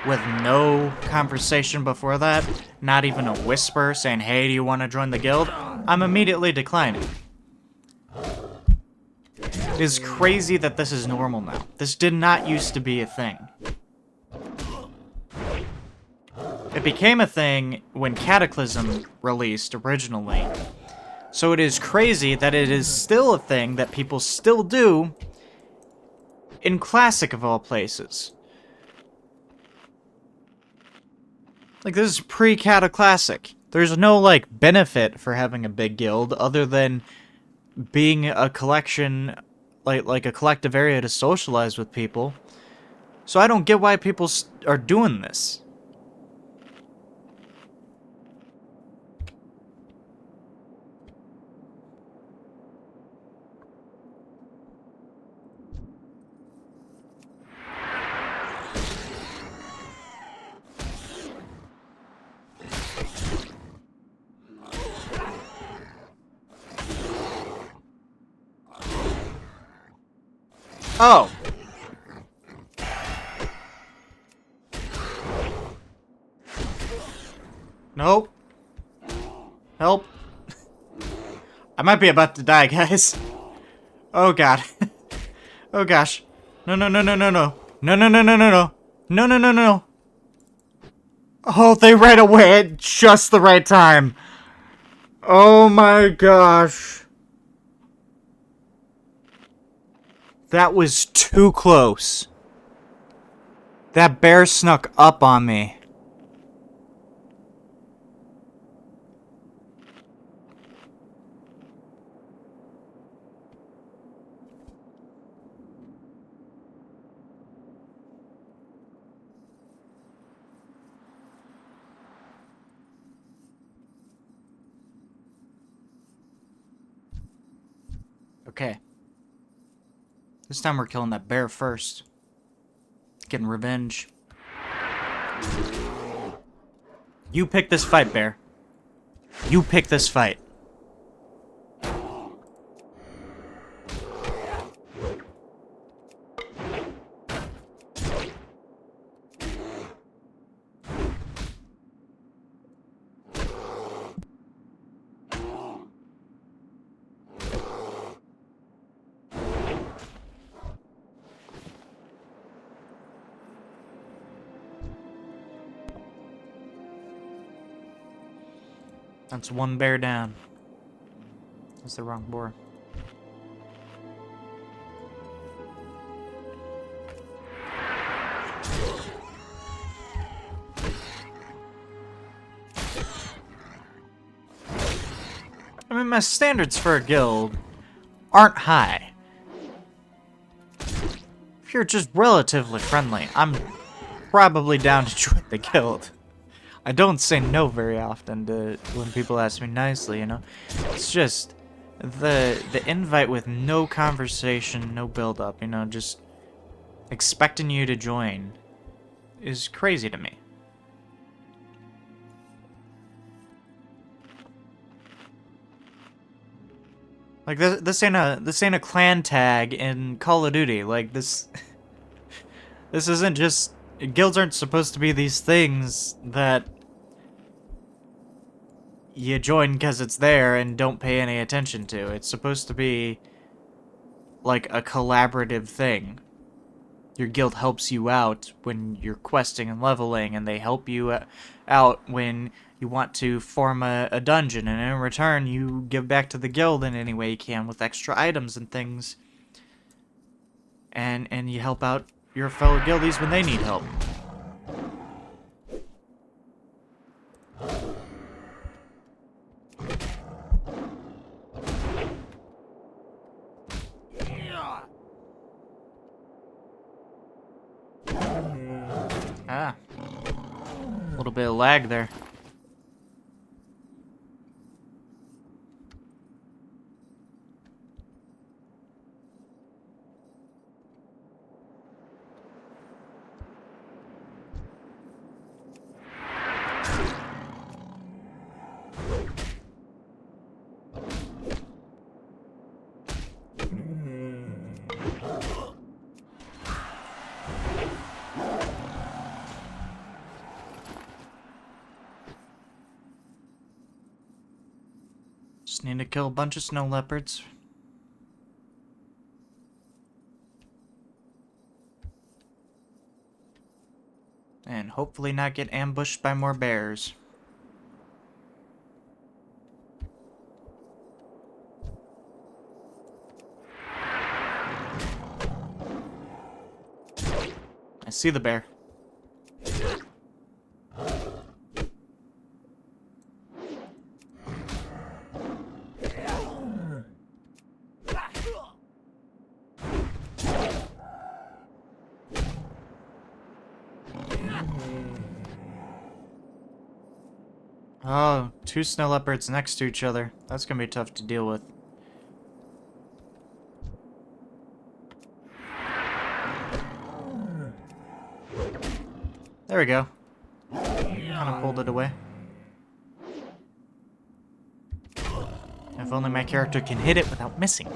with no conversation before that, not even a whisper saying, hey, do you want to join the guild? I'm immediately declining. It is crazy that this is normal now. This did not used to be a thing. It became a thing when Cataclysm released originally. So it is crazy that it is still a thing that people still do in Classic of all places. Like, this is pre-Cataclassic. There's no, like, benefit for having a big guild other than being a collection, like a collective area to socialize with people. So I don't get why people are doing this. Oh. Nope. Help. I might be about to die, guys. Oh god. Oh gosh. No, no, no, no, no, no. No, no, no, no, no, no. No, no, no, no. Oh, they ran away at just the right time. Oh my gosh. That was too close. That bear snuck up on me. Okay. This time we're killing that bear first. Getting revenge. You pick this fight, bear. You pick this fight. That's one bear down. That's the wrong boar. I mean, my standards for a guild aren't high. If you're just relatively friendly, I'm probably down to join the guild. I don't say no very often to when people ask me nicely, you know. It's just the invite with no conversation, no build up, you know, just expecting you to join is crazy to me. Like this ain't a clan tag in Call of Duty. Like this this isn't just guilds aren't supposed to be these things that you join because it's there and don't pay any attention to. It's supposed to be like a collaborative thing. Your guild helps you out when you're questing and leveling, and they help you out when you want to form a dungeon, and in return you give back to the guild in any way you can with extra items and things. And you help out your fellow guildies when they need help. Ah. A little bit of lag there. Just need to kill a bunch of snow leopards. And hopefully not get ambushed by more bears. I see the bear. Oh, two snow leopards next to each other. That's gonna be tough to deal with. There we go. Kind of pulled it away. If only my character can hit it without missing.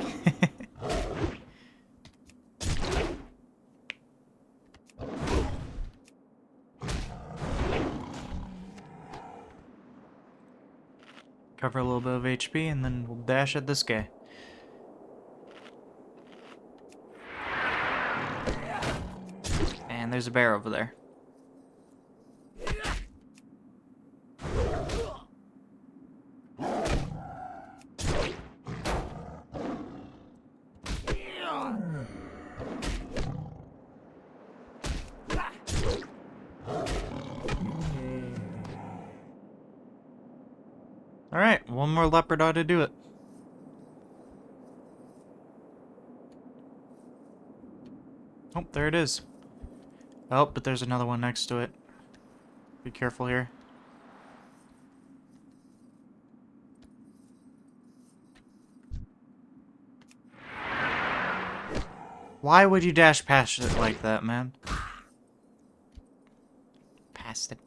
Cover a little bit of HP and then we'll dash at this guy. And there's a bear over there. Alright, one more leopard ought to do it. Oh, there it is. Oh, but there's another one next to it. Be careful here. Why would you dash past it like that, man? Past it.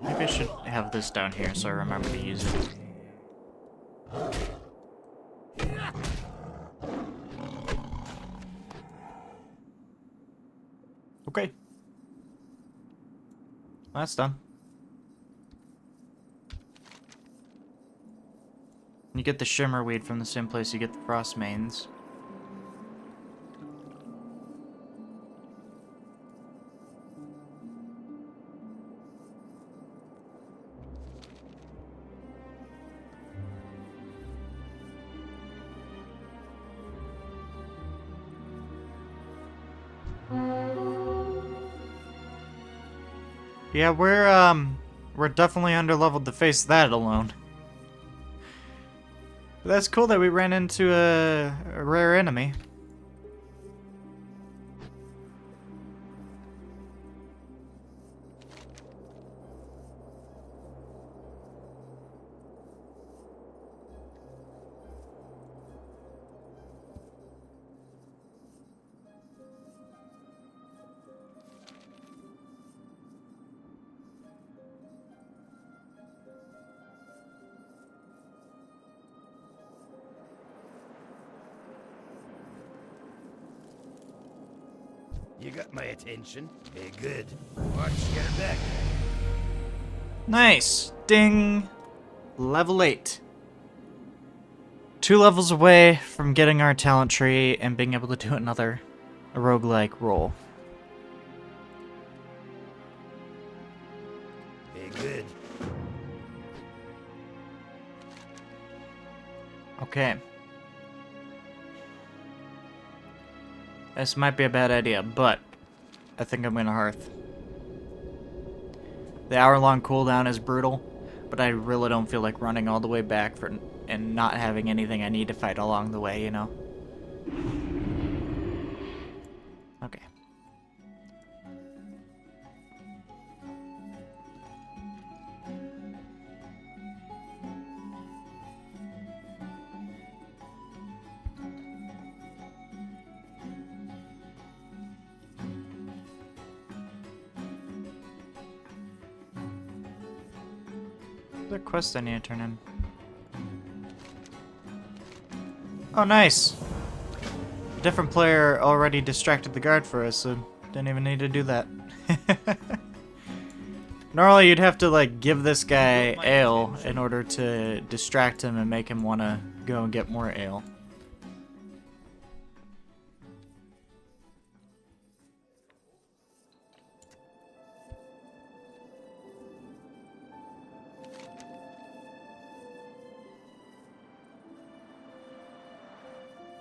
Maybe I should have this down here so I remember to use it. Okay. That's done. You get the shimmer weed from the same place you get the frost mains. Yeah, we're definitely underleveled to face that alone. But that's cool that we ran into a rare enemy. You got my attention. Hey, good. Watch your back. Nice. Ding. Level 8. 2 levels away from getting our talent tree and being able to do another roguelike roll. Hey, good. Okay. This might be a bad idea, but I think I'm gonna hearth. The hour-long cooldown is brutal, but I really don't feel like running all the way back and not having anything I need to fight along the way, you know? Okay. The quest I need to turn in. Oh, nice! A different player already distracted the guard for us, so didn't even need to do that. Normally you'd have to like give this guy ale in order to distract him and make him want to go and get more ale.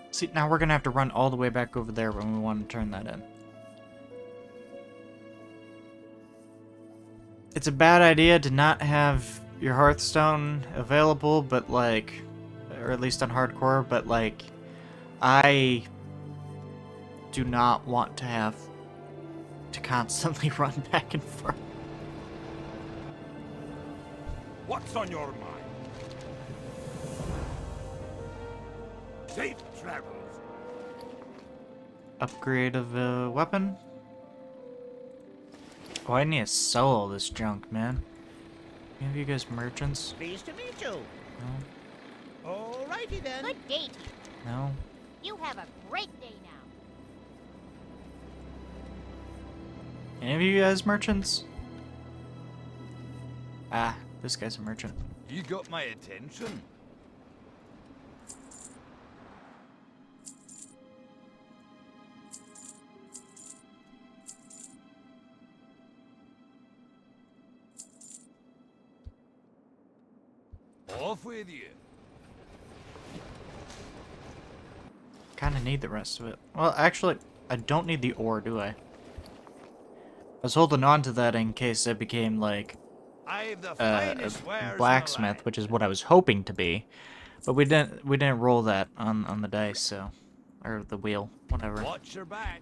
See, now we're gonna have to run all the way back over there when we want to turn that in. It's a bad idea to not have your Hearthstone available, but like, or at least on hardcore, but like, I do not want to have to constantly run back and forth. What's on your mind? Safe travels. Upgrade of a weapon? Oh, I need to sell all this junk, man. Any of you guys merchants? Pleased to meet you. No? Alrighty then. Good day. No? You have a great day now. Any of you guys merchants? Ah, this guy's a merchant. You got my attention. Off with you. Kinda need the rest of it. Well, actually, I don't need the ore, do I? I was holding on to that in case it became, like, I've the a finest wares blacksmith, which is what I was hoping to be. But we didn't roll that on the dice, so... Or the wheel, whatever. Watch your back.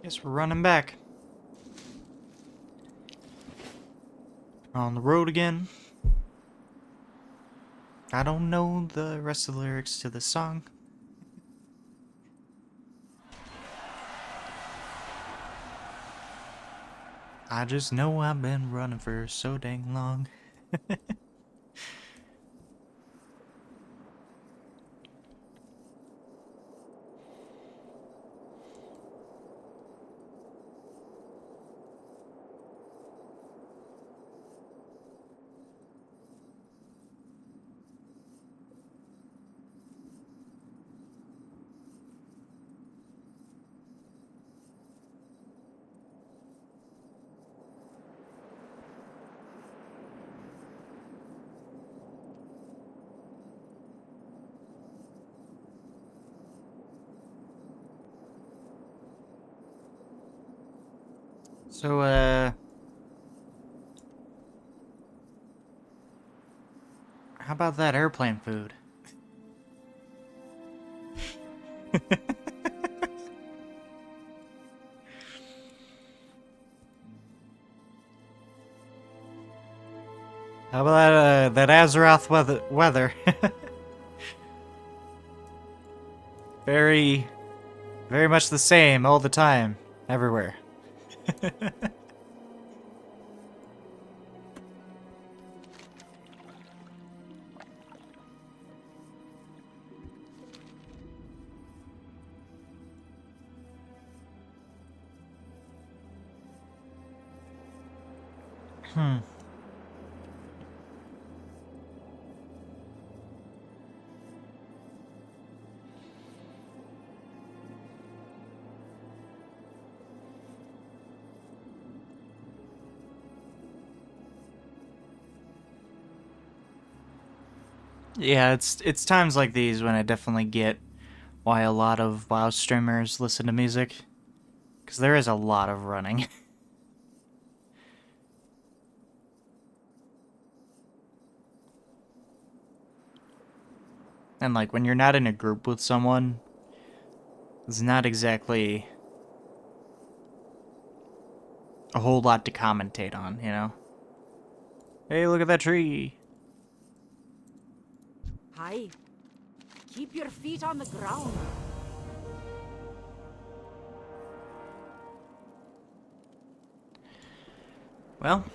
Guess we're running back. On the road again. I don't know the rest of the lyrics to the song. I just know I've been running for so dang long. So, how about that airplane food? How about that Azeroth weather? Very, very much the same all the time, everywhere. Yeah, it's times like these when I definitely get why a lot of WoW streamers listen to music. Because there is a lot of running. And like when you're not in a group with someone, it's not exactly a whole lot to commentate on, you know? Hey, look at that tree! Hi. Keep your feet on the ground. Well,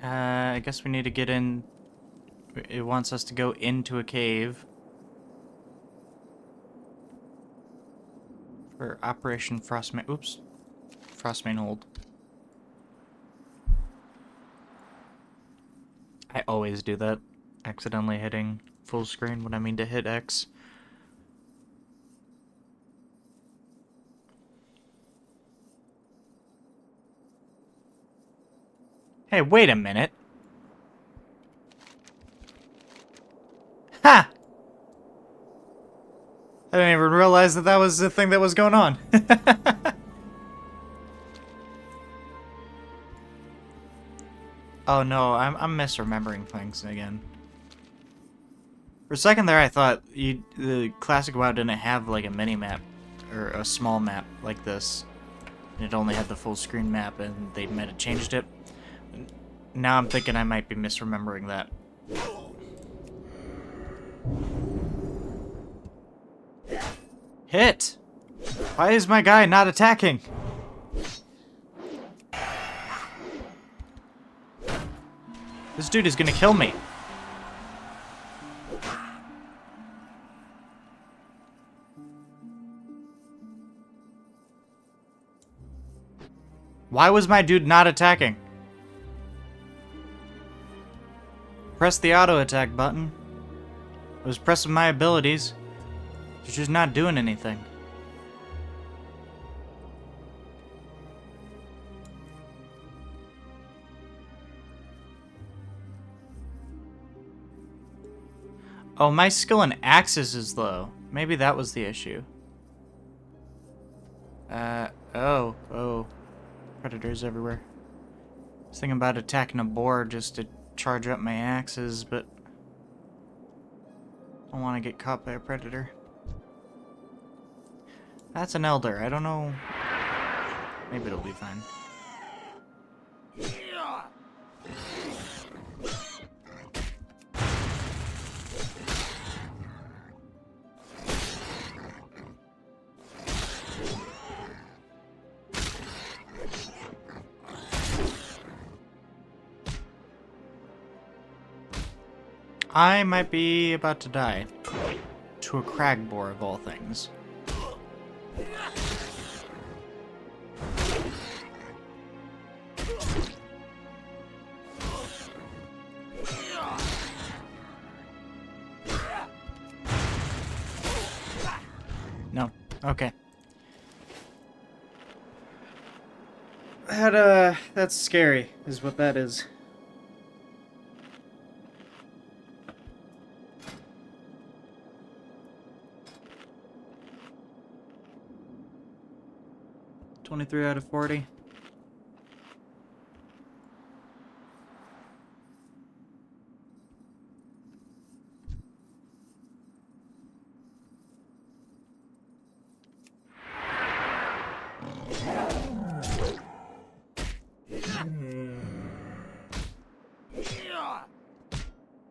I guess we need to get in. It wants us to go into a cave for Operation Frostmane. Oops, Frostmane Hold. I always do that, accidentally hitting full screen when I mean to hit X. Hey, wait a minute. Ha! I didn't even realize that that was the thing that was going on. Oh no, I'm misremembering things again. For a second there, I thought the classic WoW didn't have like a mini map or a small map like this. It only had the full screen map, and they might have changed it. Now I'm thinking I might be misremembering that. Hit! Why is my guy not attacking? This dude is gonna kill me. Why was my dude not attacking? Press the auto attack button. I was pressing my abilities. It's just not doing anything. Oh, my skill in axes is low. Maybe that was the issue. Oh. Predators everywhere. I was thinking about attacking a boar just to charge up my axes, but I don't want to get caught by a predator. That's an elder. I don't know. Maybe it'll be fine. I might be about to die. To a crag boar of all things. No. Okay. That's scary, is what that is. $23 out of 40.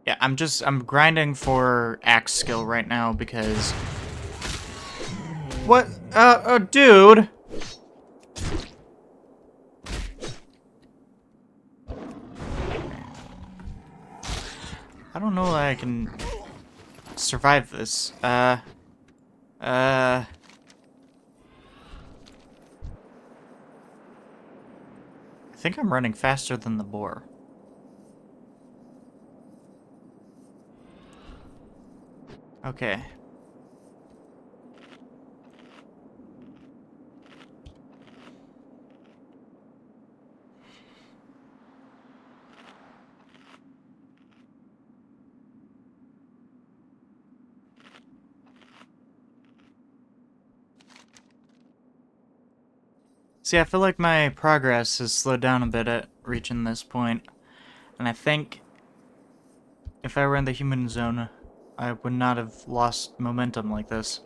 Yeah, I'm grinding for axe skill right now because... What? Dude! I don't know that I can survive this. I think I'm running faster than the boar. Okay. See, I feel like my progress has slowed down a bit at reaching this point, and I think if I were in the human zone, I would not have lost momentum like this.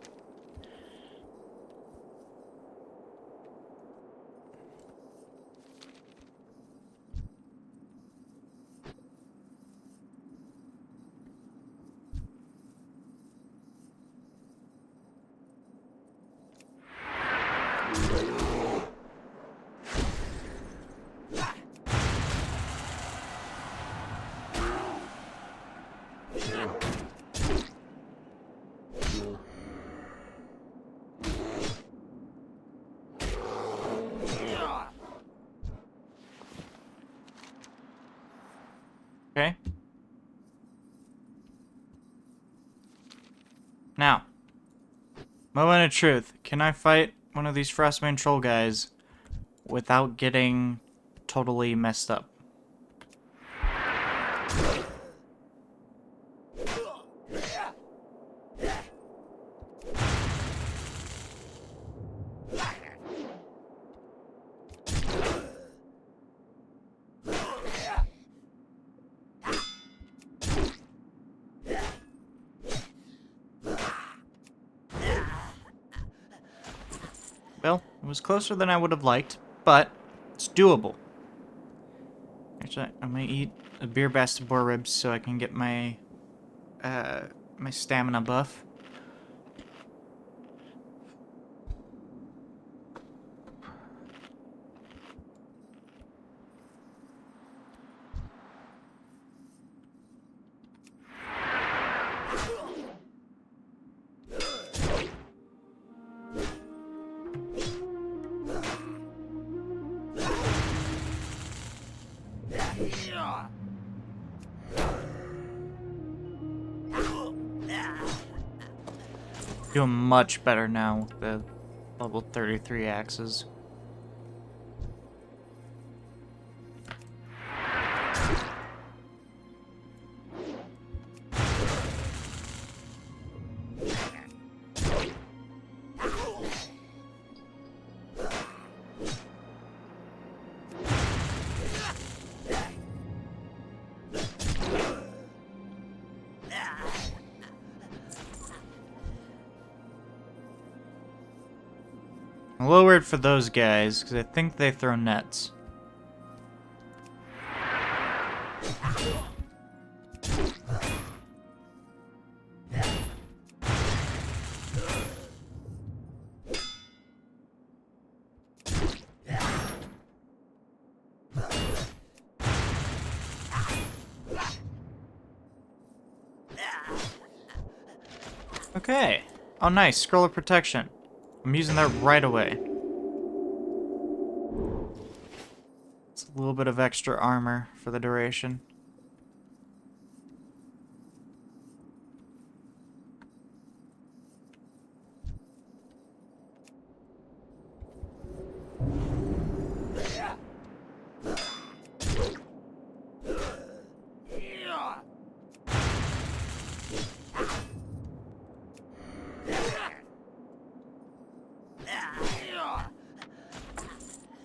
Okay. Now, moment of truth. Can I fight one of these Frostbane troll guys without getting totally messed up? Well, it was closer than I would have liked, but it's doable. Actually, I'm gonna eat a beer bast of boar ribs so I can get my my stamina buff. Doing much better now with the level 33 axes. little weird for those guys, because I think they throw nets. Okay. Oh, nice. Scroll of protection. I'm using that right away. It's a little bit of extra armor for the duration.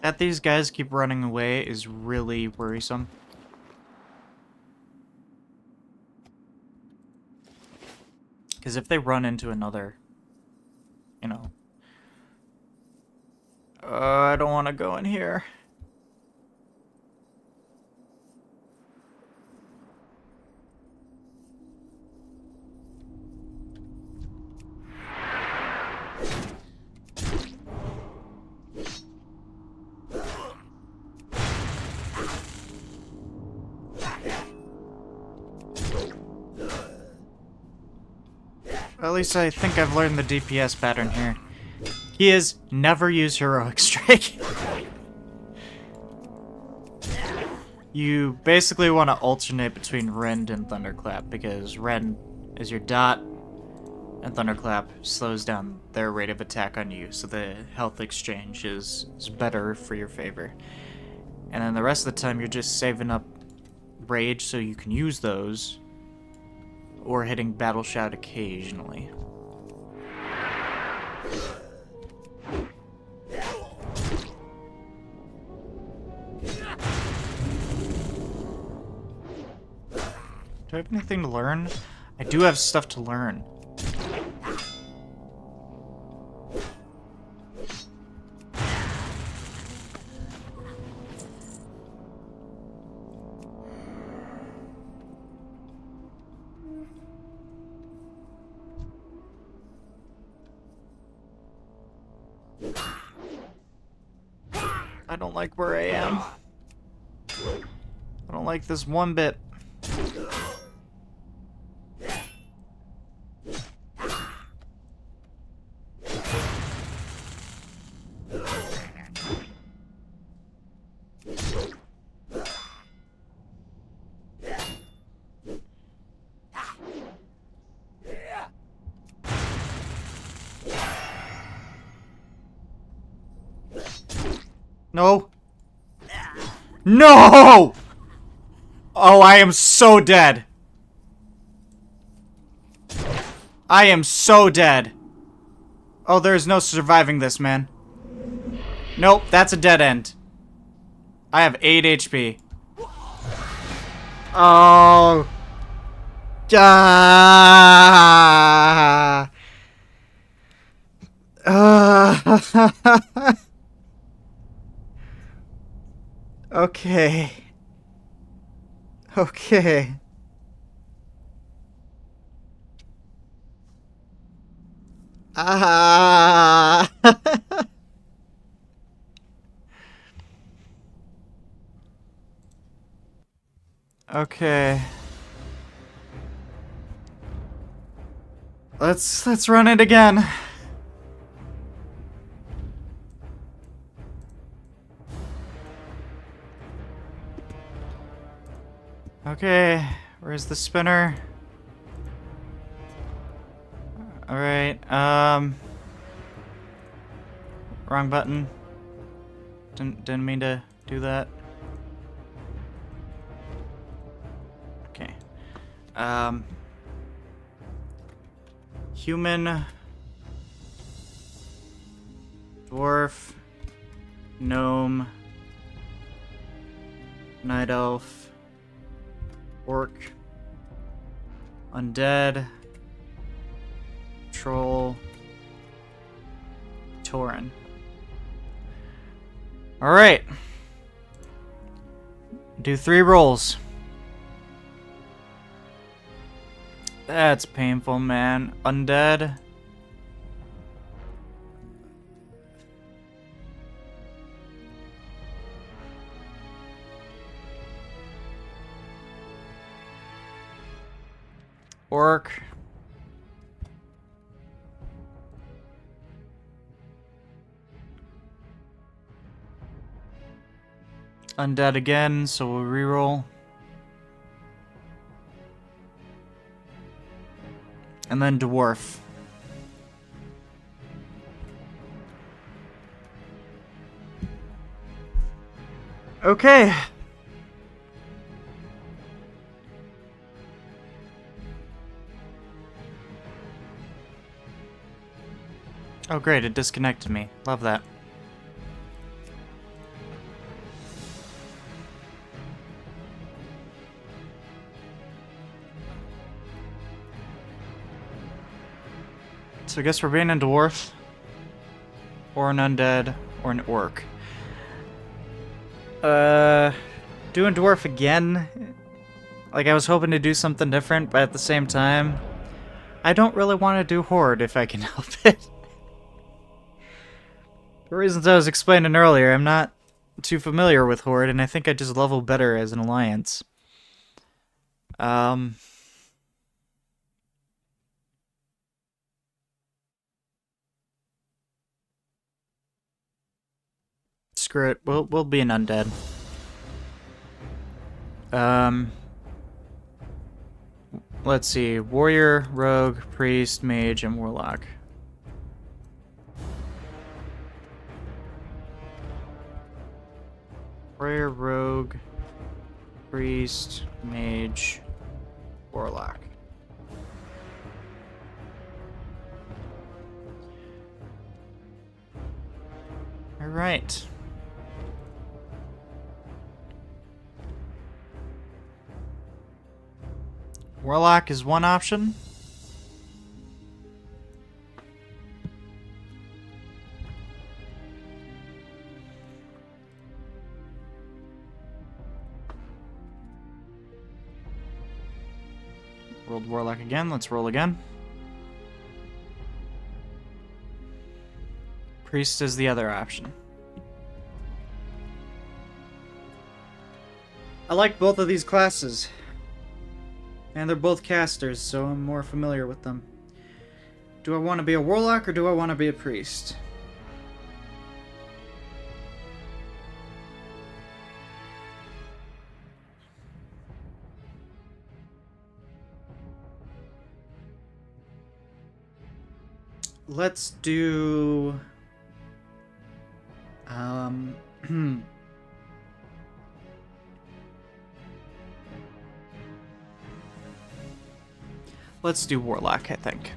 That these guys keep running away is really worrisome. Because if they run into another, you know... I don't want to go in here. At least I think I've learned the DPS pattern here. He is never use Heroic Strike. You basically want to alternate between Rend and Thunderclap, because Rend is your dot, and Thunderclap slows down their rate of attack on you, so the health exchange is better for your favor. And then the rest of the time you're just saving up Rage so you can use those, or hitting Battle Shout occasionally. Do I have anything to learn? I do have stuff to learn. I don't like where I am. I don't like this one bit. No. No! Oh, I am so dead. I am so dead. Oh, there's no surviving this, man. Nope, that's a dead end. I have 8 HP. Oh. Okay. Okay. Ah. Okay. Let's run it again. Okay, where's the spinner? Alright, wrong button. Didn't mean to do that. Okay. Human, dwarf, gnome, night elf, orc, undead, troll, tauren. Alright. Do 3 rolls. That's painful, man. Undead. Orc. Undead again, so we'll reroll. And then dwarf. Okay. Oh great, it disconnected me. Love that. So I guess we're being a dwarf, or an undead, or an orc. Doing dwarf again. Like, I was hoping to do something different, but at the same time, I don't really want to do horde if I can help it. For reasons I was explaining earlier, I'm not too familiar with horde, and I think I just level better as an alliance. Screw it. We'll be an undead. Let's see. Warrior, rogue, priest, mage, and warlock. Warrior, rogue, priest, mage, warlock. All right. Warlock is one option. Rolled Warlock again. Let's roll again. Priest is the other option. I like both of these classes. And they're both casters, so I'm more familiar with them. Do I want to be a warlock or do I want to be a priest? Let's do... Let's do warlock, I think.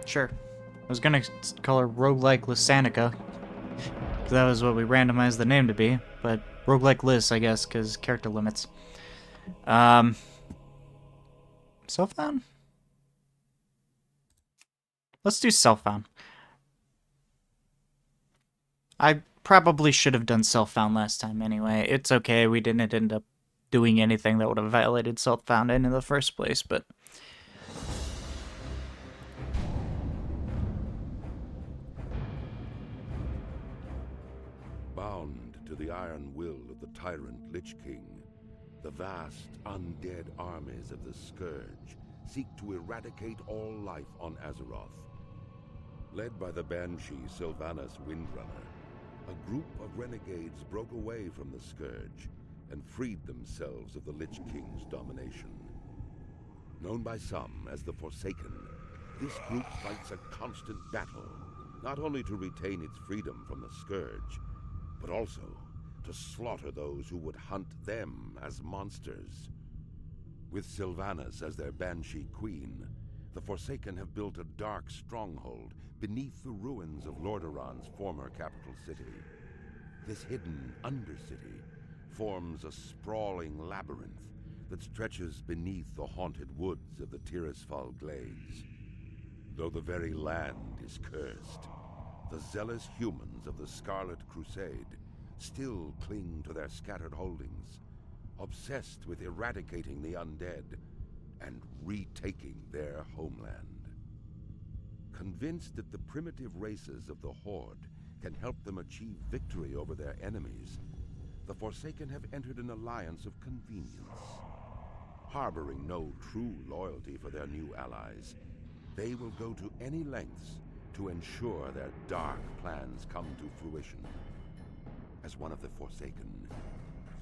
Sure. I was gonna call her Roguelike Lysanica, because that was what we randomized the name to be, but Roguelike Lys, I guess, because character limits. Self-found? Let's do self-found. I probably should have done self-found last time anyway. It's okay, we didn't end up doing anything that would have violated self-found in the first place, but... Bound to the iron will of the tyrant Lich King, the vast undead armies of the Scourge seek to eradicate all life on Azeroth. Led by the Banshee Sylvanas Windrunner, a group of renegades broke away from the Scourge and freed themselves of the Lich King's domination. Known by some as the Forsaken, this group fights a constant battle, not only to retain its freedom from the Scourge, but also to slaughter those who would hunt them as monsters. With Sylvanas as their Banshee Queen, the Forsaken have built a dark stronghold beneath the ruins of Lordaeron's former capital city. This hidden Undercity forms a sprawling labyrinth that stretches beneath the haunted woods of the Tirisfal Glades. Though the very land is cursed, the zealous humans of the Scarlet Crusade still cling to their scattered holdings, obsessed with eradicating the undead and retaking their homeland. Convinced that the primitive races of the Horde can help them achieve victory over their enemies, the Forsaken have entered an alliance of convenience. Harboring no true loyalty for their new allies, they will go to any lengths to ensure their dark plans come to fruition. As one of the Forsaken,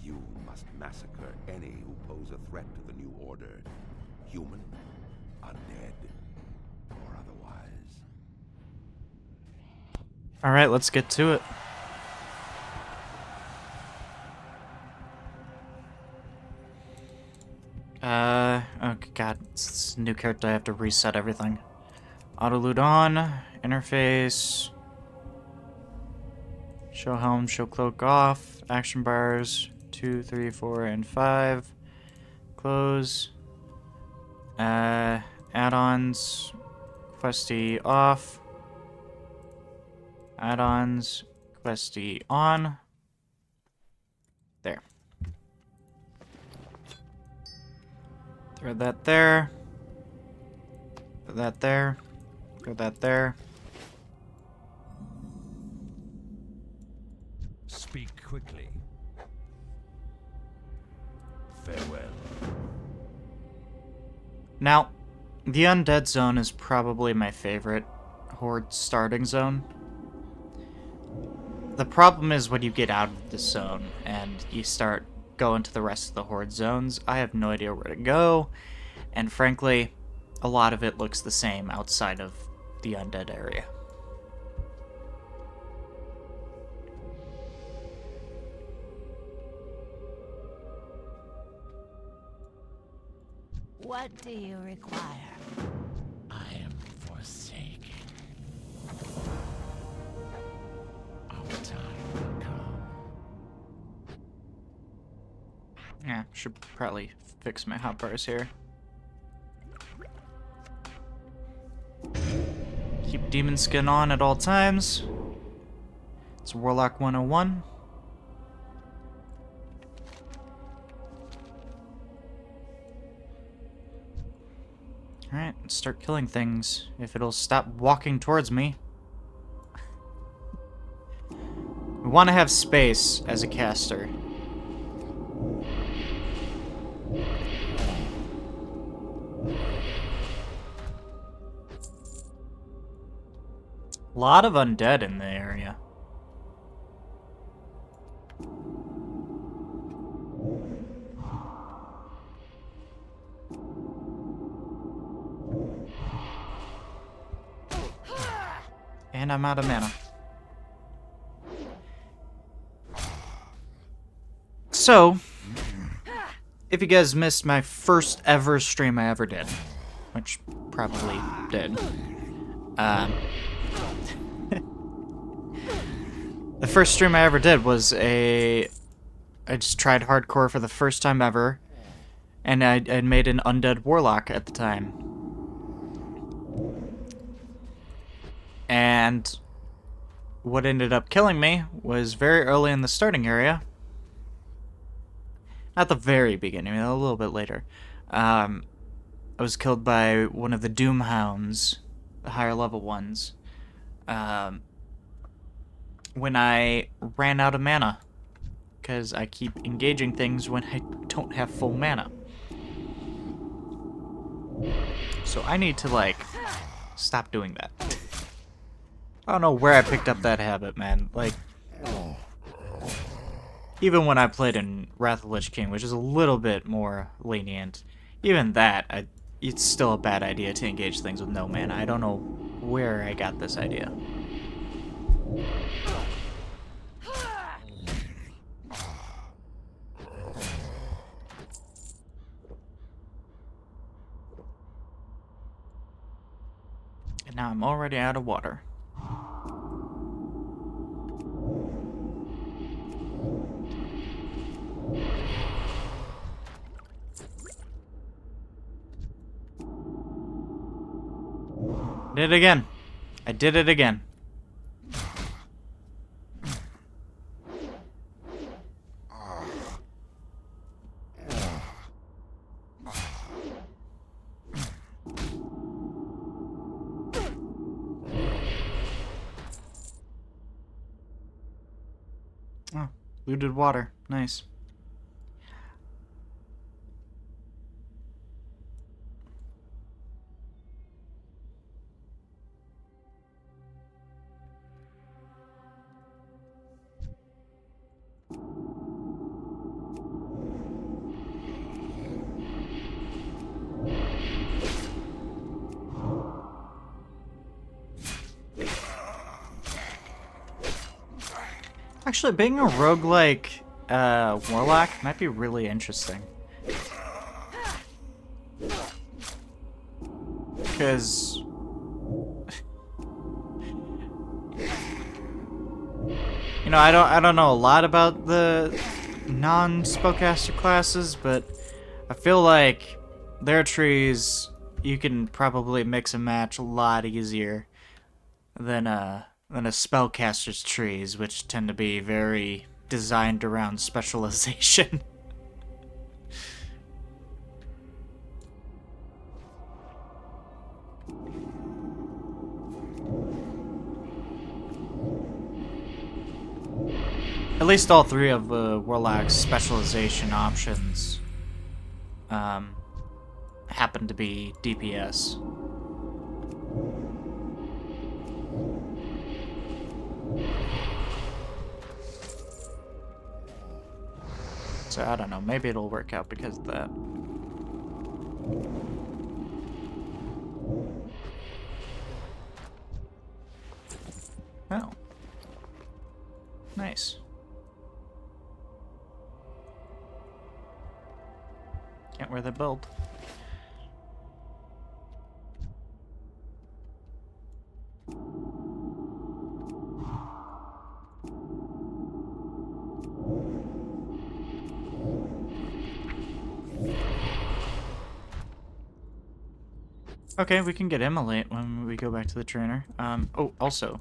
you must massacre any who pose a threat to the new order, human, undead, or otherwise. Alright, let's get to it. Oh god, it's a new character, I have to reset everything. Auto-loot on, interface, show helm, show cloak off, action bars, 2, 3, 4, and 5, close, add-ons, questy off, add-ons, questy on, there. Throw that there. Put that there. Put that there. Speak quickly. Farewell. Now, the Undead Zone is probably my favorite Horde starting zone. The problem is when you get out of this zone and you start going to the rest of the Horde zones, I have no idea where to go, and frankly, a lot of it looks the same outside of the Undead area. What do you require? I am forsaken. Our time will come. Yeah, should probably fix my hotbars here. Keep demon skin on at all times. It's Warlock 101. Alright, let's start killing things. If it'll stop walking towards me. We want to have space as a caster. A lot of undead in the area. And I'm out of mana. So, if you guys missed my first ever stream I ever did, which probably did, the first stream I ever did was I just tried hardcore for the first time ever, and I made an undead warlock at the time. And what ended up killing me was very early in the starting area. Not the very beginning, a little bit later. I was killed by one of the Doom Hounds, the higher level ones, when I ran out of mana. Because I keep engaging things when I don't have full mana. So I need to, like, stop doing that. I don't know where I picked up that habit, man. Like, even when I played in Wrath of the Lich King, which is a little bit more lenient, even that, it's still a bad idea to engage things with no mana. I don't know where I got this idea. And now I'm already out of water. Did it again. I did it again. Oh, looted water. Nice. Actually, being a roguelike warlock might be really interesting. Because you know, I don't know a lot about the non-spellcaster classes, but I feel like their trees you can probably mix and match a lot easier than a spellcaster's trees, which tend to be very designed around specialization. At least all three of Warlock's specialization options happen to be DPS. So I don't know, maybe it'll work out because of that. Oh. Nice. Can't wear the build. Okay, we can get Immolate when we go back to the trainer. Oh, also.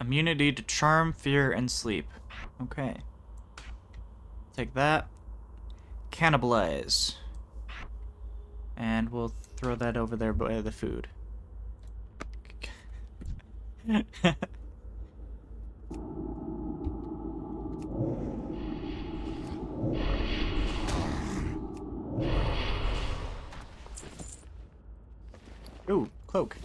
Immunity to charm, fear, and sleep. Okay. Take that. Cannibalize. And we'll throw that over there by the food. Ooh, cloak.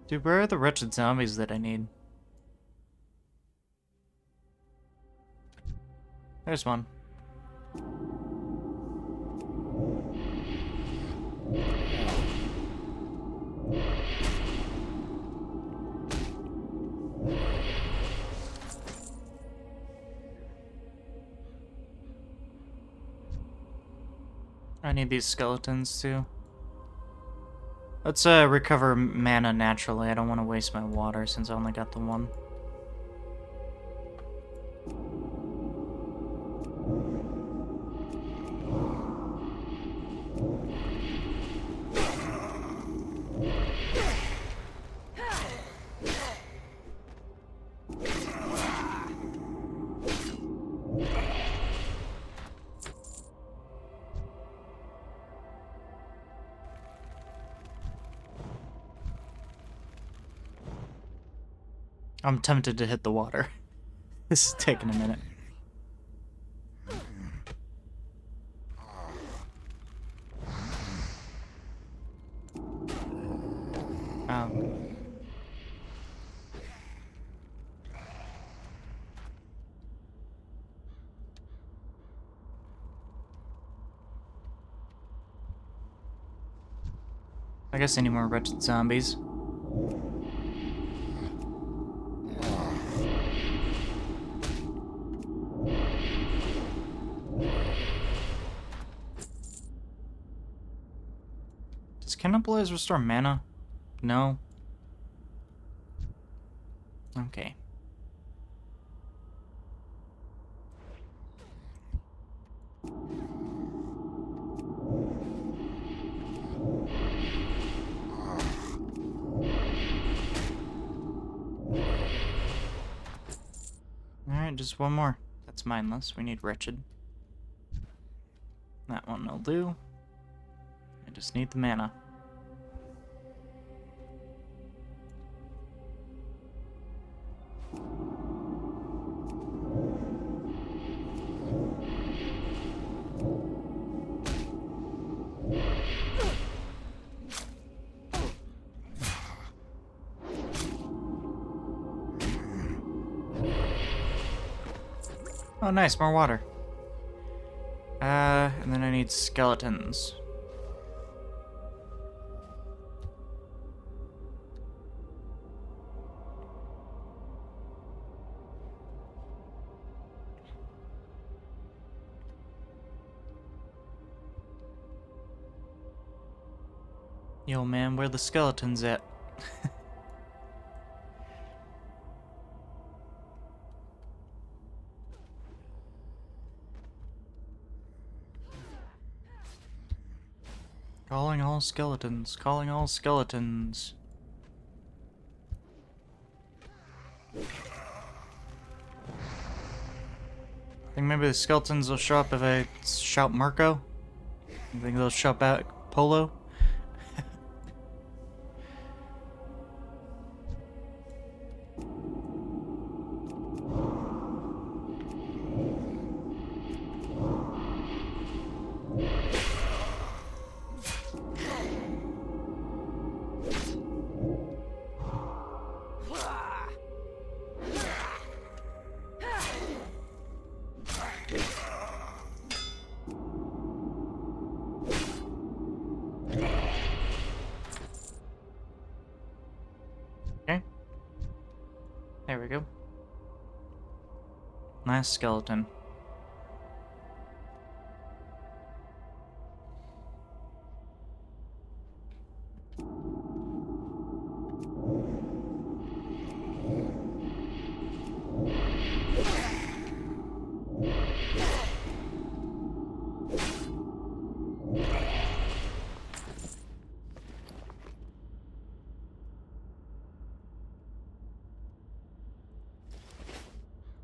Dude, where are the wretched zombies that I need? There's one. I need these skeletons too. Let's recover mana naturally. I don't want to waste my water since I only got the one. I'm tempted to hit the water. This is taking a minute. I guess any more wretched zombies. Does Cannibalize restore mana? No. Okay. Alright, just one more. That's mindless. We need wretched. That one will do. I just need the mana. Oh, nice, more water. And then I need skeletons. Yo, man, where the skeletons at? Calling all skeletons, calling all skeletons. I think maybe the skeletons will show up if I shout Marco. I think they'll shout back Polo. Okay. There we go. Last skeleton.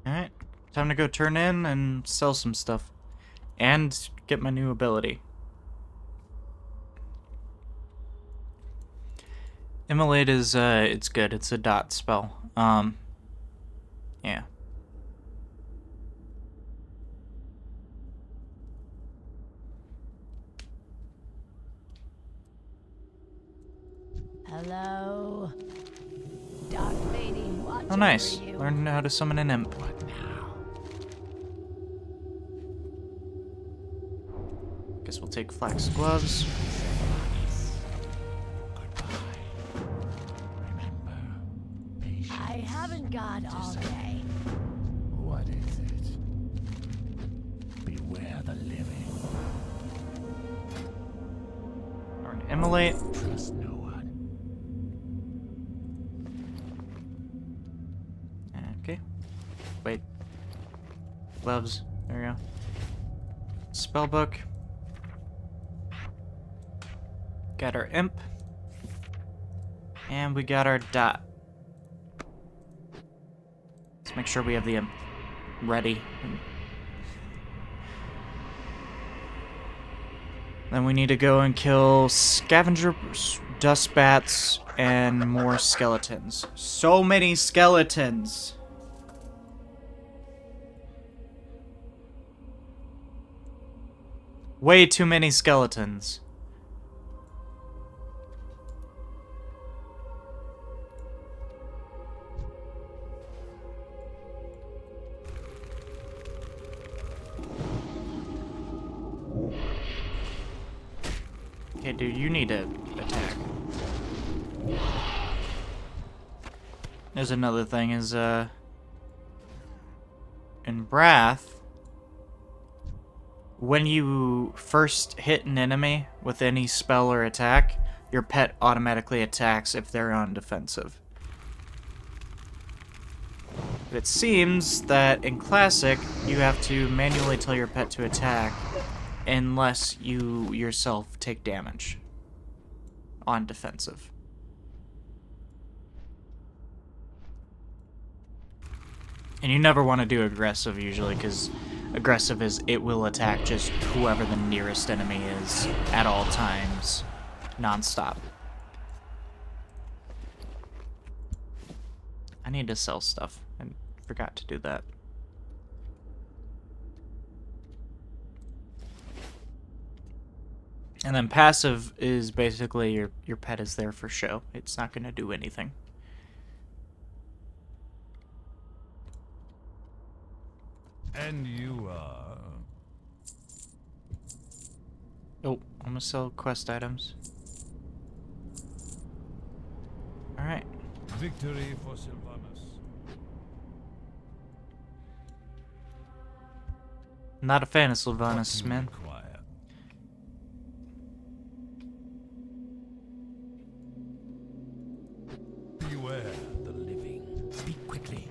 Alright, time to go turn in and sell some stuff. And get my new ability. Immolate is, it's good. It's a dot spell. Yeah. Hello? Dark lady, watch Oh, nice. over you. Learned how to summon an imp. What now? Guess we'll take flax gloves. Remember, patience. I haven't got all day. What is it? Beware the living. Or an immolate. Trust no one. Okay. Wait. Gloves. There we go. Spellbook. Got our imp. And we got our dot. Let's make sure we have the imp ready. Then we need to go and kill scavenger dust bats, and more skeletons. So many skeletons! Way too many skeletons. Okay, dude, you need to attack. There's another thing is, in Wrath, when you first hit an enemy with any spell or attack, your pet automatically attacks if they're on defensive. But it seems that in Classic, you have to manually tell your pet to attack unless you yourself take damage on defensive. And you never want to do aggressive usually, because aggressive is it will attack just whoever the nearest enemy is at all times, non-stop. I need to sell stuff. I forgot to do that. And then passive is basically your pet is there for show. It's not going to do anything. And you are... Oh, I'm gonna sell quest items. Alright. Victory for Sylvanas. Not a fan of Sylvanas, man. Beware the living. Speak quickly.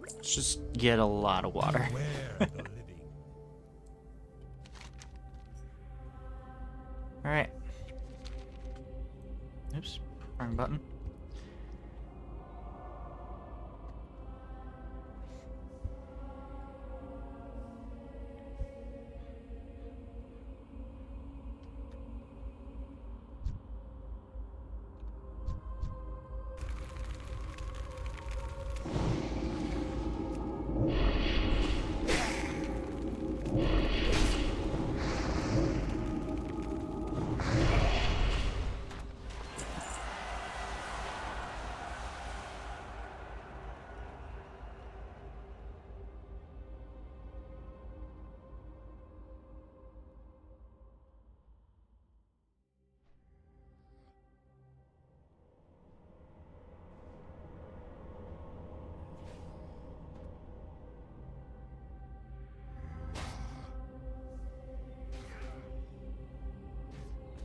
Let's just get a lot of water. Beware the living. Alright. Oops, wrong button.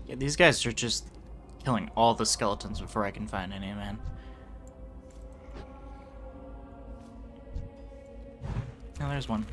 Yeah, these guys are just killing all the skeletons before I can find any, man. Oh, there's one.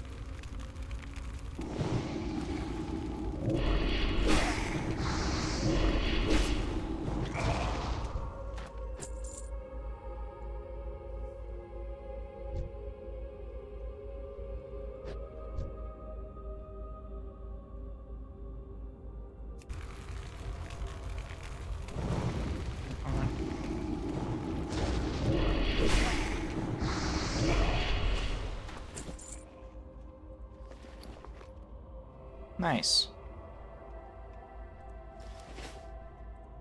Nice.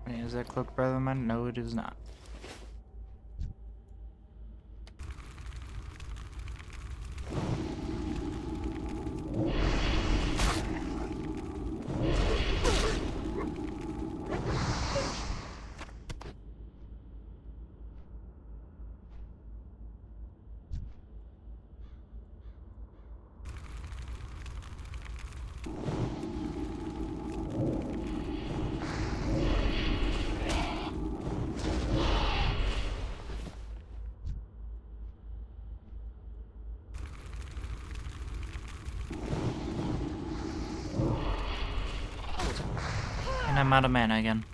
Wait, is that cloak brother of mine? No, it is not. And I'm out of mana again.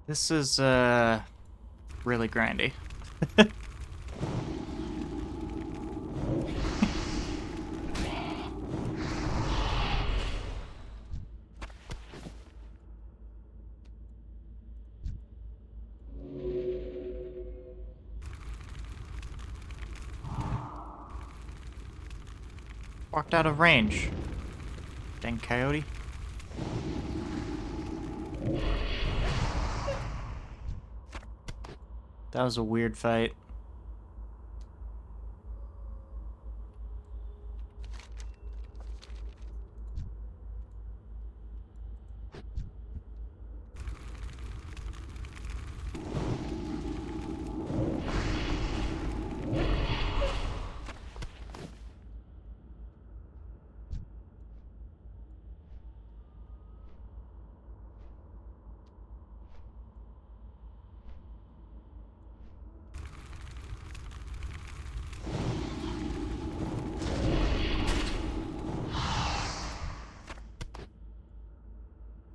This is, really grindy. Walked out of range. Dang coyote. That was a weird fight.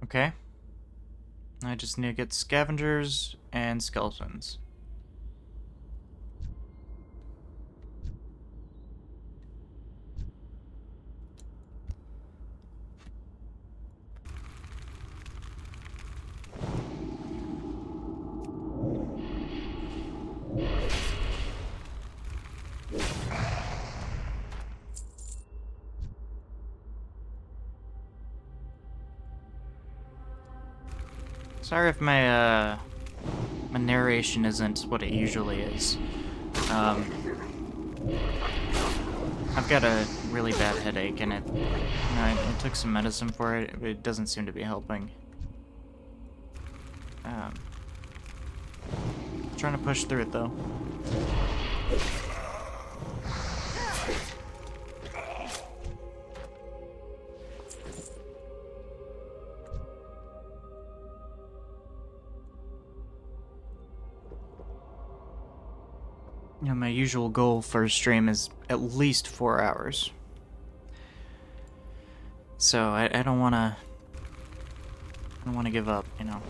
Okay. I just need to get scavengers and skeletons. Sorry if my my narration isn't what it usually is. I've got a really bad headache, and I took some medicine for it, but it doesn't seem to be helping. Trying to push through it though. You know, my usual goal for a stream is at least 4 hours. So I don't wanna give up, you know.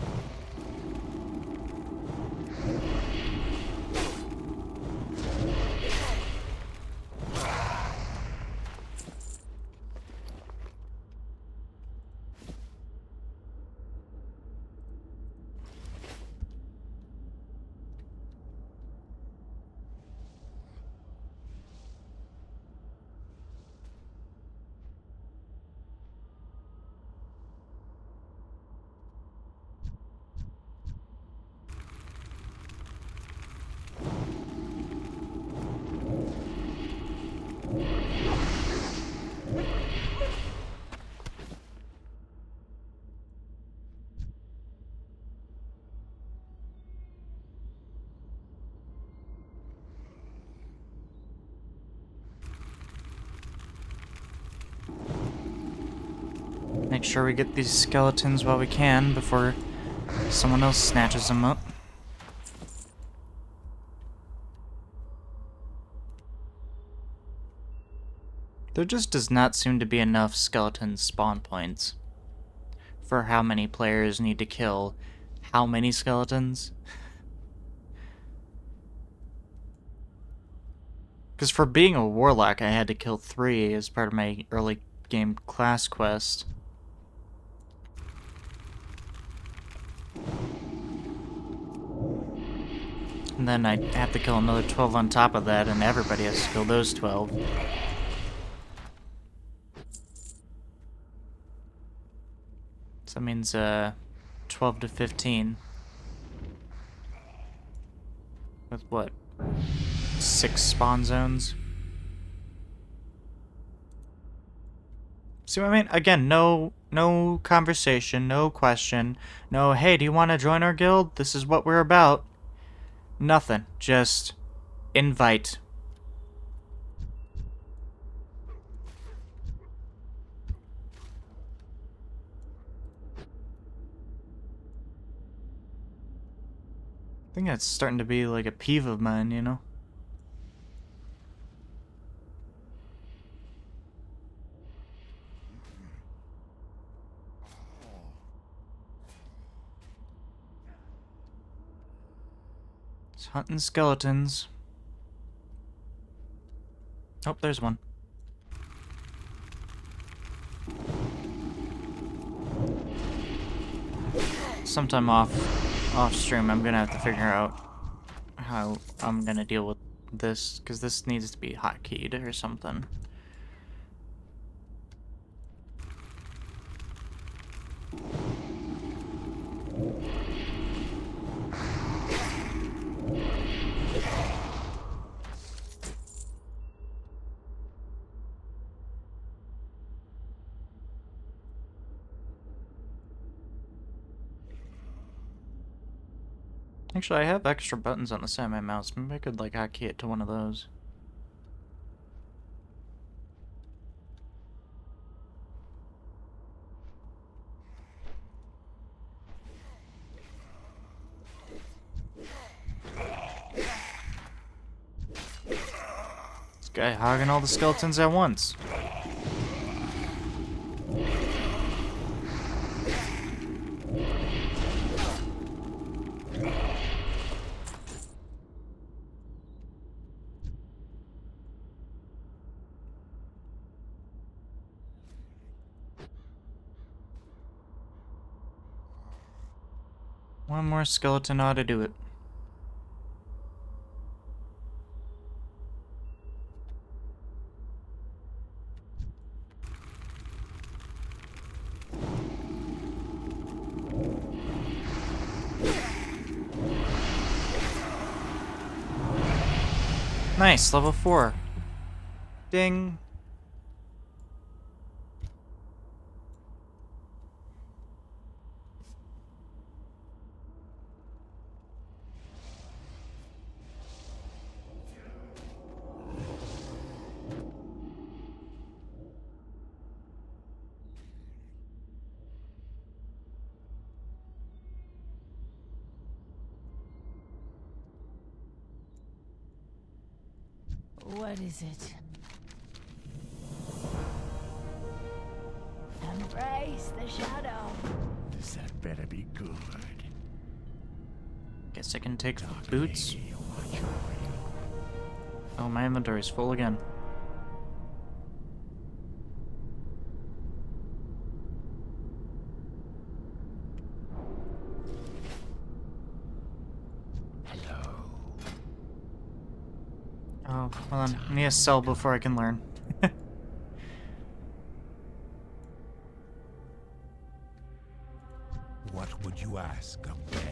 Make sure we get these skeletons while we can before someone else snatches them up. There just does not seem to be enough skeleton spawn points for how many players need to kill how many skeletons. Because for being a warlock, I had to kill 3 as part of my early game class quest. And then I have to kill another 12 on top of that, and everybody has to kill those 12. So that means 12 to 15. With what? 6 spawn zones? See what I mean? Again, no conversation, no question, no, hey, do you want to join our guild? This is what we're about. Nothing. Just invite. I think that's starting to be like a peeve of mine, you know? It's hunting skeletons. Oh, there's one. Sometime off stream, I'm gonna have to figure out how I'm gonna deal with this, because this needs to be hotkeyed or something. Actually, I have extra buttons on the side of my mouse. Maybe I could, like, hotkey it to one of those. This guy hogging all the skeletons at once. One more skeleton ought to do it. Nice, level 4. Ding. What is it? Embrace the shadow. This had better be good. Guess I can take boots. Oh, my inventory's full again. Hello. Oh, hold on. I need to sell before I can learn. What would you ask of them?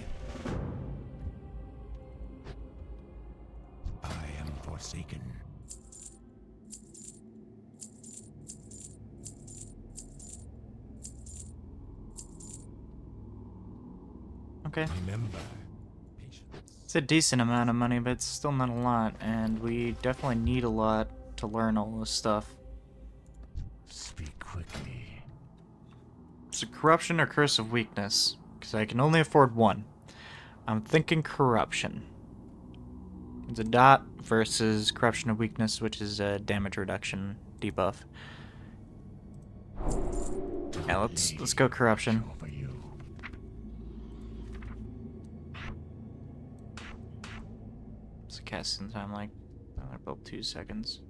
I am forsaken. Okay. Remember, patience. It's a decent amount of money, but it's still not a lot, and we definitely need a lot to learn all this stuff. Speak quickly. Is it corruption or curse of weakness? Because I can only afford one. I'm thinking corruption. It's a dot versus corruption of weakness, which is a damage reduction debuff. Yeah, let's go corruption. Over you. It's a casting time like about 2 seconds.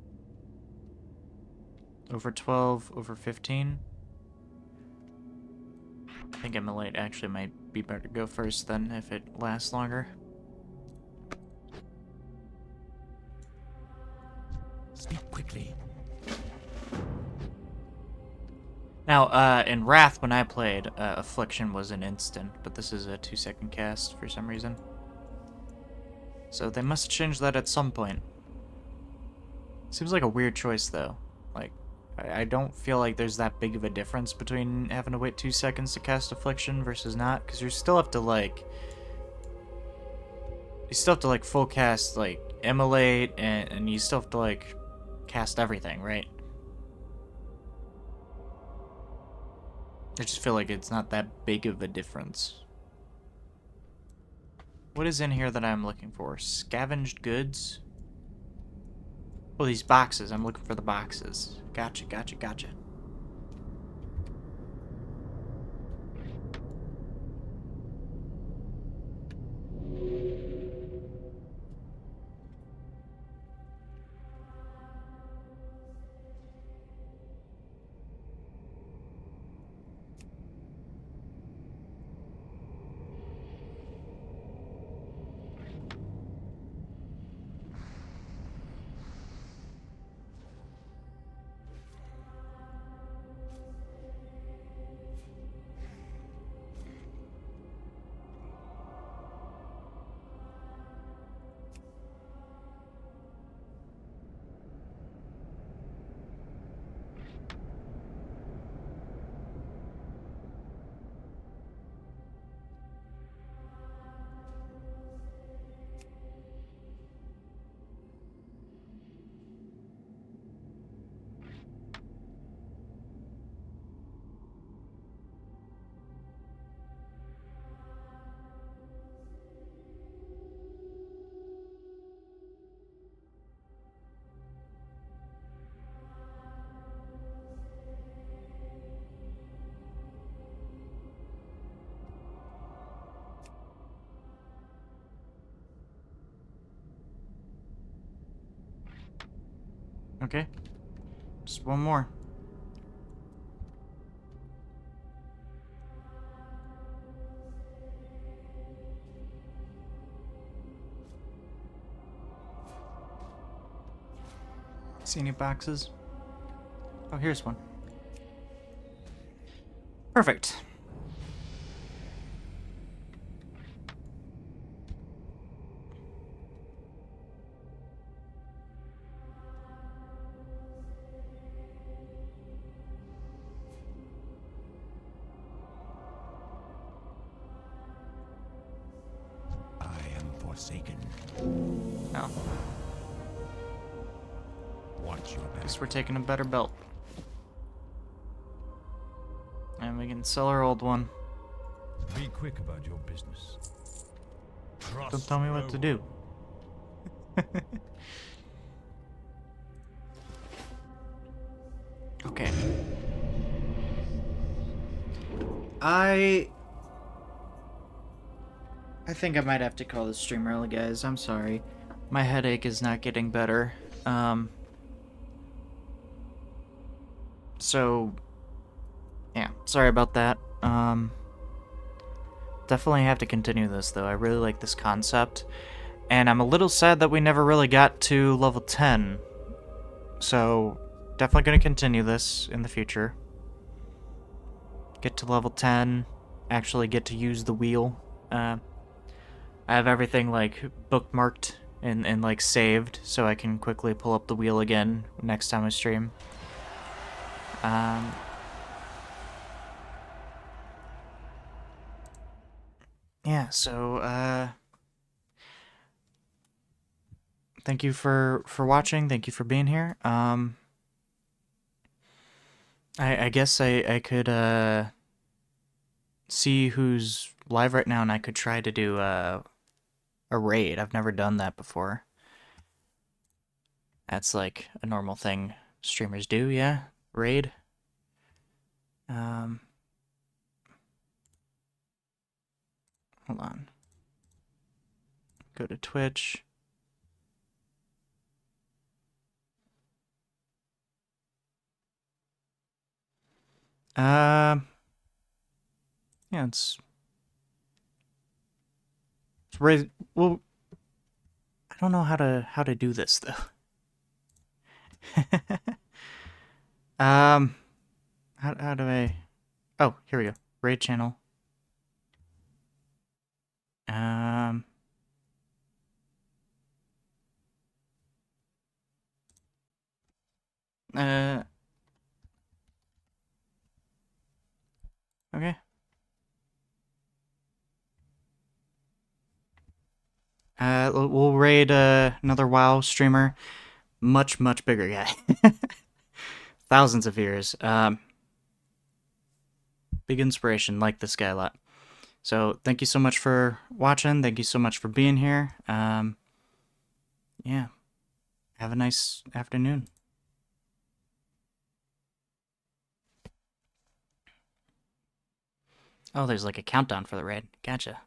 Over 12, over 15. I think Immolate actually might be better to go first then if it lasts longer. Speak quickly. Now, in Wrath, when I played, Affliction was an instant, but this is a 2-second cast for some reason. So they must change that at some point. Seems like a weird choice, though. Like, I don't feel like there's that big of a difference between having to wait 2 seconds to cast Affliction versus not, because you still have to, like... You still have to, like, full cast, like, Immolate, and you still have to, like, cast everything, right? I just feel like it's not that big of a difference. What is in here that I'm looking for? Scavenged goods? Oh, these boxes. I'm looking for the boxes. Gotcha, gotcha, gotcha. Okay. Just one more. See any boxes? Oh, here's one. Perfect. I am forsaken. No. Watch your back. Guess we're taking a better belt. And we can sell our old one. Be quick about your business. Don't tell me what to do. Okay. I think I might have to call this stream early, guys. I'm sorry. My headache is not getting better. So yeah, sorry about that. Definitely have to continue this though. I really like this concept. And I'm a little sad that we never really got to level 10. So definitely going to continue this in the future. Get to level 10, actually get to use the wheel. I have everything like bookmarked and like saved, so I can quickly pull up the wheel again next time I stream. Yeah, so thank you for watching. Thank you for being here. I guess I could see who's live right now, and I could try to do a raid. I've never done that before. That's like a normal thing streamers do, yeah? Raid. Hold on. Go to Twitch. Yeah, it's raid. Well, I don't know how to do this though. How do I? Oh, here we go. Raid channel. Okay. We'll raid another WoW streamer, much bigger guy, thousands of viewers. Big inspiration, like this guy a lot. So thank you so much for watching. Thank you so much for being here. Yeah, have a nice afternoon. Oh, there's like a countdown for the raid. Gotcha.